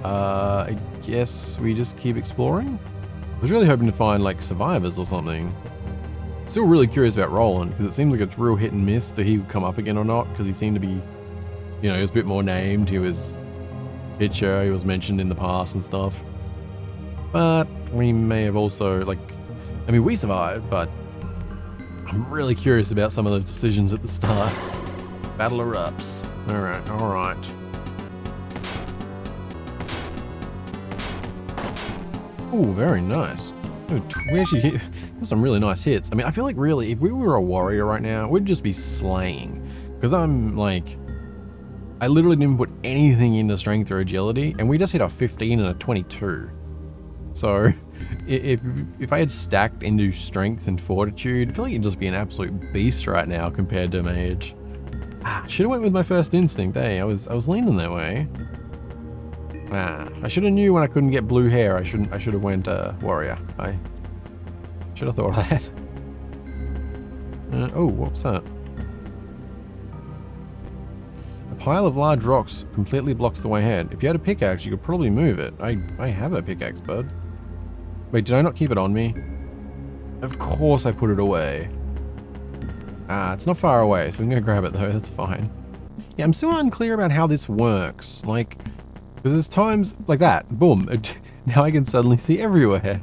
I guess we just keep exploring? I was really hoping to find, like, survivors or something. Still really curious about Roland, because it seems like it's real hit and miss that he would come up again or not, because he seemed to be, you know, he was a bit more named, he was Hitcher, he was mentioned in the past and stuff. But we may have also, like, I mean, we survived, but I'm really curious about some of those decisions at the start. Battle erupts. Alright, alright. Ooh, very nice. We actually hit some really nice hits. I mean, I feel like really, if we were a warrior right now, we'd just be slaying. Because I'm like, I literally didn't put anything into strength or agility, and we just hit a 15 and a 22. So, if I had stacked into strength and fortitude, I feel like it'd just be an absolute beast right now compared to mage. Should have went with my first instinct, eh? I was leaning that way. I should have knew when I couldn't get blue hair. I should have went warrior. I should have thought of that. Oh, what's that? A pile of large rocks completely blocks the way ahead. If you had a pickaxe, you could probably move it. I have a pickaxe, bud. Wait, did I not keep it on me? Of course I put it away. Ah, it's not far away, so I'm gonna grab it though, that's fine. Yeah, I'm still unclear about how this works. Like, because there's times like that, boom, now I can suddenly see everywhere.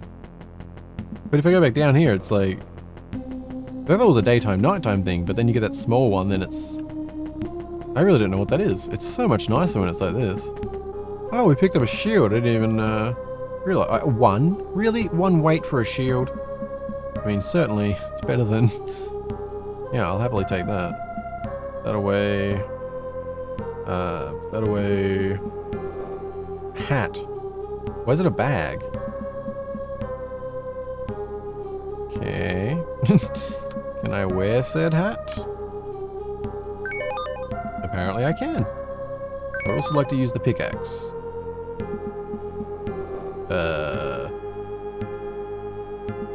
But if I go back down here, it's like, I thought it was a daytime, nighttime thing, but then you get that small one, then it's, I really don't know what that is. It's so much nicer when it's like this. Oh, we picked up a shield. I didn't even realize. One? Really? One weight for a shield? I mean, certainly, it's better than... Yeah, I'll happily take that. That away. That away. Hat. Why is it a bag? Okay. Can I wear said hat? Apparently I can. I would also like to use the pickaxe.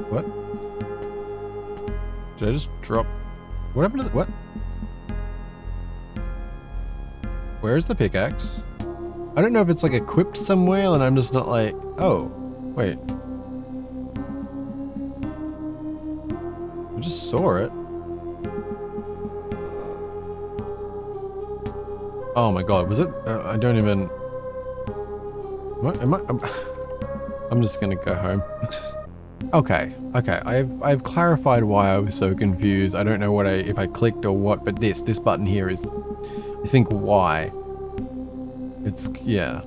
What? Did I just drop... What happened to the... What? Where's the pickaxe? I don't know if it's like equipped somewhere and I'm just not like... Oh, wait. I just saw it. Oh my god, was it? I don't even... What? Am I... I'm just gonna go home. Okay, I've clarified why I was so confused. I don't know what if I clicked or what, but this button here is, I think, why. It's, yeah.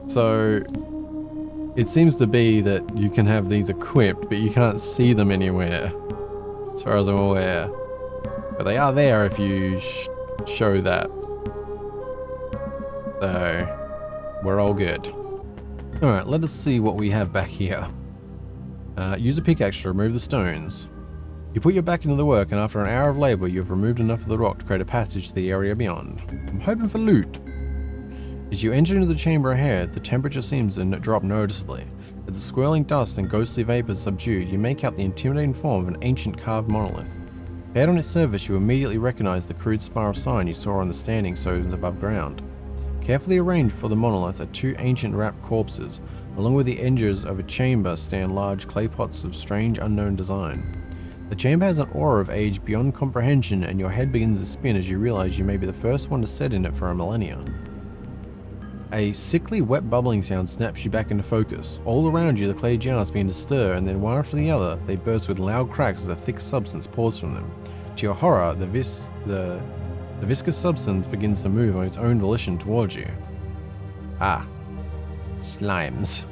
So, it seems to be that you can have these equipped, but you can't see them anywhere, as far as I'm aware. But they are there if you show that. So, we're all good. Alright, let us see what we have back here. Use a pickaxe to remove the stones. You put your back into the work, and after an hour of labour, you have removed enough of the rock to create a passage to the area beyond. I'm hoping for loot. As you enter into the chamber ahead, the temperature seems to drop noticeably. As the swirling dust and ghostly vapours subdued, you make out the intimidating form of an ancient carved monolith. Paired on its surface, you immediately recognise the crude spiral sign you saw on the standing stones above ground. Carefully arranged for the monolith are two ancient wrapped corpses. Along with the edges of a chamber stand large clay pots of strange unknown design. The chamber has an aura of age beyond comprehension, and your head begins to spin as you realise you may be the first one to set in it for a millennia. A sickly wet bubbling sound snaps you back into focus. All around you the clay jars begin to stir, and then one after the other they burst with loud cracks as a thick substance pours from them. To your horror, the viscous substance begins to move on its own volition towards you. Ah. Slimes.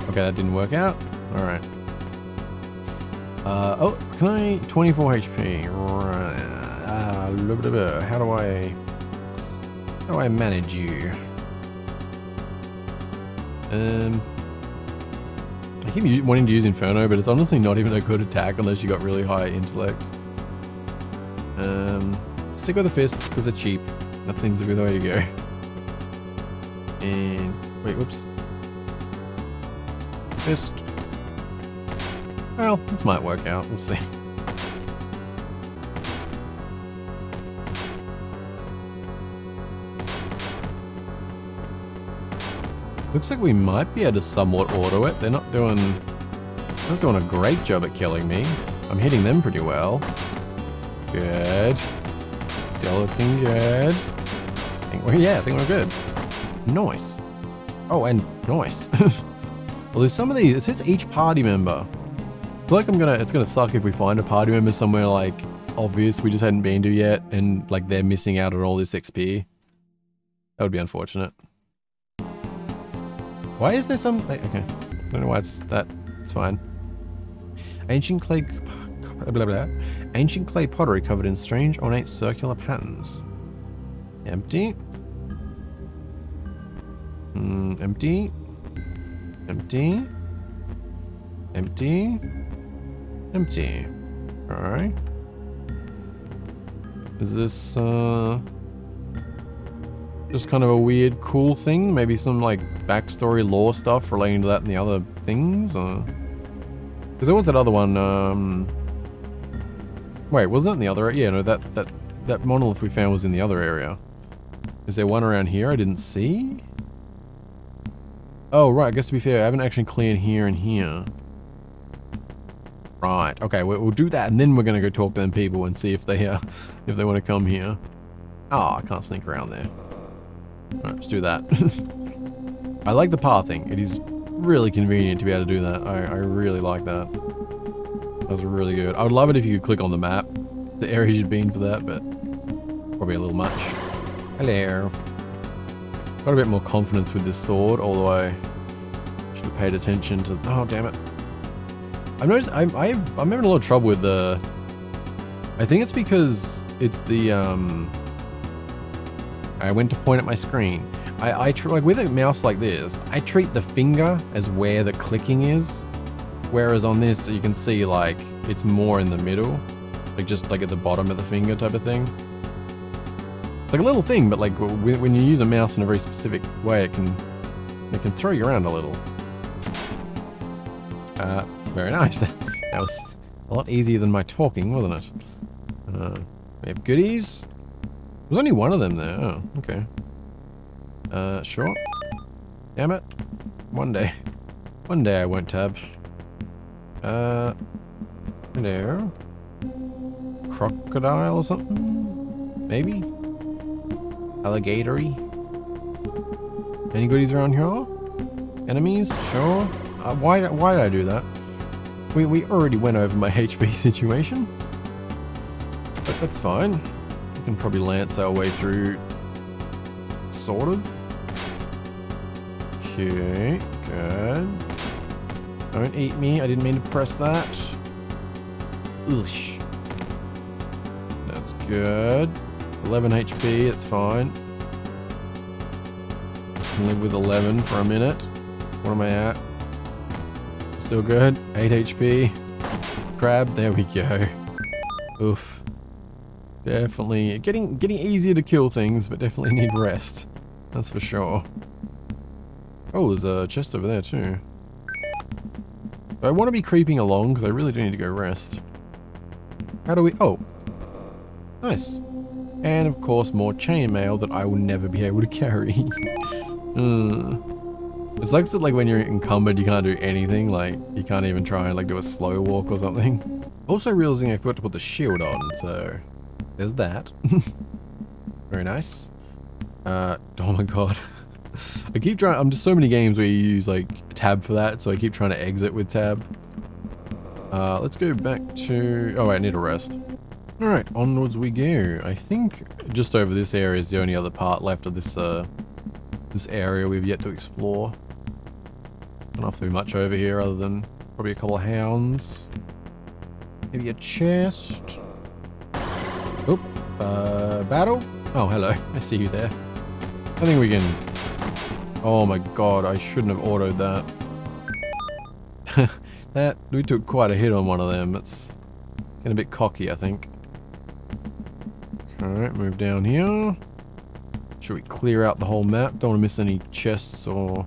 Okay, that didn't work out. Alright. Oh, can I... 24 HP. Right. How do I manage you? I keep wanting to use Inferno, but it's honestly not even a good attack unless you got really high intellect. Stick with the fists because they're cheap. That seems to be the way to go. And... Wait, whoops. Fist. Well, this might work out. We'll see. Looks like we might be able to somewhat auto it. They're not doing a great job at killing me. I'm hitting them pretty well. Good. Still looking good. I think we're good. Nice. Oh, and nice. Although some of these, it says each party member. I feel like it's gonna suck if we find a party member somewhere like obvious we just hadn't been to yet, and like they're missing out on all this XP. That would be unfortunate. Why is there some? Okay, I don't know why it's that. It's fine. Ancient clay pottery covered in strange ornate circular patterns. Empty. Empty. Empty. Empty. Empty. Alright. Is this, just kind of a weird, cool thing? Maybe some, like, backstory lore stuff relating to that and the other things? Or... Because there was that other one, Wait, wasn't that in the other... Yeah, no, that monolith we found was in the other area. Is there one around here I didn't see? Oh, right. I guess to be fair, I haven't actually cleared here and here. Right. Okay, we'll do that, and then we're going to go talk to them people and see if they want to come here. Oh, I can't sneak around there. Alright, let's do that. I like the pathing. It is really convenient to be able to do that. I really like that. That was really good. I would love it if you could click on the map, the areas you've been for that, but probably a little much. Hello. Got a bit more confidence with this sword, although I should have paid attention to... Oh, damn it. I've noticed I'm having a lot of trouble with the... I think it's because it's the... I went to point at my screen. Like with a mouse like this, I treat the finger as where the clicking is. Whereas on this, you can see like it's more in the middle. Like just like at the bottom of the finger type of thing. It's like a little thing, but like when you use a mouse in a very specific way, it can throw you around a little. Very nice. That was a lot easier than my talking, wasn't it? We have goodies. There's only one of them there. Oh, okay. Sure. Damn it. One day I won't tab. Hello. Crocodile or something? Maybe? Alligatory? Any goodies around here? Enemies? Sure. Why did I do that? We already went over my HP situation. But that's fine. We can probably lance our way through. Sort of. Okay, good. Don't eat me. I didn't mean to press that. Oosh. That's good. 11 HP, it's fine. I can live with 11 for a minute. What am I at? Still good. 8 HP. Crab, there we go. Oof. Definitely getting easier to kill things, but definitely need rest. That's for sure. Oh, there's a chest over there too. I want to be creeping along because I really do need to go rest. How do we... Oh. Nice. And of course more chainmail that I will never be able to carry. It sucks that like when you're encumbered you can't do anything. Like you can't even try and like do a slow walk or something. Also realizing I forgot to put the shield on, so there's that. Very nice. Oh my god. I keep trying, I'm just so many games where you use like tab for that, so I keep trying to exit with tab. Let's go back to, oh wait, I need a rest. Alright, onwards we go. I think just over this area is the only other part left of this this area we've yet to explore. Don't have to do much over here other than probably a couple of hounds. Maybe a chest. Oop, battle? Oh, hello, I see you there. I think we can... Oh my god, I shouldn't have autoed that. We took quite a hit on one of them. It's getting a bit cocky, I think. Alright, move down here. Should we clear out the whole map? Don't want to miss any chests or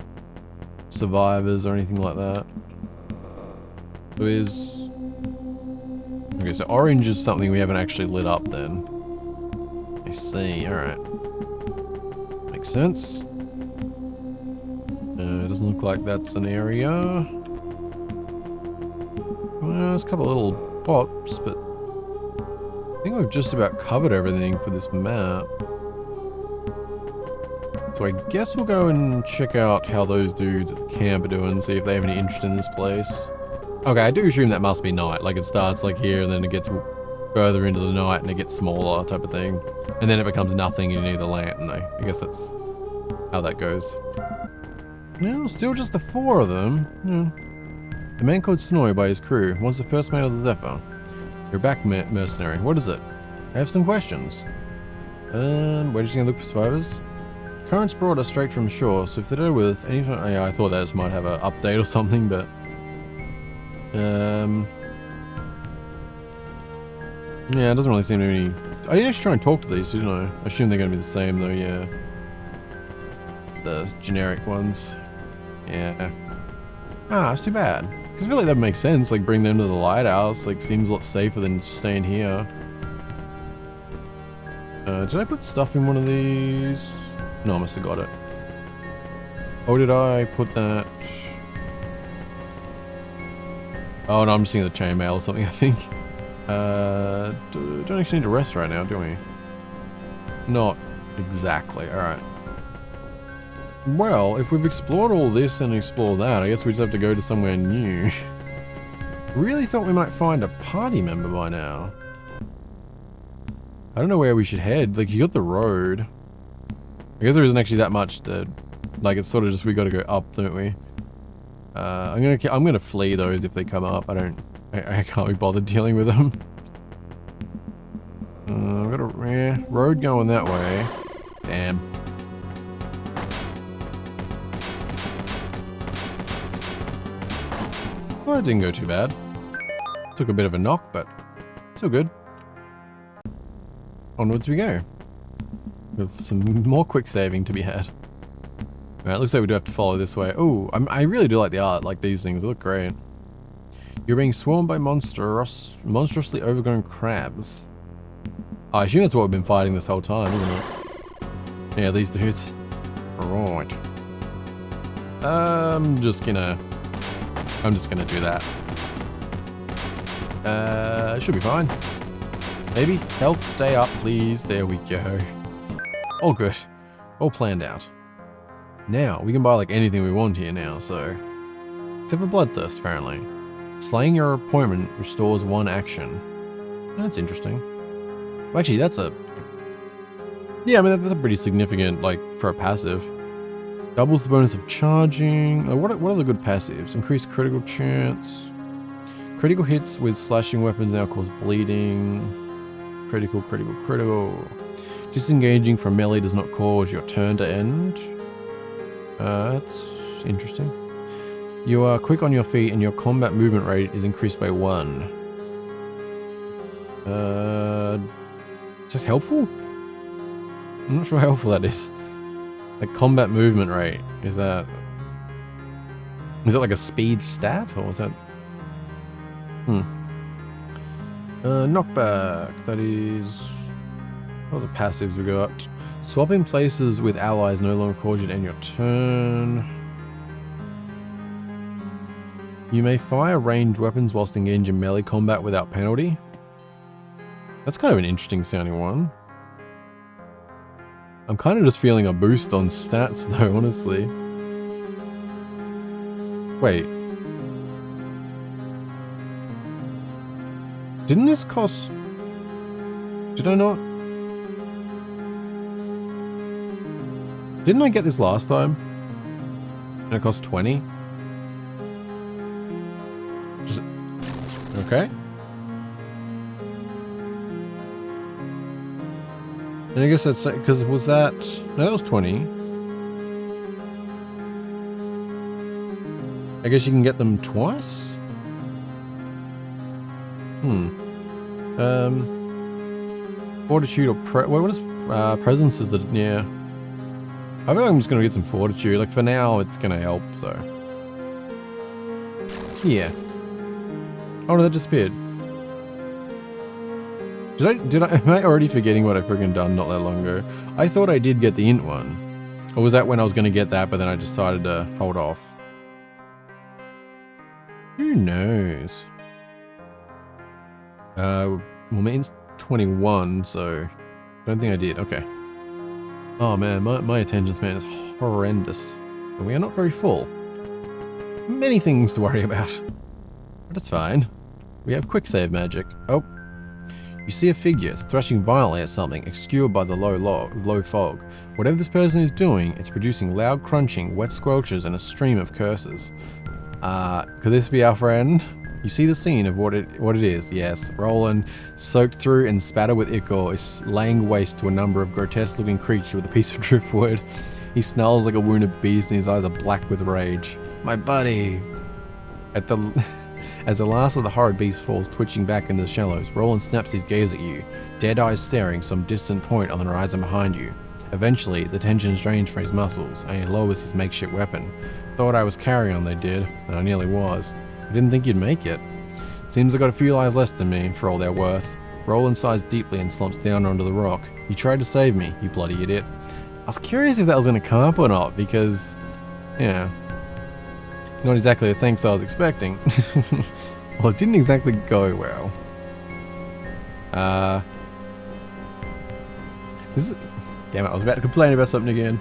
survivors or anything like that. Okay, so orange is something we haven't actually lit up then. I see, alright. Makes sense. It doesn't look like that's an area. Well, there's a couple of little pops, but I think we've just about covered everything for this map. So I guess we'll go and check out how those dudes at the camp are doing, see if they have any interest in this place. Okay, I do assume that must be night. Like it starts like here and then it gets further into the night and it gets smaller type of thing. And then it becomes nothing and you need the lantern. I guess that's how that goes. No, still just the 4 of them. Yeah. A man called Snowy by his crew, once the first mate of the Zephyr. You're back, mercenary. What is it? I have some questions. We're just gonna look for survivors? Currents brought us straight from shore, so if they're with anything... Yeah, I thought that just might have an update or something, but... Yeah, it doesn't really seem to be any... I didn't actually try and talk to these, didn't I? I assume they're gonna be the same though, yeah. The generic ones. Yeah. Ah, it's too bad. Because I feel like that makes sense, like bring them to the lighthouse, like seems a lot safer than staying here. Did I put stuff in one of these? No, I must have got it. Or did I put that? Oh no, I'm just seeing the chainmail or something, I think. Don't actually need to rest right now, do we? Not exactly, alright. Well, if we've explored all this and explored that, I guess we just have to go to somewhere new. Really thought we might find a party member by now. I don't know where we should head. Like, you got the road. I guess there isn't actually that much to... Like, it's sort of just we gotta go up, don't we? I'm gonna flee those if they come up. I can't be bothered dealing with them. I've got a road going that way. Damn. Well, that didn't go too bad. Took a bit of a knock, but still good. Onwards we go. With some more quick saving to be had. Alright, looks like we do have to follow this way. Oh, I really do like the art, like these things, they look great. You're being swarmed by monstrously overgrown crabs. I assume that's what we've been fighting this whole time, isn't it? Yeah, these dudes. Right. I'm just gonna do that. Should be fine. Maybe. Health, stay up, please. There we go. All good. All planned out. Now, we can buy like anything we want here now, so... Except for Bloodthirst, apparently. Slaying your opponent restores 1 action. That's interesting. Well, actually, that's a... Yeah, I mean, that's a pretty significant, like, for a passive. Doubles the bonus of charging. What are the good passives? Increased critical chance. Critical hits with slashing weapons now cause bleeding. Critical. Disengaging from melee does not cause your turn to end. That's interesting. You are quick on your feet and your combat movement rate is increased by 1. Is that helpful? I'm not sure how helpful that is. Like combat movement rate, is that like a speed stat or is that? Knockback, that is, what are the passives we got? Swapping places with allies no longer cause you to end your turn. You may fire ranged weapons whilst engaged in melee combat without penalty. That's kind of an interesting sounding one. I'm kind of just feeling a boost on stats though, honestly. Wait. Didn't this cost... Did I not... Didn't I get this last time? And it cost 20? Just... Okay. And I guess that's because was that... No, that was 20. I guess you can get them twice? Fortitude or what is presence is it? Yeah. I feel like I'm just gonna get some fortitude. Like for now, it's gonna help. So yeah. Oh no, that disappeared. Am I already forgetting what I've freaking done not that long ago? I thought I did get the int one. Or was that when I was gonna get that, but then I decided to hold off? Who knows? Well, my int's 21, so don't think I did. Okay. Oh man, my attention span is horrendous. And we are not very full. Many things to worry about. But it's fine. We have quick save magic. Oh. You see a figure thrashing violently at something, obscured by the low fog. Whatever this person is doing, it's producing loud crunching, wet squelches, and a stream of curses. Could this be our friend? You see the scene of what it is. Yes, Roland, soaked through and spattered with ichor, is laying waste to a number of grotesque-looking creatures with a piece of driftwood. He snarls like a wounded beast, and his eyes are black with rage. My buddy! As the last of the horrid beast falls twitching back into the shallows, Roland snaps his gaze at you, dead eyes staring some distant point on the horizon behind you. Eventually, the tension drains from his muscles, and he lowers his makeshift weapon. Thought I was carrying on, they did, and I nearly was. I didn't think you'd make it. Seems I got a few lives less than me, for all they're worth. Roland sighs deeply and slumps down onto the rock. You tried to save me, you bloody idiot. I was curious if that was going to come up or not, because, yeah, not exactly the thanks I was expecting. Well, it didn't exactly go well. Damn it, I was about to complain about something again.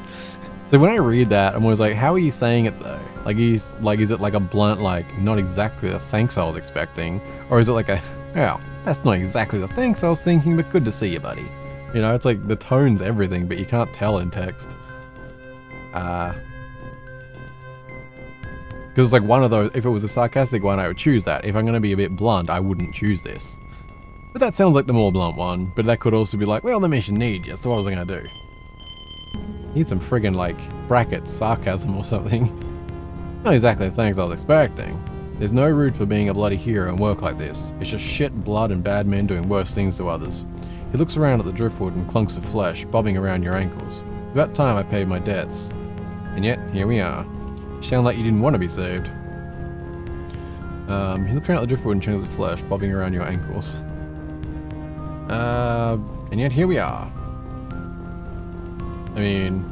So when I read that, I'm always like, how are you saying it though? Like, is it like a blunt, like, not exactly the thanks I was expecting? Or is it like a, well, that's not exactly the thanks I was thinking, but good to see you, buddy. You know, it's like the tone's everything, but you can't tell in text. Because it's like one of those, if it was a sarcastic one, I would choose that. If I'm going to be a bit blunt, I wouldn't choose this. But that sounds like the more blunt one, but that could also be like, well, the mission needs you, so what was I going to do? Need some friggin' like brackets, sarcasm or something. Not exactly the things I was expecting. There's no root for being a bloody hero and work like this. It's just shit, blood, and bad men doing worse things to others. He looks around at the driftwood and clunks of flesh bobbing around your ankles. About time I paid my debts. And yet, here we are. You sound like you didn't want to be saved. He looks around at the driftwood and channels of flesh bobbing around your ankles. And yet here we are. I mean,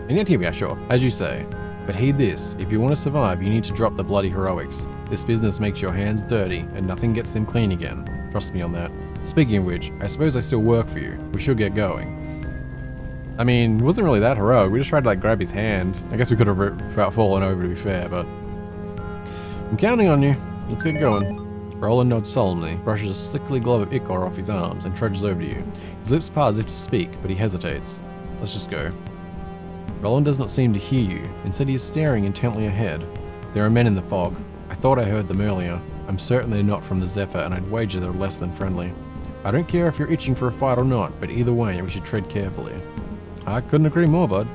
and yet here we are, sure, as you say. But heed this, if you want to survive, you need to drop the bloody heroics. This business makes your hands dirty, and nothing gets them clean again. Trust me on that. Speaking of which, I suppose I still work for you. We should get going. I mean, it wasn't really that heroic. We just tried to, like, grab his hand. I guess we could have fallen over, to be fair, but I'm counting on you. Let's get going. Roland nods solemnly, brushes a slickly glove of ichor off his arms, and trudges over to you. His lips part as if to speak, but he hesitates. Let's just go. Roland does not seem to hear you. Instead, he is staring intently ahead. There are men in the fog. I thought I heard them earlier. I'm certain they're not from the Zephyr, and I'd wager they're less than friendly. I don't care if you're itching for a fight or not, but either way, we should tread carefully. I couldn't agree more, bud.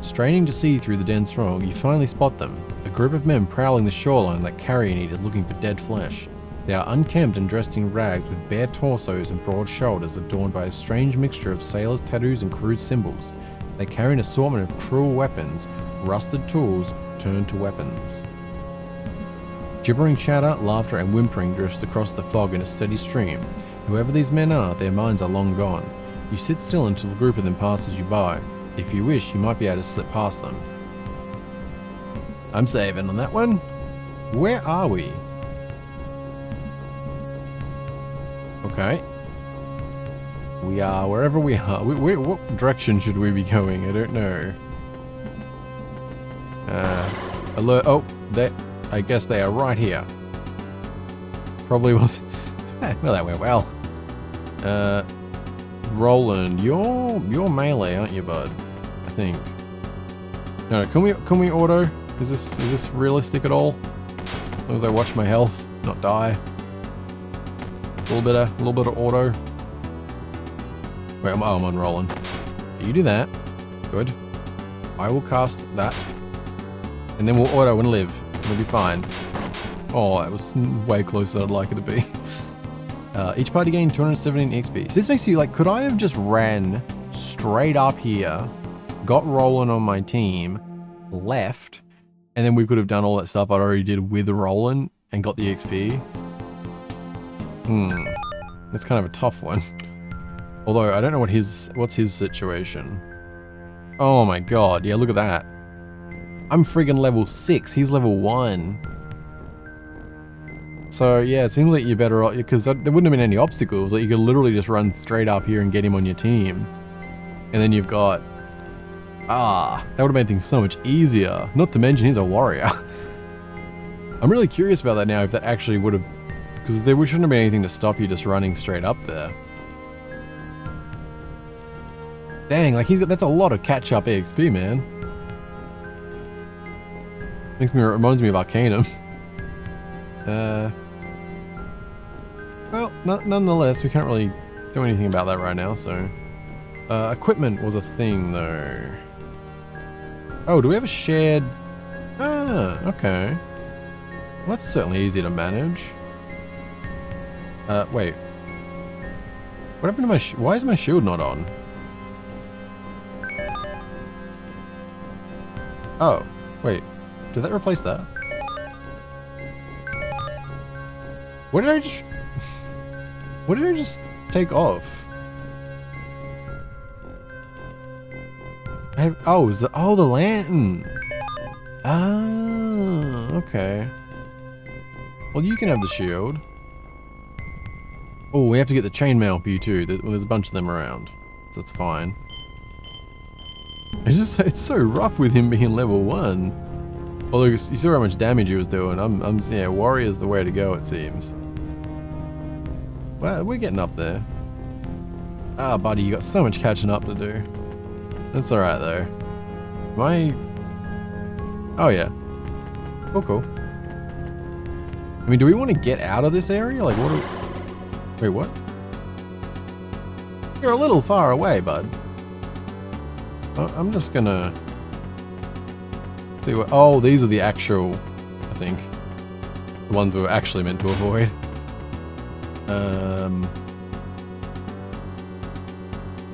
Straining to see through the dense fog, you finally spot them. A group of men prowling the shoreline like carrion eaters looking for dead flesh. They are unkempt and dressed in rags with bare torsos and broad shoulders adorned by a strange mixture of sailors' tattoos and crude symbols. They carry an assortment of cruel weapons, rusted tools turned to weapons. Gibbering chatter, laughter, and whimpering drifts across the fog in a steady stream. Whoever these men are, their minds are long gone. You sit still until a group of them passes you by. If you wish, you might be able to slip past them. I'm saving on that one. Where are we? Okay. We are wherever we are. What direction should we be going? I don't know. Alert. Oh, I guess they are right here. Probably was. Well, that went well. Roland, you're melee, aren't you, bud? I think. No, can we auto? Is this realistic at all? As long as I watch my health, not die. A little bit of auto. Wait, I'm on Roland. You do that. Good. I will cast that. And then we'll auto and live. We'll be fine. Oh, that was way closer than I'd like it to be. Each party gained 217 XP. So this makes you like, could I have just ran straight up here, got Roland on my team, left, and then we could have done all that stuff I already did with Roland and got the XP? That's kind of a tough one. Although, I don't know what's his situation. Oh my god, yeah, look at that. I'm friggin' level 6, he's level 1. So, yeah, it seems like you're better off, because there wouldn't have been any obstacles. Like, you could literally just run straight up here and get him on your team. And then you've got... that would have made things so much easier. Not to mention, he's a warrior. I'm really curious about that now, if that actually would have... Because there shouldn't have been anything to stop you just running straight up there. Dang, like that's a lot of catch-up EXP, man. Reminds me of Arcanum. Well, nonetheless, we can't really do anything about that right now, so... equipment was a thing, though. Oh, do we have a shared... okay. Well, that's certainly easy to manage. Wait. What happened to my why is my shield not on? Oh, wait. Did that replace that? What did I just... What did I just take off? Oh, is the lantern. Ah, okay. Well, you can have the shield. Oh, we have to get the chainmail for you too. There's a bunch of them around, so it's fine. It's so rough with him being level 1. Although you saw how much damage he was doing. Yeah, warrior's the way to go, it seems. Well, we're getting up there. Ah, buddy, you got so much catching up to do. That's alright though. Oh yeah. Cool. I mean, do we want to get out of this area? Like, wait, what? You're a little far away, bud. I'm just gonna see what. Oh, these are the actual, I think, the ones we were actually meant to avoid.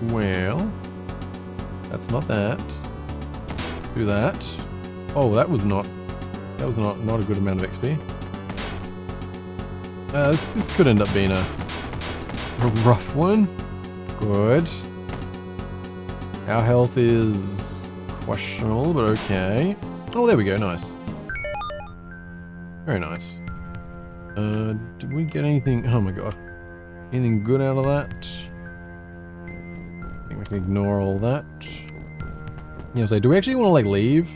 Well, that's not that. Do that. Oh, that was not a good amount of XP. This could end up being a rough one. Good. Our health is questionable, but okay. Oh, there we go. Nice. Very nice. Did we get anything? Oh my god. Anything good out of that? I think we can ignore all that. Yeah, so do we actually want to like leave?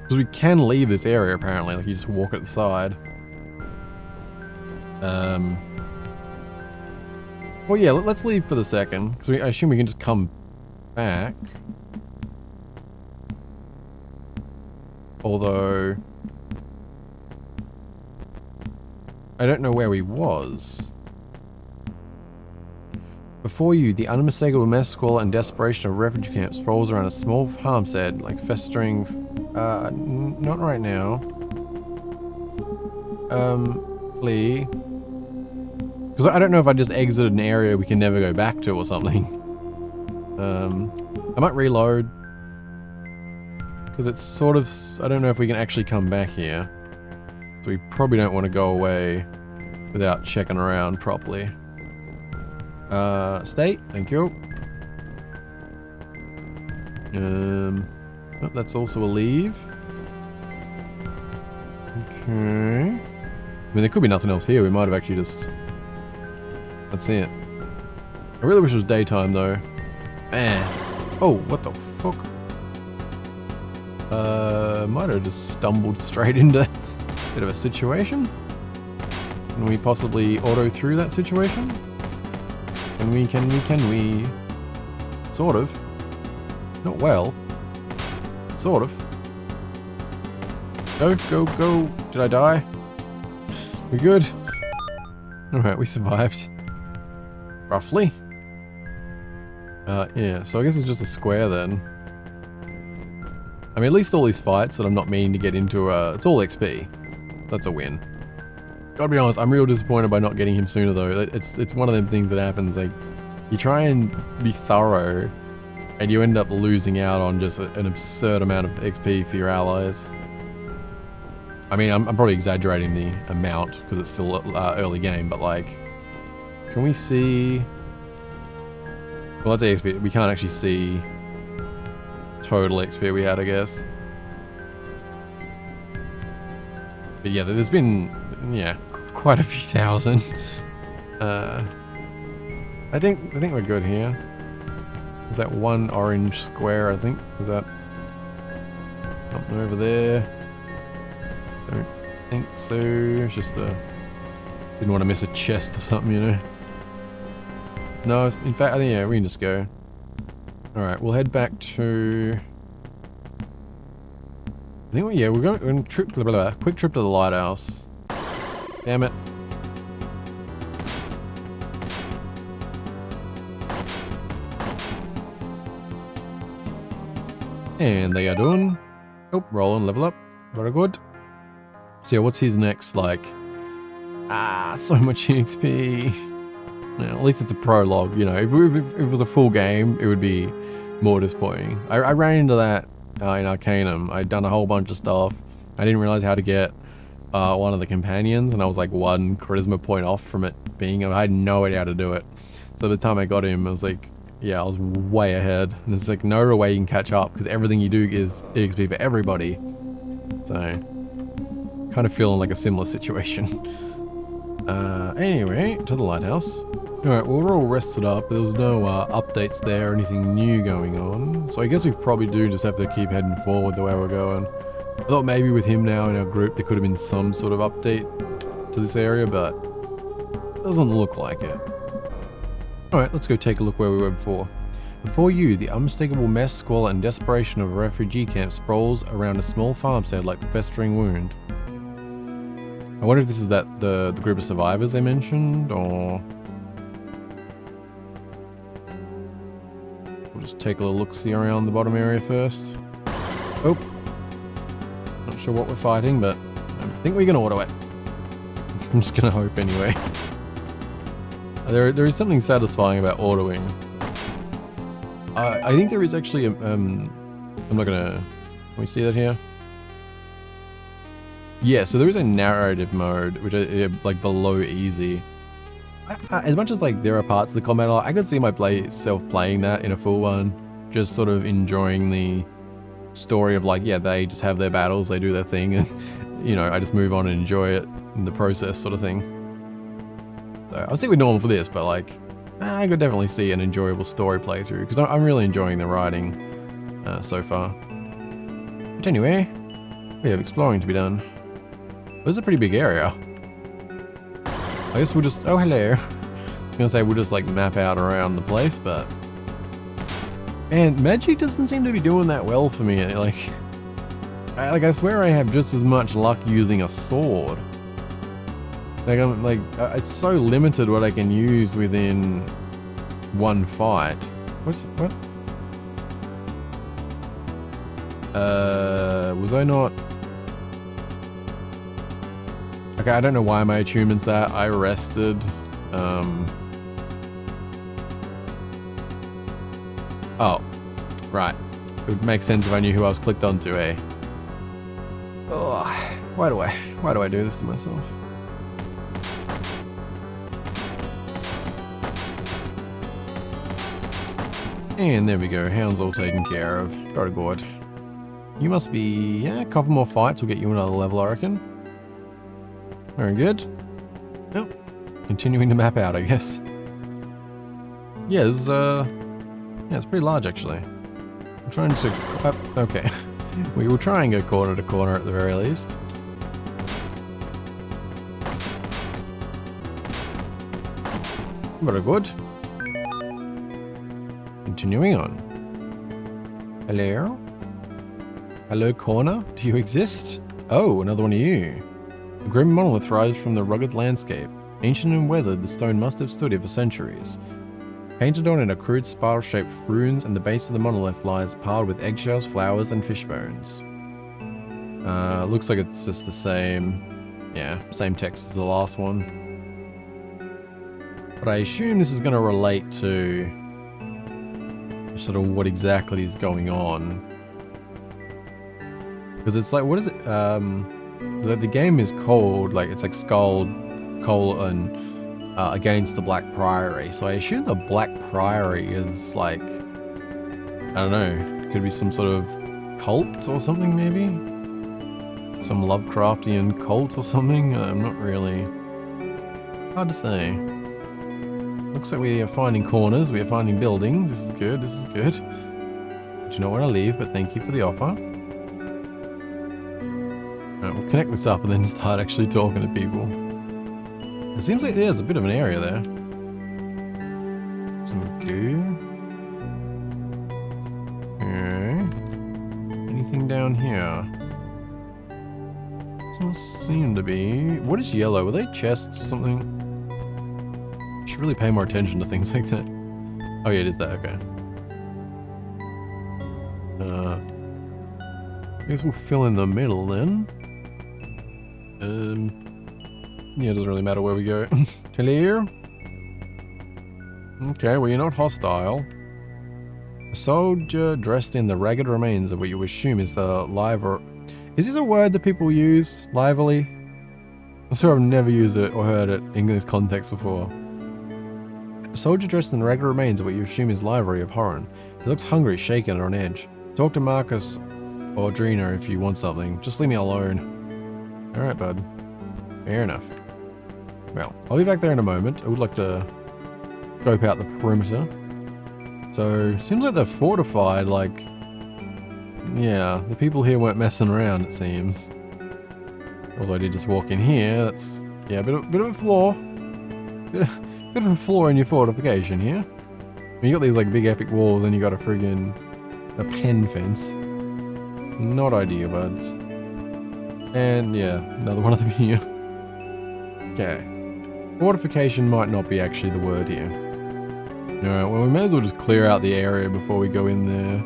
Because we can leave this area apparently. Like you just walk at the side. Well, yeah. Let's leave for the second, because I assume we can just come back. Although I don't know where he was. Before you, the unmistakable mess, squalor, and desperation of refugee camps sprawls around a small farmstead, like festering. Not right now. Flee. Because I don't know if I just exited an area we can never go back to or something. I might reload. Because it's sort of. I don't know if we can actually come back here. So we probably don't want to go away without checking around properly. Stay. Thank you. Oh, that's also a leave. Okay. I mean, there could be nothing else here. We might have actually just... Let's see it. I really wish it was daytime, though. Man. Oh, what the fuck? Might have just stumbled straight into a bit of a situation. Can we possibly auto through that situation? Can we? Sort of. Not well. Sort of. Go. Did I die? We good? Alright, we survived. Roughly. Yeah, so I guess it's just a square then. I mean, at least all these fights that I'm not meaning to get into, it's all XP. That's a win. Gotta be honest, I'm real disappointed by not getting him sooner though. It's one of them things that happens, like, you try and be thorough, and you end up losing out on just an absurd amount of XP for your allies. I mean, I'm probably exaggerating the amount, because it's still early game, but like, can we see... Well, that's XP, we can't actually see total XP we had, I guess. But yeah, there's been, yeah, quite a few thousand. I think we're good here. Is that one orange square, I think? Is that something over there? Don't think so. It's just didn't want to miss a chest or something, you know. No, in fact, I think, yeah, we can just go. Alright, we'll head back to... I think, yeah, we're going to quick trip to the lighthouse. Damn it. And they are done. Oh, rolling, level up. Very good. So yeah, what's his next, like... so much XP. Yeah, at least it's a prologue, you know. If it was a full game, it would be more disappointing. I ran into that in Arcanum. I'd done a whole bunch of stuff. I didn't realize how to get one of the companions, and I was like 1 charisma point off from it being, I had no idea how to do it. So by the time I got him, I was like, yeah, I was way ahead. And there's like no way you can catch up because everything you do is EXP for everybody. So, kind of feeling like a similar situation. Anyway, to the lighthouse. Alright, well, we're all rested up. There was no updates there or anything new going on. So I guess we probably do just have to keep heading forward the way we're going. I thought maybe with him now in our group there could have been some sort of update to this area, but it doesn't look like it. Alright, let's go take a look where we were before. Before you, the unmistakable mess, squalor, and desperation of a refugee camp sprawls around a small farmstead like a festering wound. I wonder if this is the group of survivors they mentioned, or... We'll just take a little look-see around the bottom area first. Oh. Not sure what we're fighting, but I think we can auto it. I'm just gonna hope anyway. There is something satisfying about autoing. I think there is actually a, I'm not gonna... Can we see that here? Yeah, so there is a narrative mode, which is like below easy. As much as like there are parts of the combat, I could see myself playing that in a full one, just sort of enjoying the story of like, yeah, they just have their battles, they do their thing, and you know, I just move on and enjoy it in the process, sort of thing. So I'll stick with normal for this, but like, I could definitely see an enjoyable story playthrough because I'm really enjoying the writing so far. But anyway, we have exploring to be done. This is a pretty big area. I guess we'll just... Oh, hello. I was gonna say we'll just like map out around the place, but... Man, magic doesn't seem to be doing that well for me. Like I swear I have just as much luck using a sword. Like, it's so limited what I can use within one fight. What? Was I not... Okay, I don't know why my attunement's that. I rested. Oh, right. It would make sense if I knew who I was clicked onto, eh? Oh, why do I do this to myself? And there we go, hound's all taken care of. Very good. You must be... Yeah, a couple more fights will get you another level, I reckon. Very good. Oh, continuing to map out, I guess. Yeah, this is, yeah, it's pretty large, actually. I'm trying to... okay. We will try and go corner to corner at the very least. Very good. Continuing on. Hello? Hello, corner? Do you exist? Oh, another one of you. The grim monolith rises from the rugged landscape. Ancient and weathered, the stone must have stood here for centuries. Painted on in a crude spiral-shaped runes, and the base of the monolith lies piled with eggshells, flowers, and fish bones. Looks like it's just the same... Yeah, same text as the last one. But I assume this is going to relate to... sort of what exactly is going on. Because it's like, what is it? The game is called, like, it's like SKALD, against the Black Priory. So I assume the Black Priory is like, I don't know, could be some sort of cult or something maybe? Some Lovecraftian cult or something? I'm not really... Hard to say. Looks like we are finding corners, we are finding buildings. This is good, this is good. I do not want to leave, but thank you for the offer. Alright, we'll connect this up and then start actually talking to people. It seems like there's a bit of an area there. Some goo. Okay. Anything down here? Doesn't seem to be. What is yellow? Were they chests or something? Should really pay more attention to things like that. Oh yeah, it is that, okay. I guess we'll fill in the middle then. Yeah, it doesn't really matter where we go. Hello? Okay, well, you're not hostile. A soldier dressed in the ragged remains of what you assume is the live or... Is this a word that people use? Lively? I'm sure I've never used it or heard it in this context before. A soldier dressed in the ragged remains of what you assume is livery of Horan. He looks hungry, shaken, and on edge. Talk to Marcus or Drina if you want something. Just leave me alone. Alright, bud. Fair enough. Well, I'll be back there in a moment. I would like to scope out the perimeter. So, seems like they're fortified, like... Yeah, the people here weren't messing around, it seems. Although I did just walk in here, that's... Yeah, a bit of a flaw. Bit of a flaw in your fortification here. I mean, you got these like big epic walls and you got a friggin' a pen fence. Not ideal, buds. And yeah, another one of them here. Okay. Fortification might not be actually the word here. Alright, well we may as well just clear out the area before we go in there.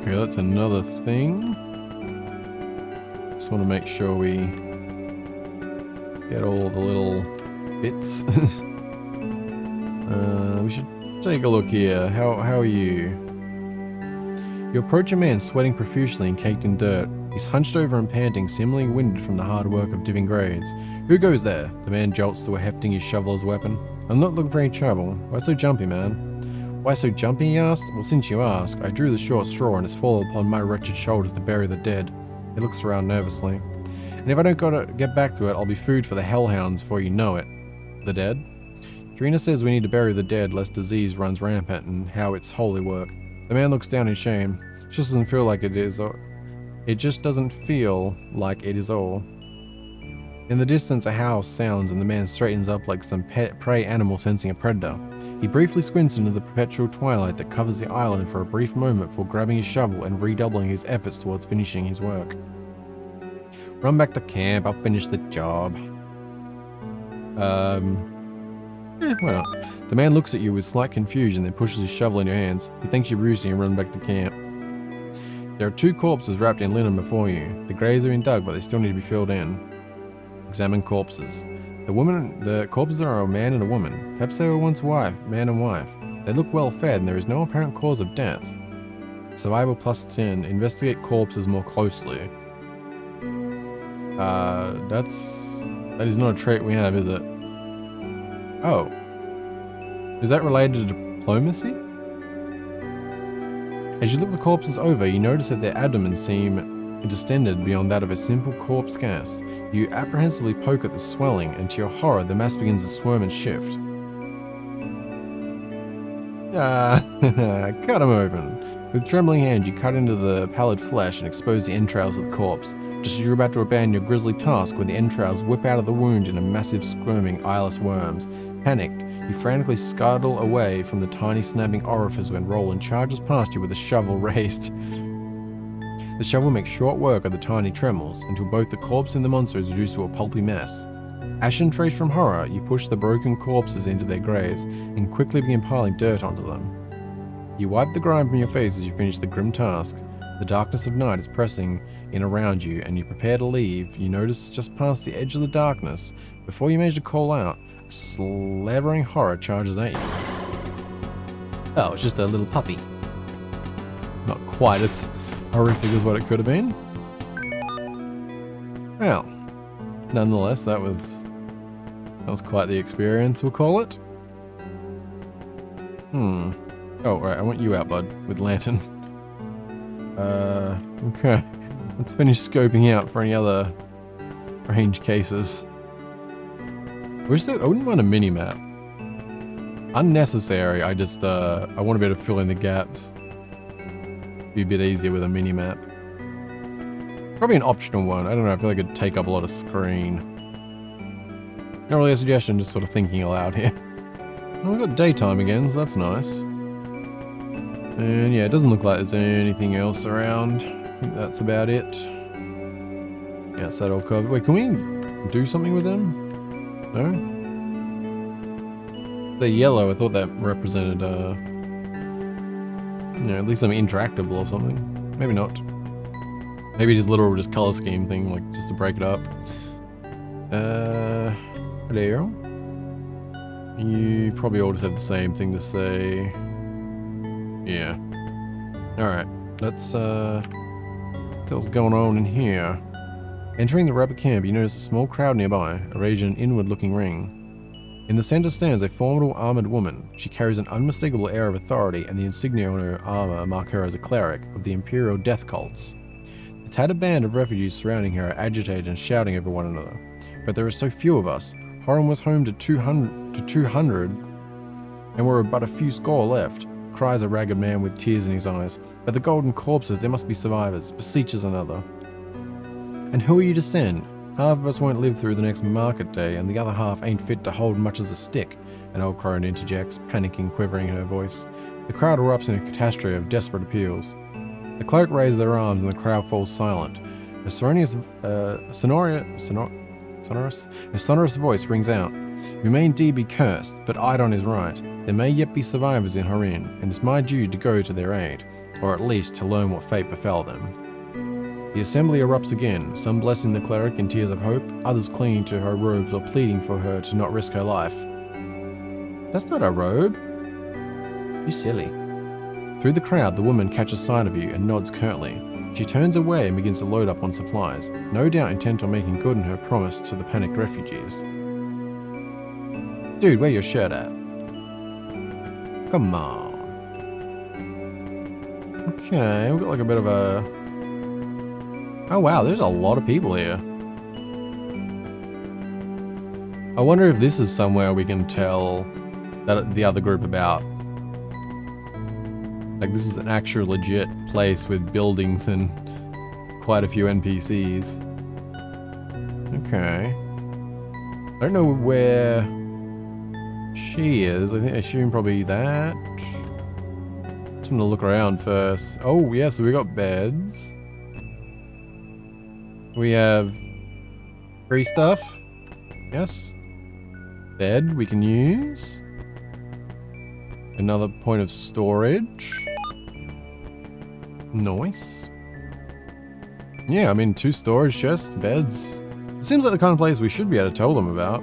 Okay, that's another thing. Just want to make sure we get all the little bits. We should take a look here. How are you? You approach a man sweating profusely and caked in dirt. He's hunched over and panting, seemingly winded from the hard work of digging graves. Who goes there? The man jolts to a hefting his shovel as weapon. I'm not looking for any trouble. Why so jumpy, man? Why so jumpy, he asked? Well, since you ask, I drew the short straw and it's fallen upon my wretched shoulders to bury the dead. He looks around nervously. And if I don't gotta get back to it, I'll be food for the hellhounds before you know it. The dead? Drina says we need to bury the dead lest disease runs rampant and how it's holy work. The man looks down in shame. It just doesn't feel like it is, or it just doesn't feel like it is all. In the distance a howl sounds and the man straightens up like some prey animal sensing a predator. He briefly squints into the perpetual twilight that covers the island for a brief moment before grabbing his shovel and redoubling his efforts towards finishing his work. Run back to camp, I'll finish the job. Why not? The man looks at you with slight confusion, then pushes his shovel in your hands. He thinks you're rusty and run back to camp. There are 2 corpses wrapped in linen before you. The graves have been dug, but they still need to be filled in. Examine corpses. The corpses are a man and a woman. Perhaps they were once man and wife. They look well fed, and there is no apparent cause of death. Survival plus 10. Investigate corpses more closely. That is not a trait we have, is it? Oh. Is that related to diplomacy? As you look the corpses over, you notice that their abdomens seem distended beyond that of a simple corpse gas. You apprehensively poke at the swelling, and to your horror, the mass begins to squirm and shift. Cut them open. With trembling hands, you cut into the pallid flesh and expose the entrails of the corpse. Just as you're about to abandon your grisly task when the entrails whip out of the wound in a massive squirming, eyeless worms. Panicked, you frantically scuttle away from the tiny snapping orifice when Roland charges past you with a shovel raised. The shovel makes short work of the tiny tremors until both the corpse and the monster is reduced to a pulpy mess. Ashen-faced from horror, you push the broken corpses into their graves and quickly begin piling dirt onto them. You wipe the grime from your face as you finish the grim task. The darkness of night is pressing in around you, and you prepare to leave. You notice just past the edge of the darkness, before you manage to call out, a slavering horror charges at you. Oh, it's just a little puppy. Not quite as horrific as what it could have been. Well, nonetheless, that was quite the experience, we'll call it. Oh, right, I want you out, bud, with lantern. Okay. Let's finish scoping out for any other strange cases. I wouldn't mind a mini-map. Unnecessary, I just, I want to be able to fill in the gaps. Be a bit easier with a mini-map. Probably an optional one, I don't know, I feel like it'd take up a lot of screen. Not really a suggestion, just sort of thinking aloud here. Oh, we've got daytime again, so that's nice. And yeah, it doesn't look like there's anything else around. I think that's about it. Yeah, it's that all covered. Wait, can we do something with them? No? They're yellow, I thought that represented, you know, at least something interactable or something. Maybe not. Maybe it is literal just color scheme thing, like just to break it up. Hello. You probably all just have the same thing to say. Yeah. Alright. Let's see what's going on in here. Entering the rabbit camp, you notice a small crowd nearby, arranged in an inward-looking ring. In the center stands a formidable armored woman. She carries an unmistakable air of authority, and the insignia on her armor mark her as a cleric of the Imperial Death Cults. The tattered band of refugees surrounding her are agitated and shouting over one another. But there are so few of us. Horan was home to 200, and we're but a few score left, cries a ragged man with tears in his eyes. But the golden corpses, there must be survivors, beseeches another. And who are you to send? Half of us won't live through the next market day, and the other half ain't fit to hold much as a stick, an old crone interjects, panicking, quivering in her voice. The crowd erupts in a catastrophe of desperate appeals. The cleric raises their arms, and the crowd falls silent. A sonorous voice rings out. We may indeed be cursed, but Idon is right. There may yet be survivors in Horin, and it's my duty to go to their aid, or at least to learn what fate befell them. The assembly erupts again, some blessing the cleric in tears of hope, others clinging to her robes or pleading for her to not risk her life. That's not a robe. You silly. Through the crowd, the woman catches sight of you and nods curtly. She turns away and begins to load up on supplies, no doubt intent on making good on her promise to the panicked refugees. Dude, where your shirt at? Come on. Okay, we've got like a bit of a... Oh wow, there's a lot of people here. I wonder if this is somewhere we can tell that the other group about. Like this is an actual legit place with buildings and quite a few NPCs. Okay. I don't know where she is. I assume probably that. Just gonna look around first. Oh yeah, so we got beds. We have free stuff. Yes. Bed we can use. Another point of storage. Nice. Yeah, I mean 2 storage chests, beds. It seems like the kind of place we should be able to tell them about.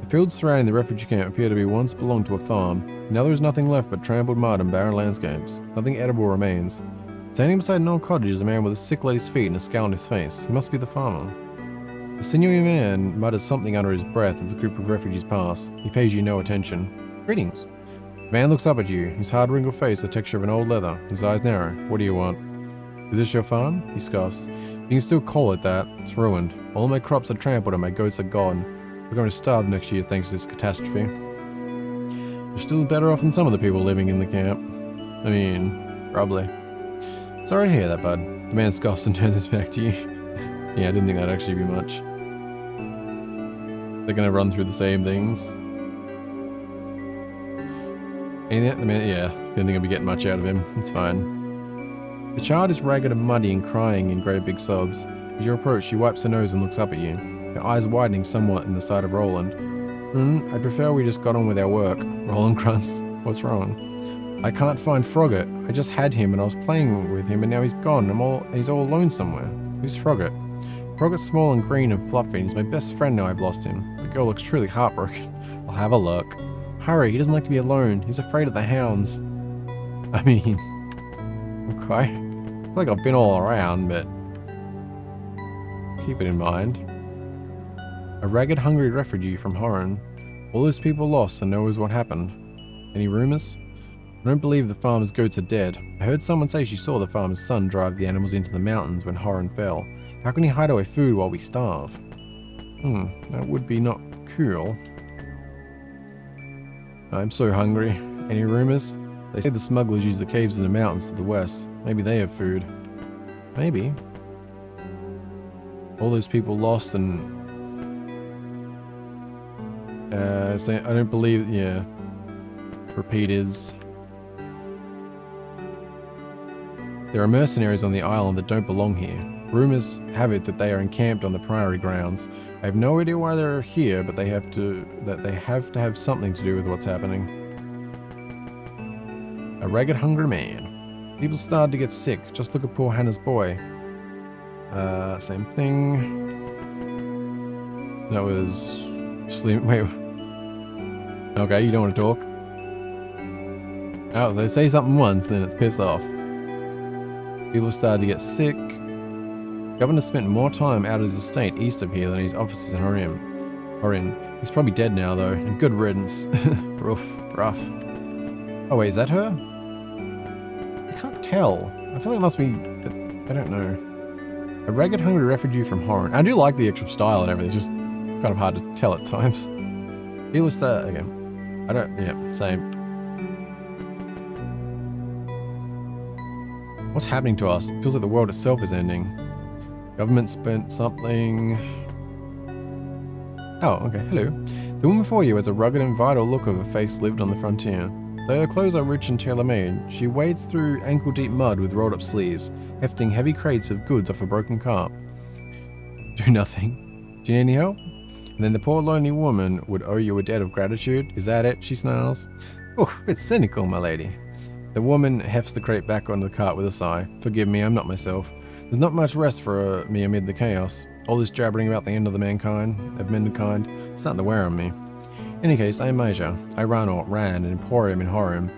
The fields surrounding the refugee camp appear to be once belonged to a farm. Now there is nothing left but trampled mud and barren landscapes. Nothing edible remains. Standing beside an old cottage is a man with a sickle at his feet and a scowl on his face. He must be the farmer. The sinewy man mutters something under his breath as a group of refugees pass. He pays you no attention. Greetings. The man looks up at you, his hard wrinkled face the texture of an old leather, his eyes narrow. What do you want? Is this your farm? He scoffs. You can still call it that. It's ruined. All my crops are trampled and my goats are gone. We're going to starve next year thanks to this catastrophe. You're still better off than some of the people living in the camp. I mean, probably. Sorry to hear that, bud. The man scoffs and turns his back to you. Yeah, I didn't think that'd actually be much. They're gonna run through the same things. And the man, yeah, didn't think I'd be getting much out of him. It's fine. The child is ragged and muddy and crying in great big sobs. As you approach, she wipes her nose and looks up at you, her eyes widening somewhat in the sight of Roland. I'd prefer we just got on with our work. Roland grunts. What's wrong? I can't find Frogget. I just had him and I was playing with him and now he's gone. He's all alone somewhere. Who's Frogget? Frogget's small and green and fluffy and he's my best friend now I've lost him. The girl looks truly heartbroken. I'll have a look. Hurry, he doesn't like to be alone. He's afraid of the hounds. I mean... Okay. I feel like I've been all around, but... keep it in mind. A ragged, hungry refugee from Horan. All those people lost and knows what happened. Any rumors? I don't believe the farmer's goats are dead. I heard someone say she saw the farmer's son drive the animals into the mountains when Horan fell. How can he hide away food while we starve? That would be not cool. I'm so hungry. Any rumors? They say the smugglers use the caves in the mountains to the west. Maybe they have food. Maybe. All those people lost and... I don't believe... yeah. Repeat is... There are mercenaries on the island that don't belong here. Rumors have it that they are encamped on the Priory grounds. I have no idea why they're here, but they have to have something to do with what's happening. A ragged, hungry man. People started to get sick. Just look at poor Hannah's boy. Same thing. That was... sleep... wait. Okay, you don't want to talk? Oh, they say something once, then it's pissed off. People started to get sick. Governor spent more time out of his estate east of here than his offices in Horin. He's probably dead now, though, and good riddance. Rough. Oh, wait, is that her? I can't tell. I feel like it must be, but I don't know. A ragged, hungry refugee from Horin. I do like the actual style and everything, it's just kind of hard to tell at times. People start, okay. I don't, yeah, same. What's happening to us? It feels like the world itself is ending. Government spent something... Oh, okay, hello. The woman before you has a rugged and vital look of her face lived on the frontier. Though her clothes are rich and tailor-made, she wades through ankle-deep mud with rolled-up sleeves, hefting heavy crates of goods off a broken cart. Do nothing. Do you need any help? And then the poor lonely woman would owe you a debt of gratitude. Is that it? She snarls. Oh, a bit cynical, my lady. The woman hefts the crate back onto the cart with a sigh. Forgive me, I'm not myself. There's not much rest for me amid the chaos. All this jabbering about the end of mankind, starting to wear on me. In any case, I am Major. I ran an emporium in Horin.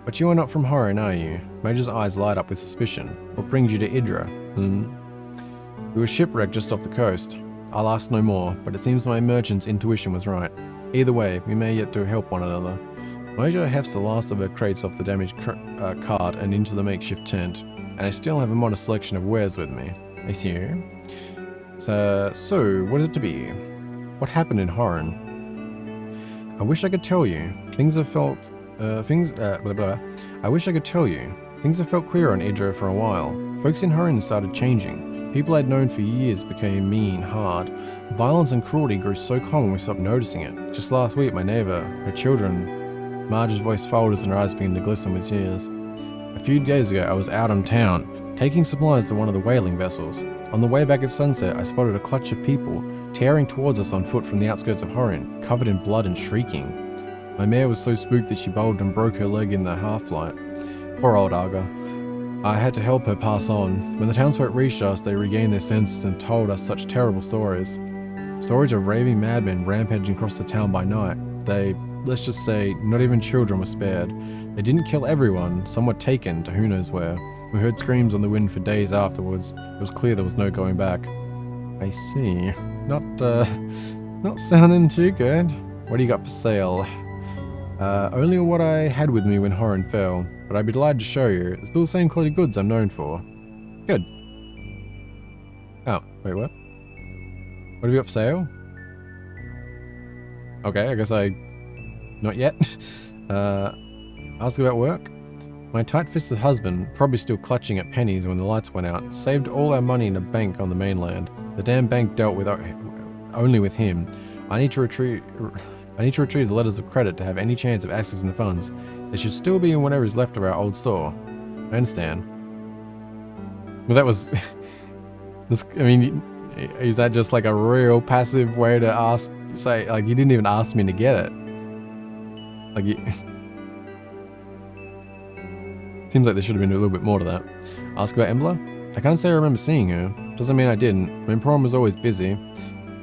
But you are not from Horin, are you? Major's eyes light up with suspicion. What brings you to Idra? We were shipwrecked just off the coast. I'll ask no more, but it seems my merchant's intuition was right. Either way, we may yet to help one another. Major hefts the last of her crates off the damaged cart and into the makeshift tent. And I still have a modest selection of wares with me. I see you. So what is it to be? What happened in Horin? I wish I could tell you. Things have felt... I wish I could tell you. Things have felt queer on Idra for a while. Folks in Horin started changing. People I'd known for years became mean, hard. Violence and cruelty grew so common we stopped noticing it. Just last week, my neighbor, her children... Marge's voice falters and her eyes begin to glisten with tears. A few days ago, I was out on town, taking supplies to one of the whaling vessels. On the way back at sunset, I spotted a clutch of people tearing towards us on foot from the outskirts of Horin, covered in blood and shrieking. My mare was so spooked that she bowled and broke her leg in the half-flight. Poor old Aga. I had to help her pass on. When the townsfolk reached us, they regained their senses and told us such terrible stories. Stories of raving madmen rampaging across the town by night. Let's just say, not even children were spared. They didn't kill everyone, some were taken to who knows where. We heard screams on the wind for days afterwards. It was clear there was no going back. I see. Not sounding too good. What do you got for sale? Only what I had with me when Horin fell, but I'd be delighted to show you. It's still the same quality goods I'm known for. Good. Oh, wait, what? What have you got for sale? Okay, I guess not yet. Ask about work? My tight-fisted husband, probably still clutching at pennies when the lights went out, saved all our money in a bank on the mainland. The damn bank dealt with only with him. I need to retrieve the letters of credit to have any chance of accessing the funds. They should still be in whatever is left of our old store. I understand. Well, that was... I mean, is that just like a real passive way to ask... Say, like, you didn't even ask me to get it. Like, seems like there should have been a little bit more to that. Ask about Embla? I can't say I remember seeing her. Doesn't mean I didn't. My emporium was always busy.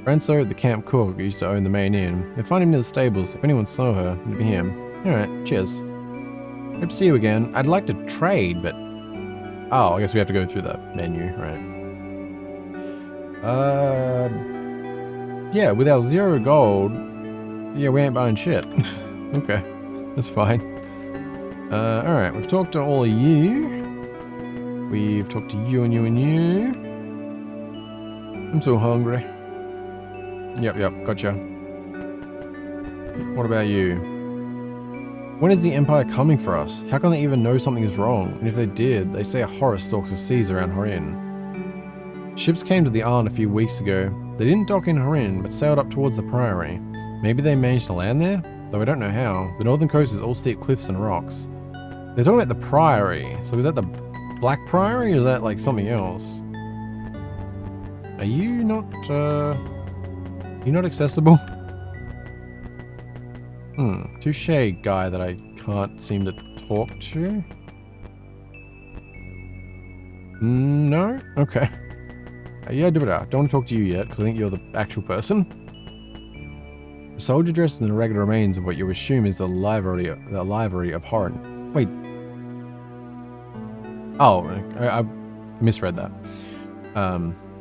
Ranso, the camp cook, used to own the main inn. They find him near the stables. If anyone saw her, it'd be him. Alright, cheers. Hope to see you again. I'd like to trade, but... Oh, I guess we have to go through the menu, right. Yeah, with our 0 gold... Yeah, we ain't buying shit. Okay, that's fine. Alright, we've talked to all of you. We've talked to you and you and you. I'm so hungry. Yep, gotcha. What about you? When is the Empire coming for us? How can they even know something is wrong? And if they did, they say a horror stalks the seas around Horin. Ships came to the island a few weeks ago. They didn't dock in Horin, but sailed up towards the Priory. Maybe they managed to land there? Though I don't know how. The northern coast is all steep cliffs and rocks. They're talking about the Priory. So is that the Black Priory or is that like something else? Are you not, you're not accessible? Touche guy that I can't seem to talk to? No? Okay. Yeah, don't want to talk to you yet, because I think you're the actual person. A soldier dressed in the ragged remains of what you assume is the livery of Horin. Wait. Oh, misread that.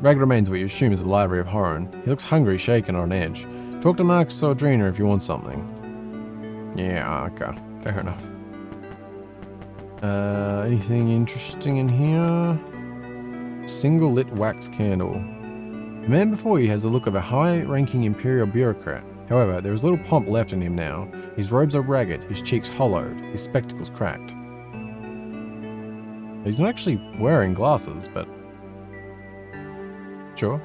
Ragged remains what you assume is the library of Horan. He looks hungry, shaken, on edge. Talk to Marcus or Drina if you want something. Yeah, okay. Fair enough. Anything interesting in here? Single lit wax candle. The man before you has the look of a high-ranking imperial bureaucrat. However, there is little pomp left in him now. His robes are ragged, his cheeks hollowed, his spectacles cracked. He's not actually wearing glasses, but... sure.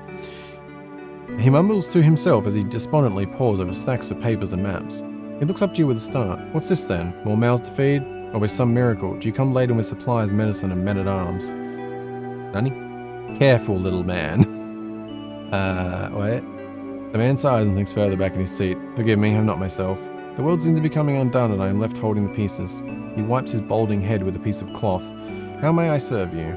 He mumbles to himself as he despondently pores over stacks of papers and maps. He looks up to you with a start. What's this then? More mouths to feed? Or by some miracle, do you come laden with supplies, medicine, and men-at-arms? Nani? Careful, little man. Wait. The man sighs and sinks further back in his seat. Forgive me, I'm not myself. The world seems to be becoming undone and I am left holding the pieces. He wipes his balding head with a piece of cloth. How may I serve you?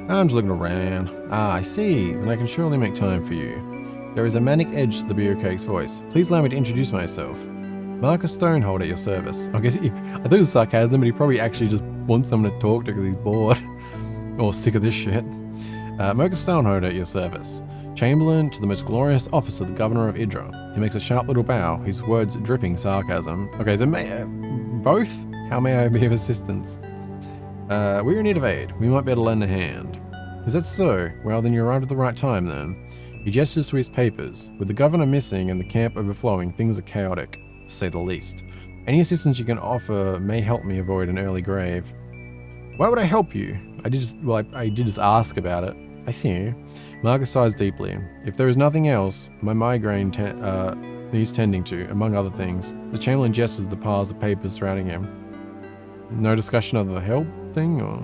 I'm just looking around. Ah, I see. Then I can surely make time for you. There is a manic edge to the bureaucrat's voice. Please allow me to introduce myself. Marcus Stonehold at your service. I guess I thought it was sarcasm, but he probably actually just wants someone to talk to because he's bored. Or sick of this shit. Marcus Stonehold at your service. Chamberlain to the most glorious officer, the governor of Idra. He makes a sharp little bow, his words dripping sarcasm. Okay, so both? How may I be of assistance? We're in need of aid. We might be able to lend a hand. Is that so? Well, then you arrived at the right time, then. He gestures to his papers. With the governor missing and the camp overflowing, things are chaotic, to say the least. Any assistance you can offer may help me avoid an early grave. Why would I help you? I did just ask about it. I see. Marcus sighs deeply. If there is nothing else, my migraine needs tending to, among other things. The Chamberlain gestures the piles of papers surrounding him. No discussion of the help thing, or...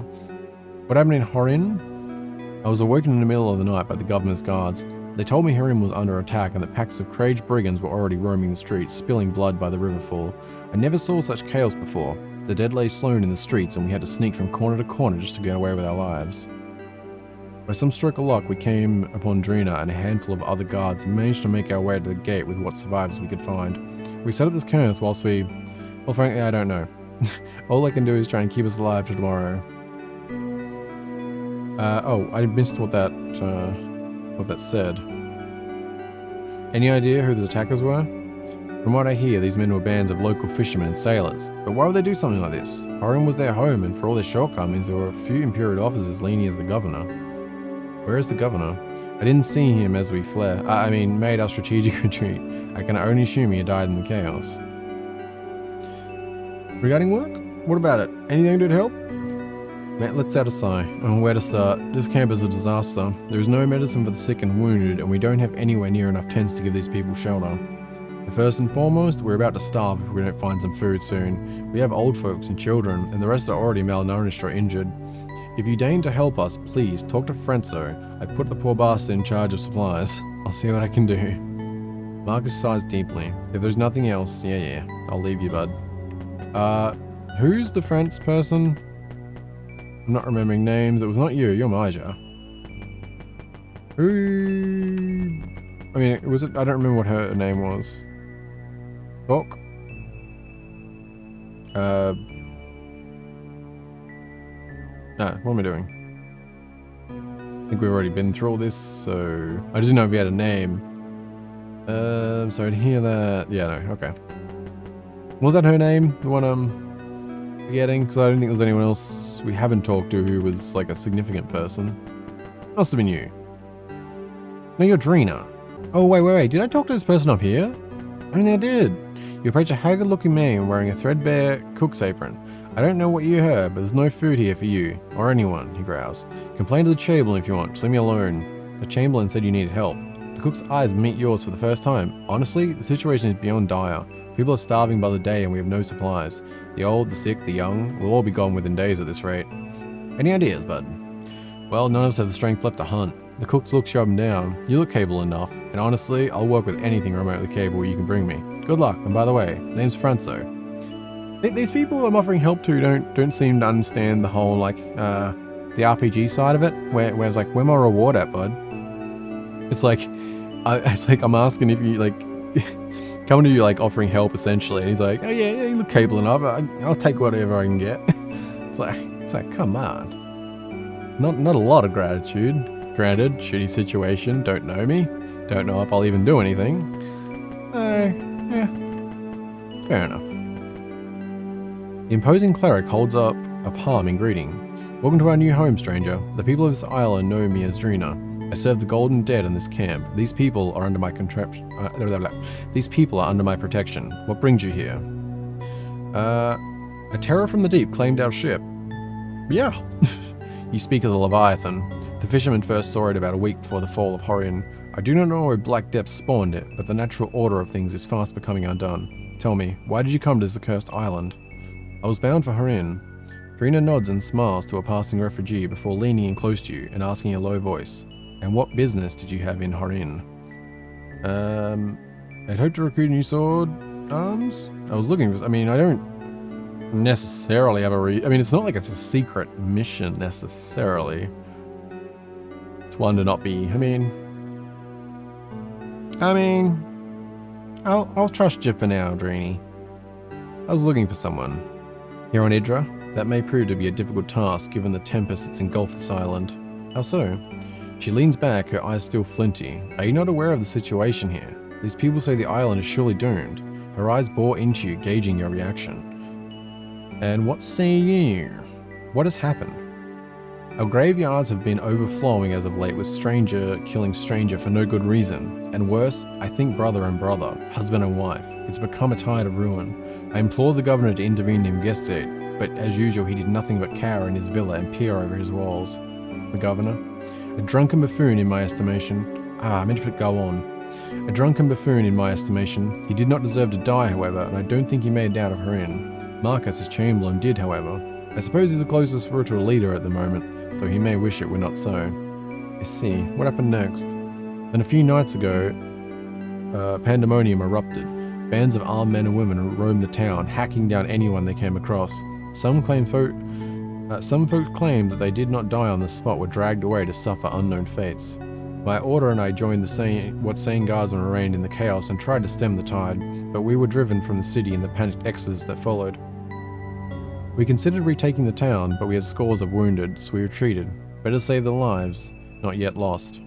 What happened in Horin? I was awoken in the middle of the night by the governor's guards. They told me Horin was under attack and that packs of Crage brigands were already roaming the streets, spilling blood by the riverfall. I never saw such chaos before. The dead lay strewn in the streets and we had to sneak from corner to corner just to get away with our lives. By some stroke of luck, we came upon Drina and a handful of other guards and managed to make our way to the gate with what survivors we could find. We set up this cairn whilst we... Well, frankly, I don't know. All I can do is try and keep us alive till tomorrow. Oh, I missed what that said. Any idea who the attackers were? From what I hear, these men were bands of local fishermen and sailors. But why would they do something like this? Horin was their home, and for all their shortcomings, there were a few Imperial officers as lenient as the governor. Where is the governor? I didn't see him as we fled. Made our strategic retreat. I can only assume he died in the chaos. Regarding work? What about it? Anything to help? Man, let's set aside. Where to start? This camp is a disaster. There is no medicine for the sick and wounded, and we don't have anywhere near enough tents to give these people shelter. But first and foremost, we're about to starve if we don't find some food soon. We have old folks and children, and the rest are already malnourished or injured. If you deign to help us, please talk to Frenzo. I put the poor bastard in charge of supplies. I'll see what I can do. Marcus sighs deeply. If there's nothing else, yeah, I'll leave you, bud. Who's the French person? I'm not remembering names. It was not you. You're Maja. Who? I mean, was it? I don't remember what her name was. Talk. No, what am I doing? I think we've already been through all this, so I just didn't know if we had a name. Sorry to hear that. Yeah, no, okay. Was that her name? The one I'm forgetting? Because I don't think there's anyone else we haven't talked to who was like a significant person. Must have been you. No, you're Drina. Oh, wait. Did I talk to this person up here? I don't think I did. You approach a haggard-looking man wearing a threadbare cook's apron. I don't know what you heard, but there's no food here for you. Or anyone, he growls. Complain to the Chamberlain if you want. Just leave me alone. The Chamberlain said you needed help. The cook's eyes meet yours for the first time. Honestly, the situation is beyond dire. People are starving by the day and we have no supplies. The old, the sick, the young will all be gone within days at this rate. Any ideas, bud? Well, none of us have the strength left to hunt. The cook looks you up and down. You look capable enough, and honestly, I'll work with anything remotely capable you can bring me. Good luck, and by the way, name's Franzo. These people I'm offering help to don't seem to understand the whole, like, the RPG side of it, where it's like, where's my reward at, bud? It's like I'm asking if you, like, coming to you, like, offering help, essentially, and he's like, oh yeah, you look capable enough, I'll take whatever I can get. It's like, come on. Not a lot of gratitude. Granted, shitty situation, don't know me. Don't know if I'll even do anything. Yeah. Fair enough. The imposing cleric holds up a palm in greeting. Welcome to our new home, stranger. The people of this island know me as Drina. I serve the golden dead in this camp. These people are under my These people are under my protection. What brings you here? A terror from the deep claimed our ship. Yeah. You speak of the Leviathan. The fishermen first saw it about a week before the fall of Horion. I do not know where Black Depths spawned it, but the natural order of things is fast becoming undone. Tell me, why did you come to this accursed island? I was bound for Horion. Drina nods and smiles to a passing refugee before leaning in close to you and asking in a low voice, and what business did you have in Horion? I'd hoped to recruit a new sword arms? I was looking for, I don't necessarily have it's not like it's a secret mission necessarily. It's one to not be, I'll trust you for now, Drini. I was looking for someone. Here on Idra, that may prove to be a difficult task given the tempest that's engulfed this island. How so? She leans back, her eyes still flinty. Are you not aware of the situation here? These people say the island is surely doomed. Her eyes bore into you, gauging your reaction. And what say you? What has happened? Our graveyards have been overflowing as of late with stranger killing stranger for no good reason. And worse, I think brother and brother, husband and wife. It's become a tide of ruin. I implored the governor to intervene to investigate, but as usual he did nothing but cower in his villa and peer over his walls. The governor? A drunken buffoon in my estimation. I meant to go on. A drunken buffoon in my estimation. He did not deserve to die, however, and I don't think he made doubt of her in. Marcus, his chamberlain, did, however. I suppose he's the closest spiritual leader at the moment, though he may wish it were not so. I see. What happened next? Then a few nights ago, pandemonium erupted. Bands of armed men and women roamed the town, hacking down anyone they came across. Some folk claimed that they did not die on the spot, were dragged away to suffer unknown fates. My order and I joined what sane guardsmen remained in the chaos and tried to stem the tide, but we were driven from the city in the panicked exodus that followed. We considered retaking the town, but we had scores of wounded, so we retreated. Better save their lives, not yet lost.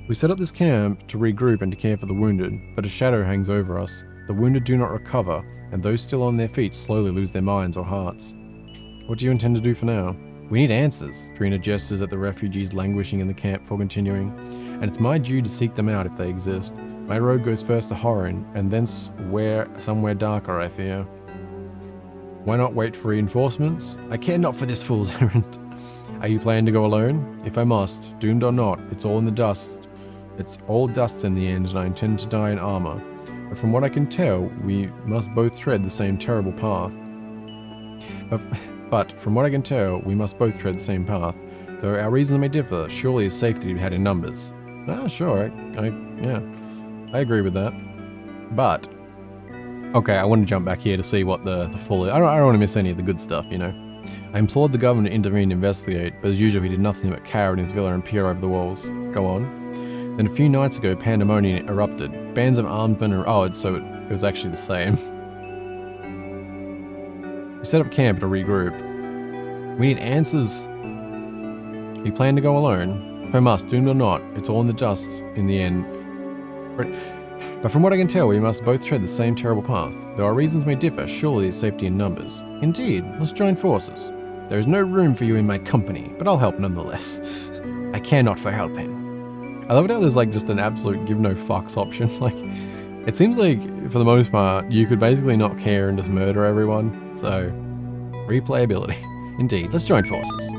We set up this camp to regroup and to care for the wounded, but a shadow hangs over us. The wounded do not recover, and those still on their feet slowly lose their minds or hearts. What do you intend to do for now? We need answers. Drina gestures at the refugees languishing in the camp before continuing. And it's my duty to seek them out if they exist. My road goes first to Horion, and then somewhere darker, I fear. Why not wait for reinforcements? I care not for this fool's errand. Are you planning to go alone? If I must, doomed or not, it's all in the dust. It's all dust in the end, and I intend to die in armor. But from what I can tell, we must both tread the same terrible path. But from what I can tell, we must both tread the same path. Though our reasons may differ, surely it's safety to be had in numbers. Sure, I agree with that. But, okay, I want to jump back here to see what the full... I don't want to miss any of the good stuff, you know. I implored the governor to intervene and investigate, but as usual he did nothing but cower in his villa and peer over the walls. Go on. Then a few nights ago, pandemonium erupted. Bands of armed men so it was actually the same. We set up camp to regroup. We need answers. We plan to go alone. If I must, doomed or not, it's all in the dust in the end. But from what I can tell, we must both tread the same terrible path. Though our reasons may differ, surely it's safety in numbers. Indeed, let's join forces. There is no room for you in my company, but I'll help nonetheless. I care not for helping. I love it how there's just an absolute give no fucks option. It seems like, for the most part, you could basically not care and just murder everyone. So, replayability. Indeed, let's join forces.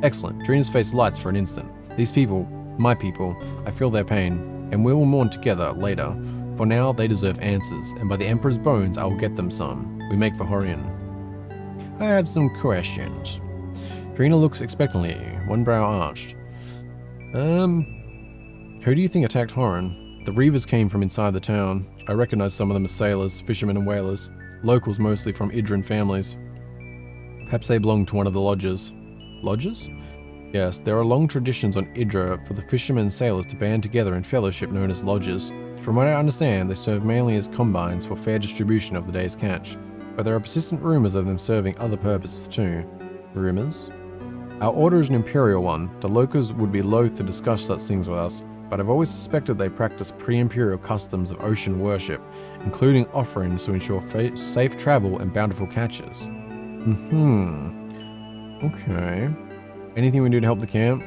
Excellent. Drina's face lights for an instant. These people, my people, I feel their pain, and we will mourn together later. For now, they deserve answers, and by the Emperor's bones, I will get them some. We make for Horion. I have some questions. Drina looks expectantly at you, one brow arched. Who do you think attacked Horion? The Reavers came from inside the town. I recognize some of them as sailors, fishermen and whalers. Locals mostly from Idran families. Perhaps they belong to one of the lodges. Lodges? Yes, there are long traditions on Idra for the fishermen and sailors to band together in fellowship known as lodges. From what I understand, they serve mainly as combines for fair distribution of the day's catch. But there are persistent rumors of them serving other purposes too. Rumors? Our order is an imperial one. The locals would be loath to discuss such things with us, but I've always suspected they practice pre-imperial customs of ocean worship, including offerings to ensure safe travel and bountiful catches. Okay. Anything we do to help the camp?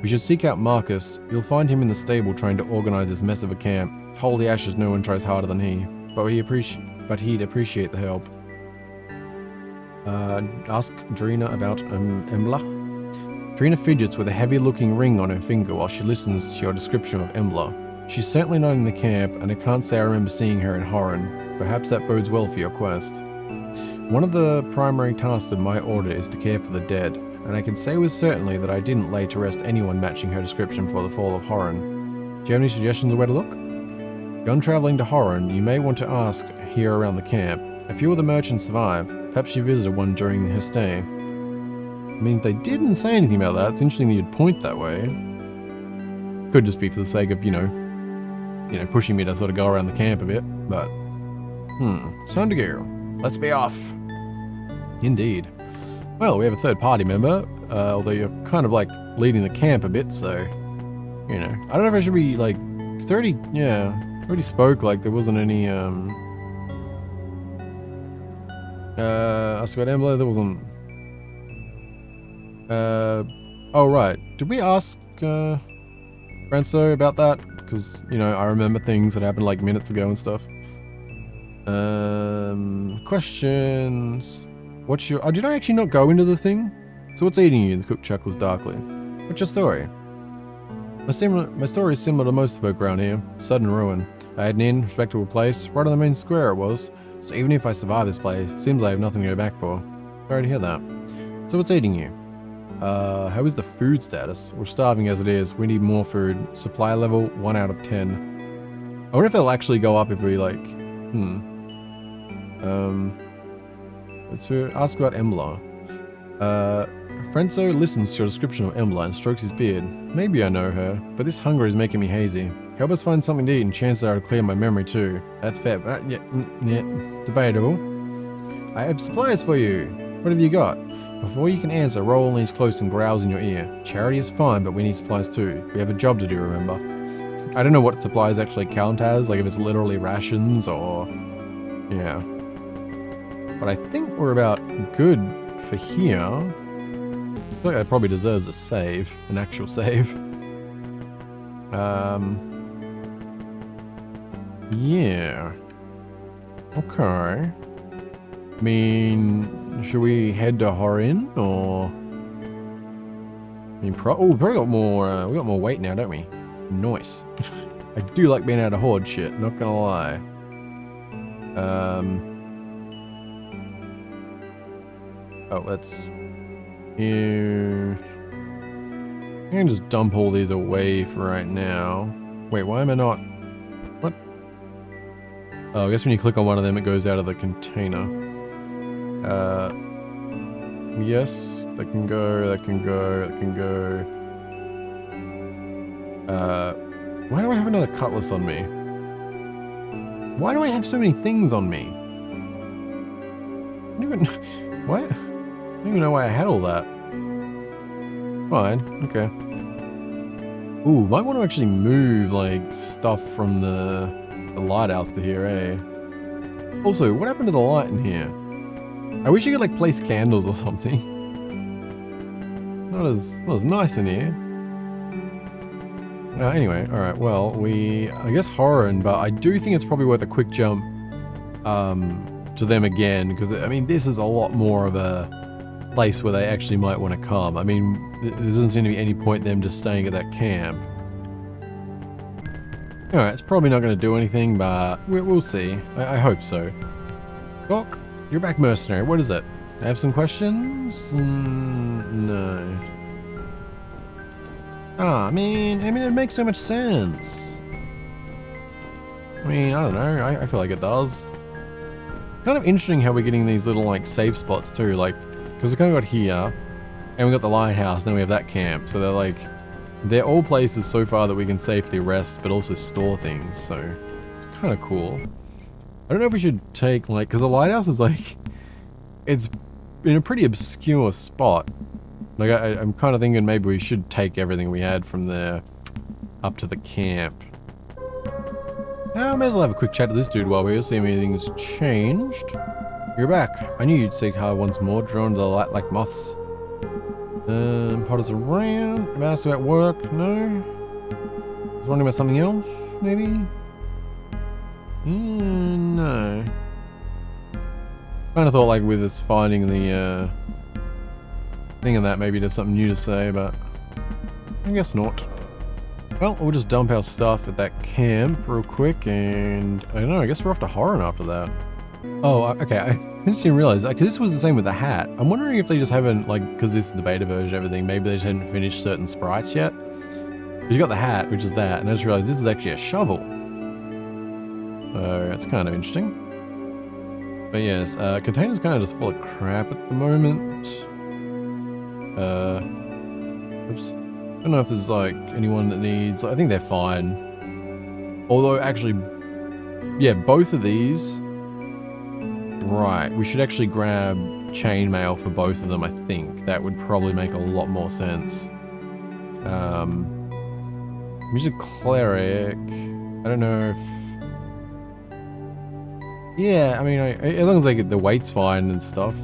We should seek out Marcus. You'll find him in the stable trying to organize this mess of a camp. Holy ashes, no one tries harder than he. But he'd appreciate the help. Ask Drina about Embla. Drina fidgets with a heavy-looking ring on her finger while she listens to your description of Embla. She's certainly not in the camp, and I can't say I remember seeing her in Horan. Perhaps that bodes well for your quest. One of the primary tasks of my order is to care for the dead, and I can say with certainty that I didn't lay to rest anyone matching her description for the fall of Horan. Do you have any suggestions of where to look? Beyond travelling to Horan, you may want to ask here around the camp. A few of the merchants survive. Perhaps she visited one during her stay. I mean, they didn't say anything about that. It's interesting that you'd point that way. Could just be for the sake of, you know, pushing me to sort of go around the camp a bit, but... it's time to go. Let's be off. Indeed. Well, we have a third party member, although you're kind of like leading the camp a bit, so, you know. I don't know if I should be like, already spoke, like there wasn't any, I forgot Embla, there wasn't, oh right, did we ask, Ranso about that? Because, you know, I remember things that happened like minutes ago and stuff. Questions. What's your... Oh, did I actually not go into the thing? So what's eating you? The cook chuckles darkly. What's your story? My story is similar to most folk around here. Sudden ruin. I had an inn, respectable place, right on the main square it was. So even if I survive this place, seems I have nothing to go back for. Sorry to hear that. So what's eating you? How is the food status? We're starving as it is. We need more food. Supply level 1 out of 10. I wonder if they'll actually go up if we like... Let's ask about Embla. Frenzo listens to your description of Embla and strokes his beard. Maybe I know her, but this hunger is making me hazy. Help us find something to eat and chances are to clear my memory too. That's fair. Yeah, debatable. I have supplies for you. What have you got? Before you can answer, Roll leans close and growls in your ear. Charity is fine, but we need supplies too. We have a job to do, remember? I don't know what supplies actually count as, like if it's literally rations or... Yeah. But I think we're about good for here. I feel like that probably deserves a save, an actual save. Yeah. Okay. I mean, should we head to Horin or? I mean, we probably got more. We got more weight now, don't we? Nice. I do like being able to hoard shit. Not gonna lie. Oh, let's... Here... I can just dump all these away for right now. Wait, why am I not... What? Oh, I guess when you click on one of them, it goes out of the container. Yes, that can go, that can go, that can go. Why do I have another cutlass on me? Why do I have so many things on me? I don't even... What? I don't even know why I had all that. Fine, okay. Ooh, might want to actually move, like, stuff from the lighthouse to here, eh? Also, what happened to the light in here? I wish you could, like, place candles or something. Not as nice in here. Anyway, alright, well, I guess Horan, but I do think it's probably worth a quick jump, to them again, because, I mean, this is a lot more of a place where they actually might want to come. I mean, there doesn't seem to be any point them just staying at that camp. Alright, it's probably not going to do anything, but we'll see. I hope so. Doc, you're back mercenary. What is it? I have some questions? No. Ah, I mean, it makes so much sense. I mean, I don't know. I feel like it does. Kind of interesting how we're getting these little, like, safe spots too, like, because we kind of got here, and we got the lighthouse, and then we have that camp, so they're all places so far that we can safely rest, but also store things, so it's kind of cool. I don't know if we should take, like, because the lighthouse is, like, it's in a pretty obscure spot, Like, I'm kind of thinking maybe we should take everything we had from there up to the camp. I may as well have a quick chat to this dude while we're here, see if anything's changed. You're back. I knew you'd seek hard once more, drawn to the light like moths. Potters around. Asked about work? No. Was wondering about something else, maybe? No. Kind of thought, like, with us finding the thing of that, maybe there's something new to say, but I guess not. Well, we'll just dump our stuff at that camp real quick, and I don't know, I guess we're off to Horan after that. Oh, okay, I just didn't realize, because this was the same with the hat. I'm wondering if they just haven't, like, because this is the beta version of everything, maybe they just hadn't finished certain sprites yet. Because you got the hat, which is that, and I just realized this is actually a shovel. So, that's kind of interesting. But yes, container's kind of just full of crap at the moment. Oops. I don't know if there's like anyone that needs, I think they're fine. Although actually, yeah, both of these, right, we should actually grab chainmail for both of them, I think. That would probably make a lot more sense. Music cleric, I don't know if, yeah, I mean, as long as they get the weight's fine and stuff.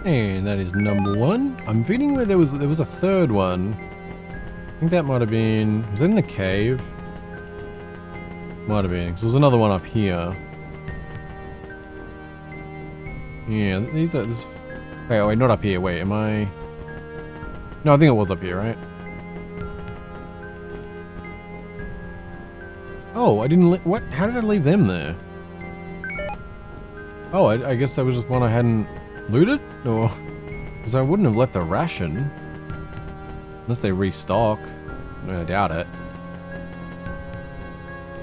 And that is number one. I'm feeling where there was a third one. I think that might have been, was that in the cave? Might have been, because there was another one up here. Yeah, these are, this, wait, not up here, wait, am I? No, I think it was up here, right? Oh, I didn't, what, how did I leave them there? Oh, I guess that was just one I hadn't looted? Or, because I wouldn't have left a ration. Unless they restock. I doubt it.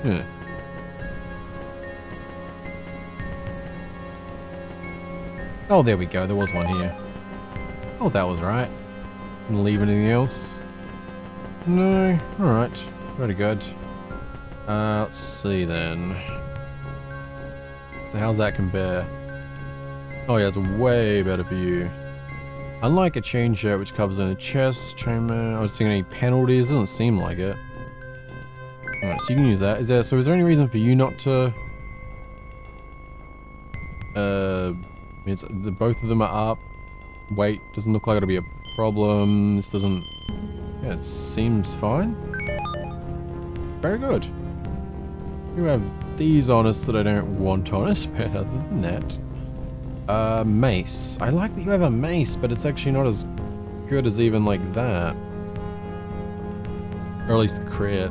Yeah. Oh, there we go. There was one here. Oh, that was right. Didn't leave anything else. No. Alright. Very good. Let's see then. So how's that compare? Oh yeah, it's way better for you. Unlike a chain shirt which covers only chest, chainmail, I was thinking any penalties, doesn't seem like it. Alright, so you can use that. Is there any reason for you not to both of them are up. Weight doesn't look like it'll be a problem. This doesn't, yeah, it seems fine. Very good. You have these on us that I don't want on us, but other than that. Mace. I like that you have a mace, but it's actually not as good as even like that. Or at least crit.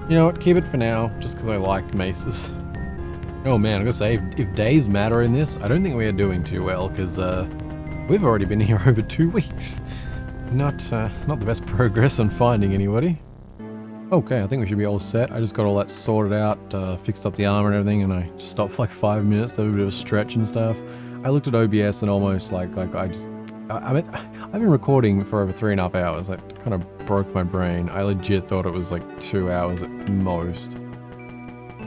You know what, keep it for now, just because I like maces. Oh man, I'm gonna say, if days matter in this, I don't think we are doing too well, because we've already been here over 2 weeks. Not the best progress on finding anybody. Okay, I think we should be all set. I just got all that sorted out, fixed up the armor and everything, and I just stopped for like 5 minutes to have a bit of a stretch and stuff. I looked at OBS and almost like I've been recording for over 3.5 hours. That kind of broke my brain. I legit thought it was like 2 hours at most.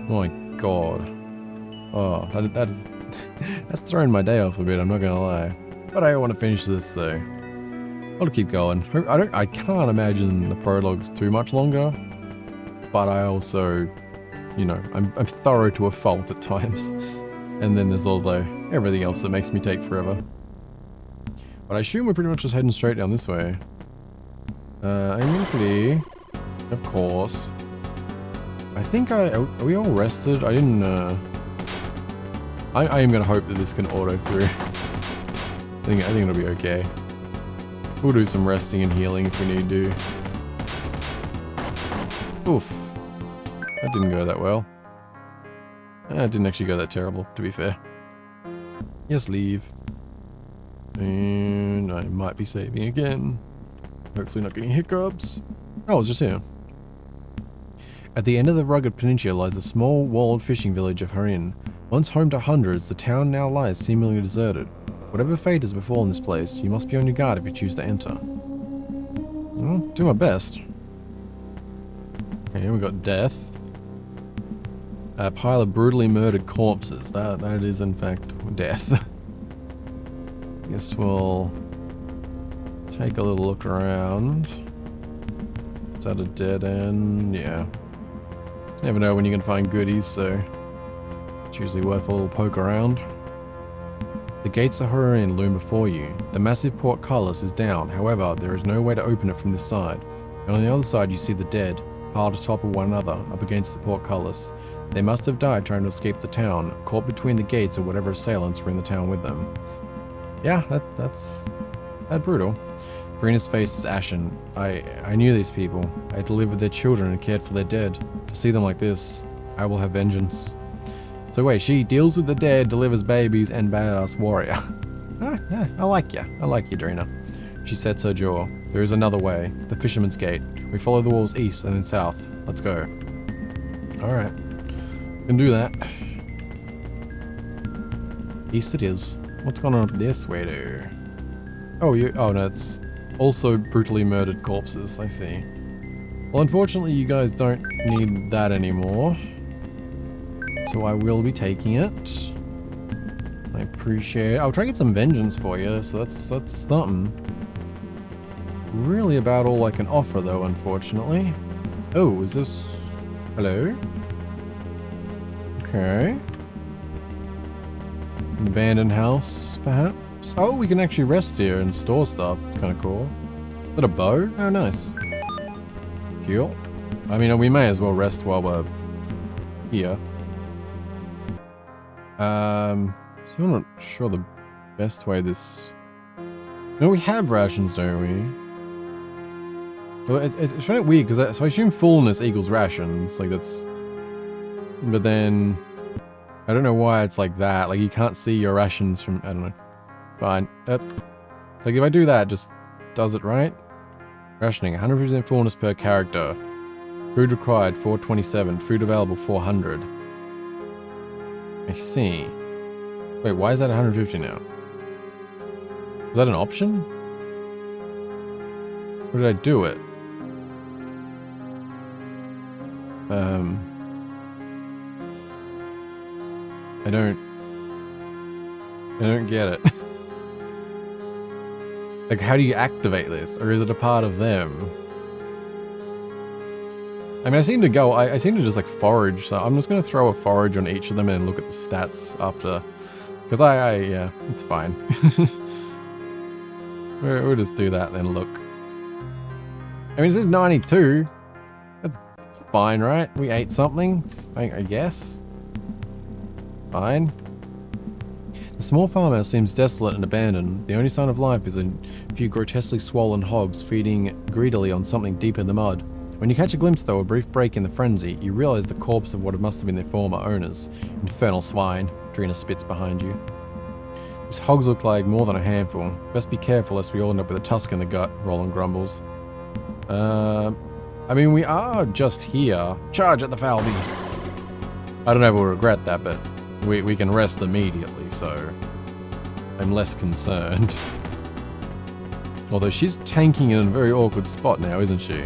Oh my god. Oh, that's throwing my day off a bit, I'm not gonna lie. But I want to finish this though. I'll keep going. I can't imagine the prologue's too much longer. But I also, you know, I'm thorough to a fault at times. And then there's everything else that makes me take forever. But I assume we're pretty much just heading straight down this way. Immediately, of course. I think are we all rested? I didn't, I am gonna hope that this can auto through. I think it'll be okay. We'll do some resting and healing if we need to. Oof. That didn't go that well. It didn't actually go that terrible, to be fair. Yes, leave. And I might be saving again. Hopefully not getting hiccups. Oh, it's just here. At the end of the rugged peninsula lies the small walled fishing village of Harin. Once home to hundreds, the town now lies seemingly deserted. Whatever fate has befallen this place, you must be on your guard if you choose to enter. Well, do my best. Okay, we got death. A pile of brutally murdered corpses. That is in fact death. Guess we'll take a little look around. Is that a dead end? Yeah. Never know when you can find goodies, so it's usually worth a little poke around. The gates of Horian loom before you. The massive portcullis is down, however, there is no way to open it from this side. And on the other side you see the dead, piled atop of one another, up against the portcullis. They must have died trying to escape the town, caught between the gates or whatever assailants were in the town with them. Yeah, that's brutal. Verina's face is ashen. I knew these people. I had to live with their children and cared for their dead. To see them like this, I will have vengeance. So wait, she deals with the dead, delivers babies, and badass warrior. Ah, yeah, I like you, Drina. She sets her jaw. There is another way, the Fisherman's Gate. We follow the walls east and then south. Let's go. Alright. Can do that. East it is. What's going on up this way there? Oh, no, it's also brutally murdered corpses, I see. Well, unfortunately, you guys don't need that anymore. So I will be taking it. I appreciate it. I'll try to get some vengeance for you, so that's something. Really about all I can offer, though, unfortunately. Oh, is this... Hello? Okay. An abandoned house, perhaps? Oh, we can actually rest here and store stuff. It's kind of cool. Is that a bow? Oh, nice. Cool. I mean, we may as well rest while we're here. So I'm not sure the best way this... No, we have rations, don't we? Well, it's kind of weird, because so I assume fullness equals rations. Like, that's... But then... I don't know why it's like that. Like, you can't see your rations from... I don't know. Fine. Like, if I do that, just does it right? Rationing, 100% fullness per character. Food required, 427. Food available, 400. I see. Wait, why is that 150 now? Was that an option? Or did I do it? I don't get it. Like, how do you activate this? Or is it a part of them? I mean, I seem to just like forage, so I'm just going to throw a forage on each of them and look at the stats after. Because yeah, it's fine. we'll just do that and then look. I mean, it says 92. That's fine, right? We ate something, I guess. Fine. The small farmhouse seems desolate and abandoned. The only sign of life is a few grotesquely swollen hogs feeding greedily on something deep in the mud. When you catch a glimpse, though, a brief break in the frenzy, you realize the corpse of what must have been their former owners. Infernal swine. Drina spits behind you. These hogs look like more than a handful. Best be careful lest we all end up with a tusk in the gut, Roland grumbles. I mean, we are just here. Charge at the foul beasts. I don't know if we'll regret that, but we can rest immediately, so I'm less concerned. Although she's tanking in a very awkward spot now, isn't she?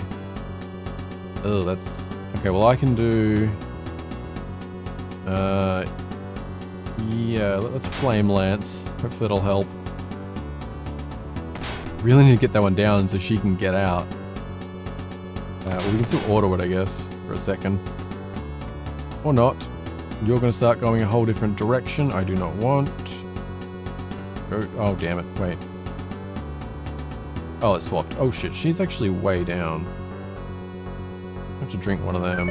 Oh, that's... Okay, well I can do... Yeah, let's Flame Lance. Hopefully it'll help. Really need to get that one down so she can get out. We can still auto it, I guess, for a second. Or not. You're going to start going a whole different direction. I do not want. Oh, damn it. Wait. Oh, it swapped. Oh, shit. She's actually way down. I have to drink one of them.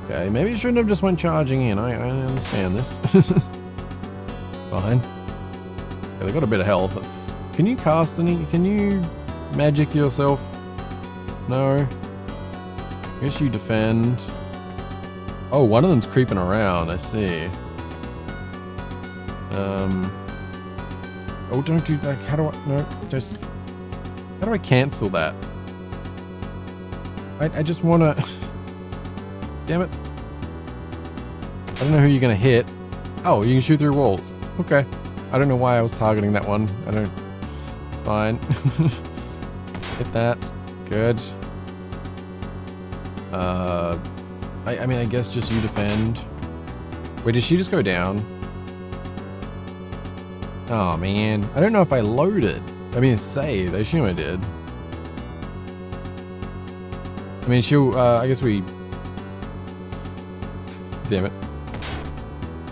Okay, maybe you shouldn't have just went charging in. I understand this. Fine. Okay, they got a bit of health. Can you cast any? Can you magic yourself? No. I guess you defend. Oh, one of them's creeping around. I see. Oh, don't do that. How do I? No, just. How do I cancel that? I just wanna. Damn it. I don't know who you're gonna hit. Oh, you can shoot through walls. Okay. I don't know why I was targeting that one. I don't... Fine. Hit that. Good. I mean, I guess just you defend. Wait, did she just go down? Oh, man. I don't know if I loaded. I mean, saved. I assume I did. I mean, she'll, I guess we... Damn it.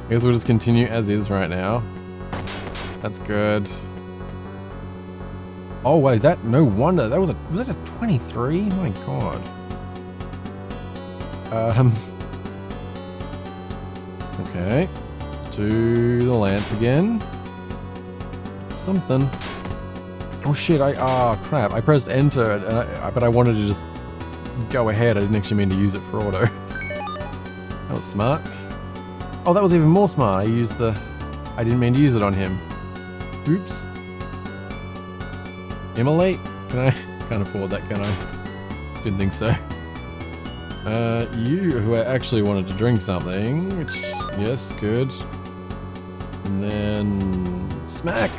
I guess we'll just continue as is right now. That's good. Oh wait, that, no wonder. That was that a 23? My god. Okay. To the lance again. Something. Oh shit, crap. I pressed enter, and but I wanted to just go ahead. I didn't actually mean to use it for auto. That was smart. Oh, that was even more smart. I didn't mean to use it on him. Oops. Immolate? Can't afford that, can I? Didn't think so. You who actually wanted to drink something, which, yes, good. And then, smack!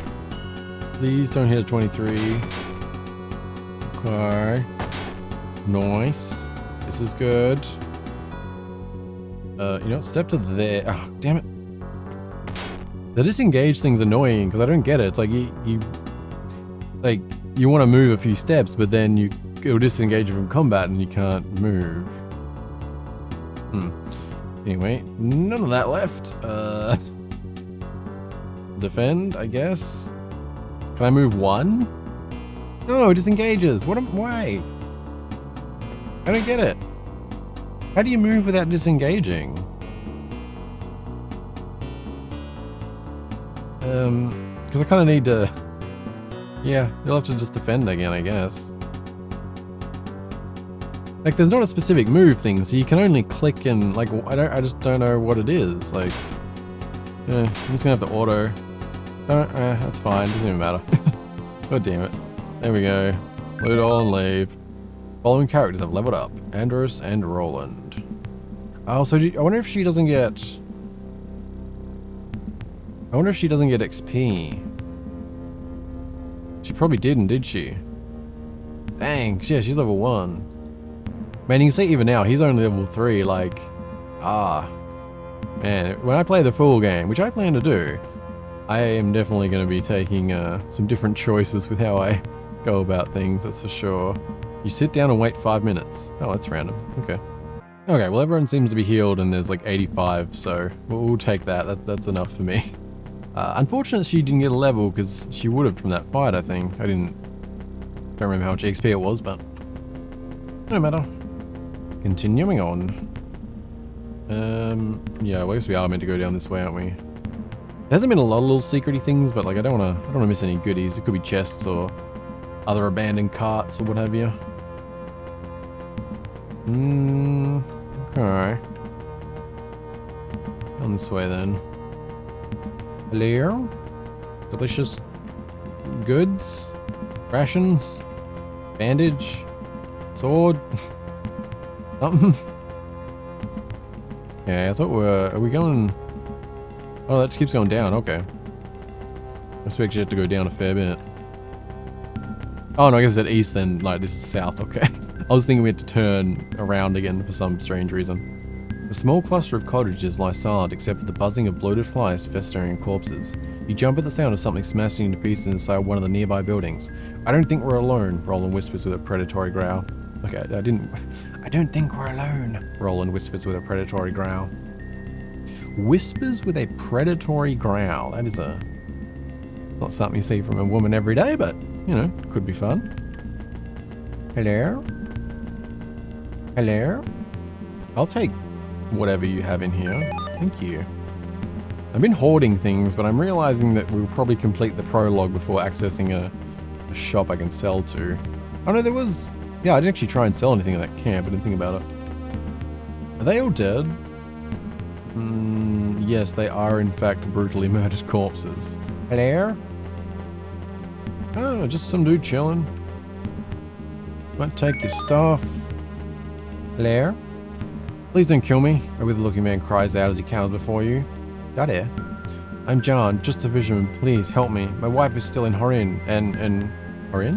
Please don't hit a 23. Okay. Nice. This is good. You know, step to there. Oh, damn it. The disengage thing's annoying because I don't get it. It's like you want to move a few steps, but then it'll disengage you from combat and you can't move. Anyway, none of that left. Defend, I guess. Can I move one? No, it disengages. Why? I don't get it. How do you move without disengaging? Because I kind of need to... Yeah, you'll have to just defend again, I guess. Like, there's not a specific move thing, so you can only click and, like, I just don't know what it is. Like, I'm just gonna have to auto. That's fine, doesn't even matter. God damn it. There we go. Loot all and leave. Following characters have leveled up. Andros and Roland. Oh, so I wonder if she doesn't get... I wonder if she doesn't get XP. She probably didn't, did she? Dang, yeah, she's level 1. Man, you can see even now, he's only level 3, like... Man, when I play the full game, which I plan to do, I am definitely going to be taking some different choices with how I go about things, that's for sure. You sit down and wait 5 minutes. Oh, that's random. Okay. Okay, well everyone seems to be healed and there's like 85, so we'll take that. That's enough for me. Unfortunately, she didn't get a level because she would have from that fight, I think. Don't remember how much XP it was, but no matter. Continuing on. Yeah, well, I guess we are meant to go down this way, aren't we? There hasn't been a lot of little secrety things, but like I don't wanna miss any goodies. It could be chests or other abandoned carts or what have you. Okay. On this way then. Hello? Delicious goods? Rations? Bandage? Sword? Something? Yeah, I thought are we going... Oh, that just keeps going down, okay. I guess we actually have to go down a fair bit. Oh no, I guess it's at east then, like this is south, okay. I was thinking we had to turn around again for some strange reason. A small cluster of cottages lie silent except for the buzzing of bloated flies festering corpses. You jump at the sound of something smashing into pieces inside one of the nearby buildings. I don't think we're alone, Roland whispers with a predatory growl. Okay, I don't think we're alone, Roland whispers with a predatory growl. Whispers with a predatory growl. That is not something you see from a woman every day, but, you know, could be fun. Hello? Hello? I'll take whatever you have in here. Thank you. I've been hoarding things, but I'm realizing that we'll probably complete the prologue before accessing a shop I can sell to. Oh no, there was... Yeah, I didn't actually try and sell anything at that camp. I didn't think about it. Are they all dead? Yes, they are in fact brutally murdered corpses. Hello? Oh, just some dude chilling. Might take your stuff. Hello? Please don't kill me, a withered-looking man cries out as he cowers before you. Got here. I'm John, just a fisherman. Please help me. My wife is still in Horin, and Horin?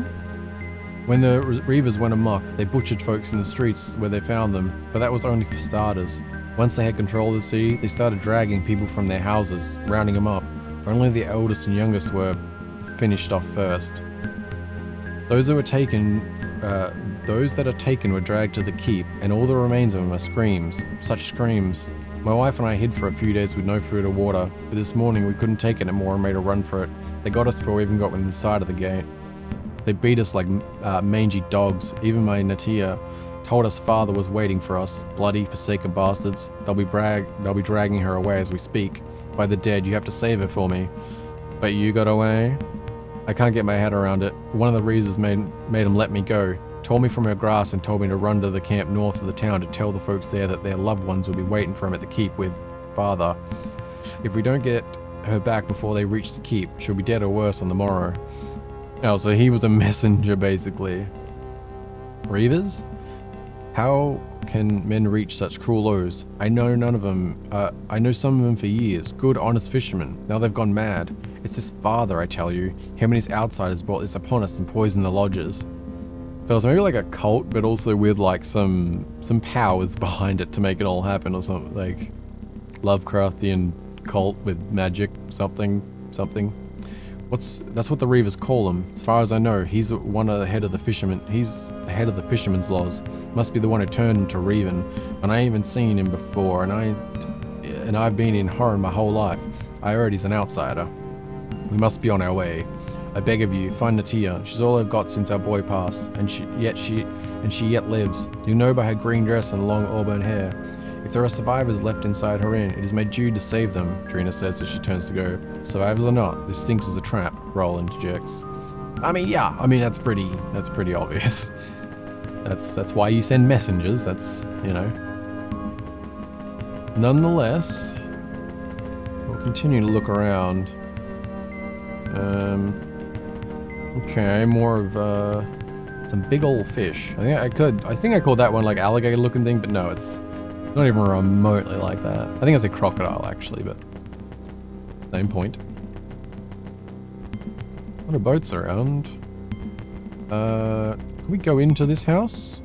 When the Reavers went amok, they butchered folks in the streets where they found them, but that was only for starters. Once they had control of the city, they started dragging people from their houses, rounding them up. Only the eldest and youngest were finished off first. Those that are taken were dragged to the keep, and all the remains of them are screams. Such screams. My wife and I hid for a few days with no food or water, but this morning we couldn't take it anymore and made a run for it. They got us before we even got within sight of the gate. They beat us like mangy dogs. Even my Natia told us father was waiting for us. Bloody, forsaken bastards. They'll be dragging her away as we speak. By the dead, you have to save her for me. But you got away? I can't get my head around it. One of the reasons made him let me go. Tore me from her grasp and told me to run to the camp north of the town to tell the folks there that their loved ones will be waiting for him at the keep with father. If we don't get her back before they reach the keep, she'll be dead or worse on the morrow. Oh, so he was a messenger, basically. Reavers? How can men reach such cruel lows? I know none of them. I know some of them for years. Good, honest fishermen. Now they've gone mad. It's this father, I tell you. Him and his outsiders brought this upon us and poisoned the lodges. So it's maybe like a cult, but also with like some powers behind it to make it all happen, or something like Lovecraftian cult with magic, something. That's what the Reavers call him. As far as I know, he's the head of the fishermen. He's the head of the fishermen's laws. Must be the one who turned him to Reaven. And I ain't even seen him before, and I've been in Horan my whole life. I heard he's an outsider. We must be on our way. I beg of you, find Natia. She's all I've got since our boy passed, and she yet lives. You know by her green dress and long auburn hair. If there are survivors left inside her inn, it is my duty to save them, Trina says as she turns to go. Survivors or not, this stinks as a trap, Roland interjects. I mean, yeah, that's pretty obvious. That's why you send messengers, that's, you know. Nonetheless, we'll continue to look around. Okay, more of some big old fish. I think I called that one like alligator looking thing, but no, it's not even remotely like that. I think it's a crocodile actually, but same point. A lot of boats around. Can we go into this house?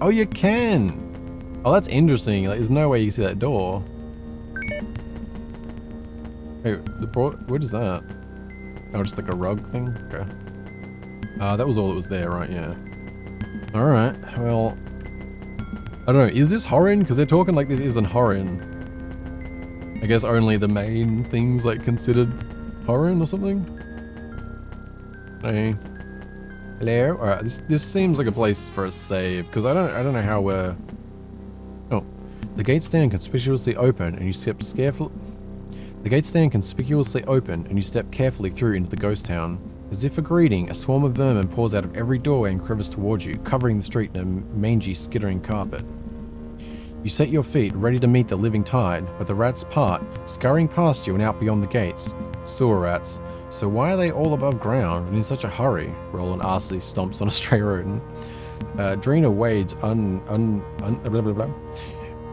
Oh, you can! Oh, that's interesting. Like, there's no way you can see that door. Hey, what is that? Oh, just like a rug thing? Okay. That was all that was there, right? Yeah. Alright, well... I don't know, is this Horin? Because they're talking like this isn't Horin. I guess only the main things, like, considered Horin or something? Hey. Hello? Alright, this seems like a place for a save, because I don't know how we're... Oh. The gates stand conspicuously open, and you step carefully... The gates stand conspicuously open, and you step carefully through into the ghost town. As if for greeting, a swarm of vermin pours out of every doorway and crevice towards you, covering the street in a mangy, skittering carpet. You set your feet, ready to meet the living tide, but the rats part, scurrying past you and out beyond the gates. Sewer rats. So why are they all above ground and in such a hurry? Roland arsely stomps on a stray rodent. Drina wades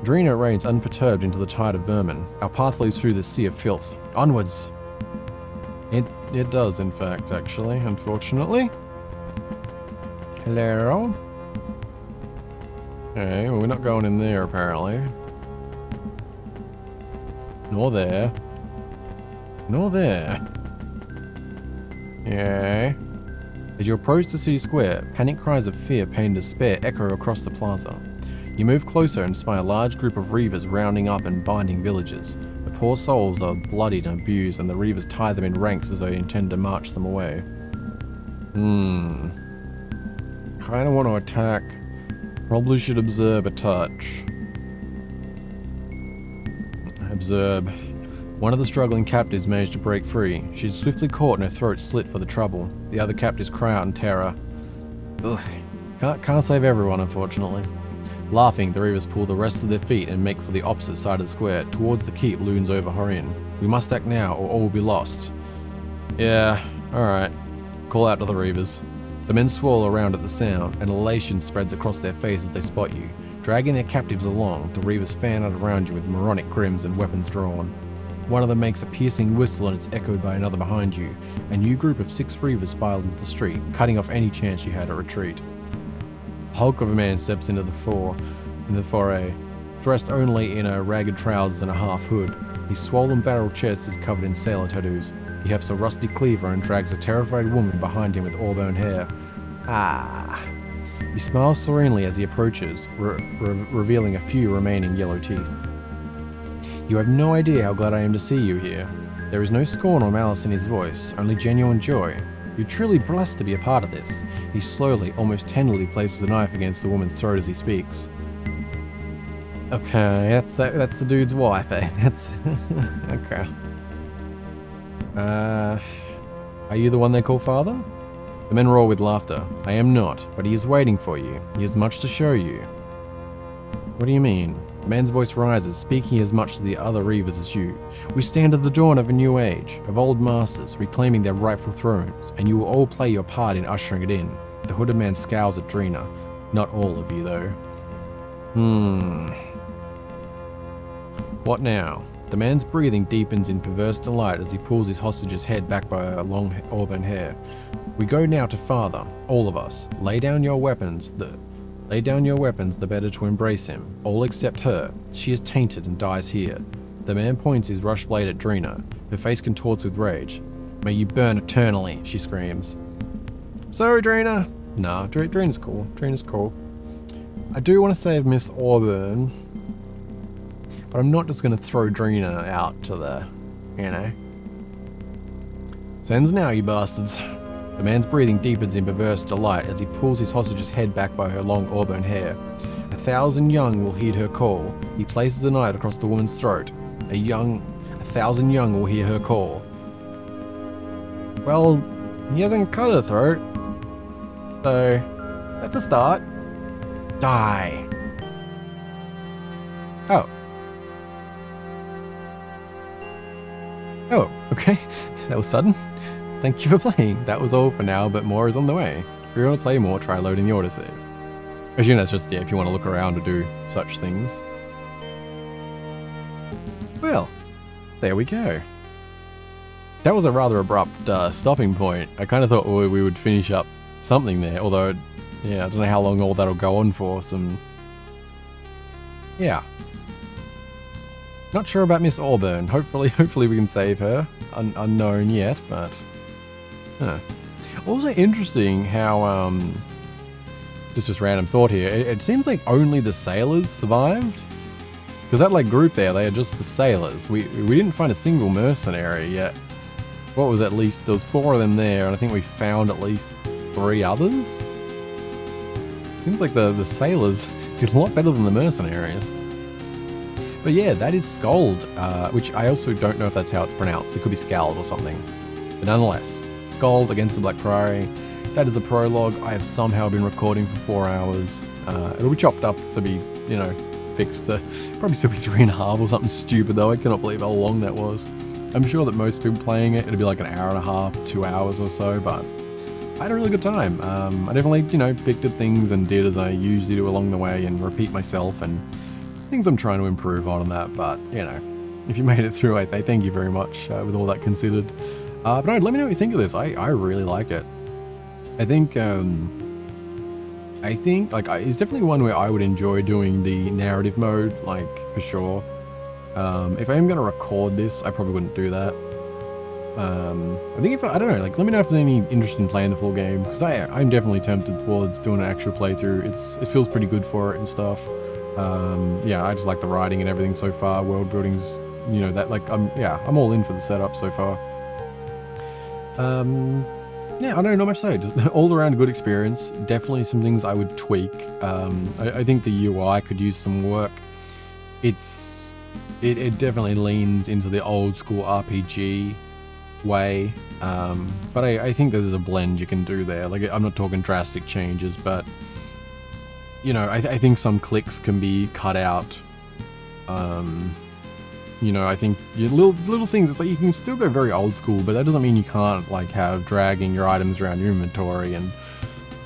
Drina reigns unperturbed into the tide of vermin. Our path leads through the sea of filth. Onwards! It does, in fact, actually, unfortunately. Hello? Okay, well, we're not going in there, apparently. Nor there. Nor there. Yeah. As you approach the city square, panic cries of fear, pain, and despair echo across the plaza. You move closer and spy a large group of Reavers rounding up and binding villagers. The poor souls are bloodied and abused, and the Reavers tie them in ranks as they intend to march them away. Kinda want to attack. Probably should observe a touch. Observe. One of the struggling captives managed to break free. She's swiftly caught and her throat slit for the trouble. The other captives cry out in terror. Ugh. Can't save everyone, unfortunately. Laughing, the Reavers pull the rest of their feet and make for the opposite side of the square. Towards the keep looms over Horin. We must act now or all will be lost. Yeah, alright. Call out to the Reavers. The men swirl around at the sound, and elation spreads across their faces as they spot you. Dragging their captives along, the Reavers fan out around you with moronic grims and weapons drawn. One of them makes a piercing whistle and it's echoed by another behind you. A new group of 6 Reavers filed into the street, cutting off any chance you had at retreat. A hulk of a man steps into the foray, dressed only in a ragged trousers and a half hood. His swollen barrel chest is covered in sailor tattoos. He hefts a rusty cleaver and drags a terrified woman behind him with auburn hair. Ah. He smiles serenely as he approaches, revealing a few remaining yellow teeth. You have no idea how glad I am to see you here. There is no scorn or malice in his voice, only genuine joy. You're truly blessed to be a part of this. He slowly, almost tenderly places a knife against the woman's throat as he speaks. Okay, that's the dude's wife, eh? That's okay. Are you the one they call father? The men roar with laughter. I am not, but he is waiting for you. He has much to show you. What do you mean? The man's voice rises, speaking as much to the other Reavers as you. We stand at the dawn of a new age, of old masters reclaiming their rightful thrones, and you will all play your part in ushering it in. The hooded man scowls at Drina. Not all of you, though. What now? The man's breathing deepens in perverse delight as he pulls his hostage's head back by her long auburn hair. We go now to father, all of us. Lay down your weapons, the better to embrace him. All except her. She is tainted and dies here. The man points his rush blade at Drina. Her face contorts with rage. May you burn eternally, she screams. Sorry, Drina. Nah, Drina's cool. Drina's cool. I do want to save Miss Auburn, but I'm not just going to throw Drina out to the, you know. Sends now, you bastards. The man's breathing deepens in perverse delight as he pulls his hostage's head back by her long auburn hair. 1,000 young will heed her call. He places a knife across the woman's throat. 1,000 young will hear her call. Well, he hasn't cut her throat. So, that's a start. Die. Oh. Oh, okay. That was sudden. Thank you for playing. That was all for now, but more is on the way. If you want to play more, try loading the autosave. As you know, it's just, yeah, if you want to look around to do such things. Well, there we go. That was a rather abrupt stopping point. I kind of thought we would finish up something there, although, yeah, I don't know how long all that'll go on for. Yeah. Not sure about Miss Auburn. Hopefully we can save her. Unknown yet, but... Huh. Also interesting how, just random thought here, it seems like only the sailors survived. Because that like group there, they are just the sailors. We didn't find a single mercenary yet. What was at least, there was 4 of them there, and I think we found at least 3 others? Seems like the sailors did a lot better than the mercenaries. But yeah, that is SKALD, which I also don't know if that's how it's pronounced. It could be SKALD or something. But nonetheless, SKALD against the Black Priory. That is the prologue. I have somehow been recording for 4 hours. It'll be chopped up to be, you know, fixed to probably still be 3.5 or something stupid though. I cannot believe how long that was. I'm sure that most people playing it, it'll be like 1.5 hours, 2 hours or so, but I had a really good time. I definitely, you know, picked at things and did as I usually do along the way and repeat myself and things I'm trying to improve on that, but, you know, if you made it through, I thank you very much with all that considered. But no, let me know what you think of this. I really like it. I think like it's definitely one where I would enjoy doing the narrative mode, like for sure. If I am going to record this, I probably wouldn't do that. I think I don't know, like let me know if there's any interest in playing the full game, because I'm definitely tempted towards doing an actual playthrough. It feels pretty good for it and stuff. Yeah, I just like the writing and everything so far. World building's, you know, that like I'm all in for the setup so far. Yeah, I don't know, not much to say. Just all around good experience. Definitely some things I would tweak. I think the UI could use some work. It definitely leans into the old school RPG way, but I think there's a blend you can do there. Like, I'm not talking drastic changes, but you know, I think some clicks can be cut out. You know, I think little things, it's like you can still go very old school, but that doesn't mean you can't like have dragging your items around your inventory and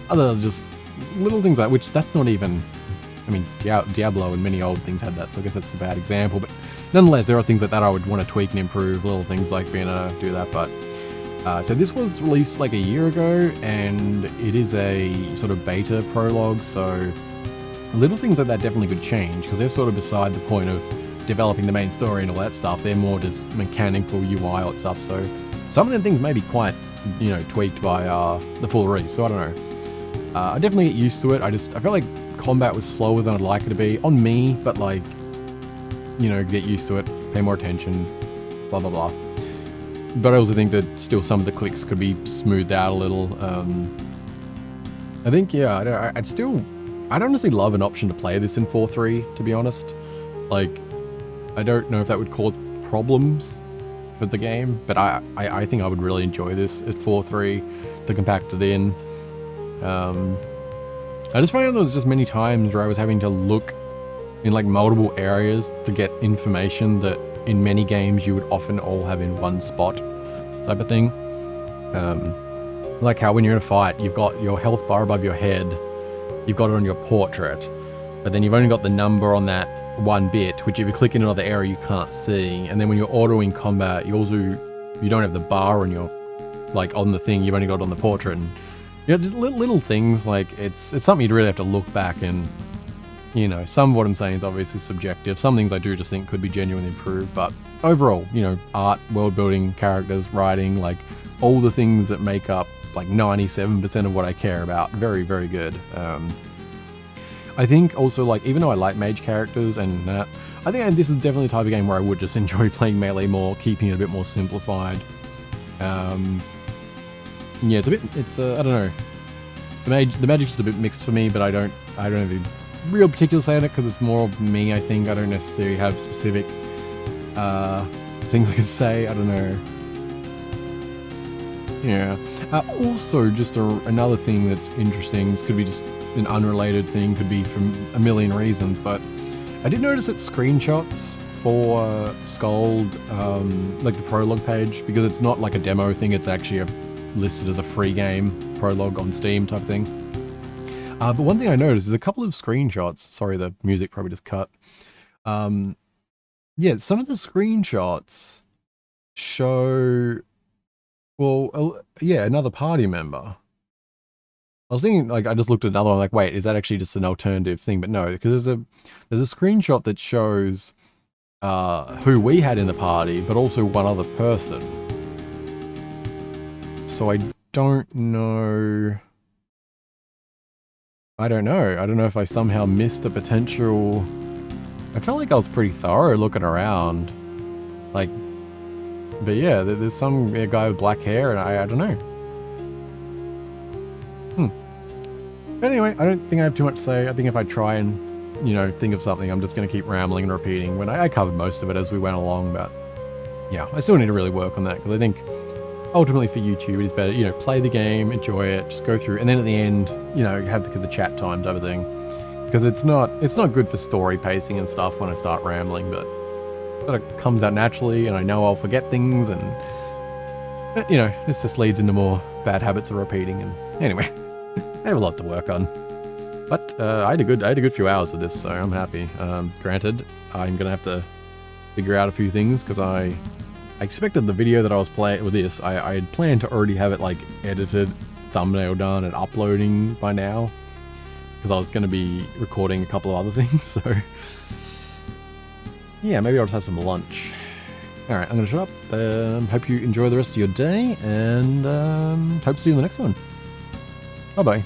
other just little things like, which that's not even, I mean, Diablo and many old things had that, so I guess that's a bad example, but nonetheless, there are things like that I would want to tweak and improve, little things like being able to do that, but so this was released like a year ago, and it is a sort of beta prologue, so little things like that definitely could change, because they're sort of beside the point of developing the main story and all that stuff. They're more just mechanical UI all that stuff, so some of the things may be quite, you know, tweaked by the full release, so I don't know. I definitely get used to it. I felt like combat was slower than I'd like it to be on me, but like, you know, get used to it, pay more attention, blah blah blah. But I also think that still some of the clicks could be smoothed out a little. I think, yeah, I'd honestly love an option to play this in 4.3, to be honest. Like, I don't know if that would cause problems for the game, but I think I would really enjoy this at 4.3 to compact it in. I just found there was just many times where I was having to look in like multiple areas to get information that in many games you would often all have in one spot, type of thing. Like how when you're in a fight, you've got your health bar above your head, you've got it on your portrait, but then you've only got the number on that one bit, which if you click in another area you can't see. And then when you're autoing combat, you don't have the bar on your, like on the thing, you've only got it on the portrait. And you know, just little things like it's something you'd really have to look back and, you know, some of what I'm saying is obviously subjective. Some things I do just think could be genuinely improved, but overall, you know, art, world building, characters, writing, like all the things that make up like 97% of what I care about. Very, very good. I think also, like, even though I like mage characters and that, I think this is definitely the type of game where I would just enjoy playing melee more, keeping it a bit more simplified. Yeah, I don't know. The magic's just a bit mixed for me, but I don't have a real particular say on it because it's more of me, I think. I don't necessarily have specific things I could say. I don't know. Yeah. Also, just another thing that's interesting, this could be just an unrelated thing, could be from a million reasons, but I did notice that screenshots for SKALD, like the prologue page, because it's not like a demo thing, it's actually listed as a free game prologue on Steam type thing. But one thing I noticed is a couple of screenshots, sorry the music probably just cut, yeah, some of the screenshots show, well, yeah, another party member. I was thinking, like, I just looked at another one, like, wait, is that actually just an alternative thing? But no, because there's a screenshot that shows who we had in the party, but also one other person. So I don't know. I don't know if I somehow missed a potential. I felt like I was pretty thorough looking around, like. But yeah, there's some guy with black hair, and I don't know. But anyway, I don't think I have too much to say. I think if I try and, you know, think of something, I'm just going to keep rambling and repeating when I covered most of it as we went along. But yeah, I still need to really work on that because I think ultimately for YouTube it is better, you know, play the game, enjoy it, just go through, and then at the end, you know, have the chat time type of thing. Because it's not good for story pacing and stuff when I start rambling, but it comes out naturally, and I know I'll forget things, but you know, this just leads into more bad habits of repeating. And anyway, I have a lot to work on, but I had a good few hours of this, so I'm happy. Granted, I'm gonna have to figure out a few things because I expected the video that I was playing with this. I had planned to already have it like edited, thumbnail done, and uploading by now because I was going to be recording a couple of other things. So yeah, maybe I'll just have some lunch. Alright, I'm going to shut up. Hope you enjoy the rest of your day, and hope to see you in the next one. Bye-bye.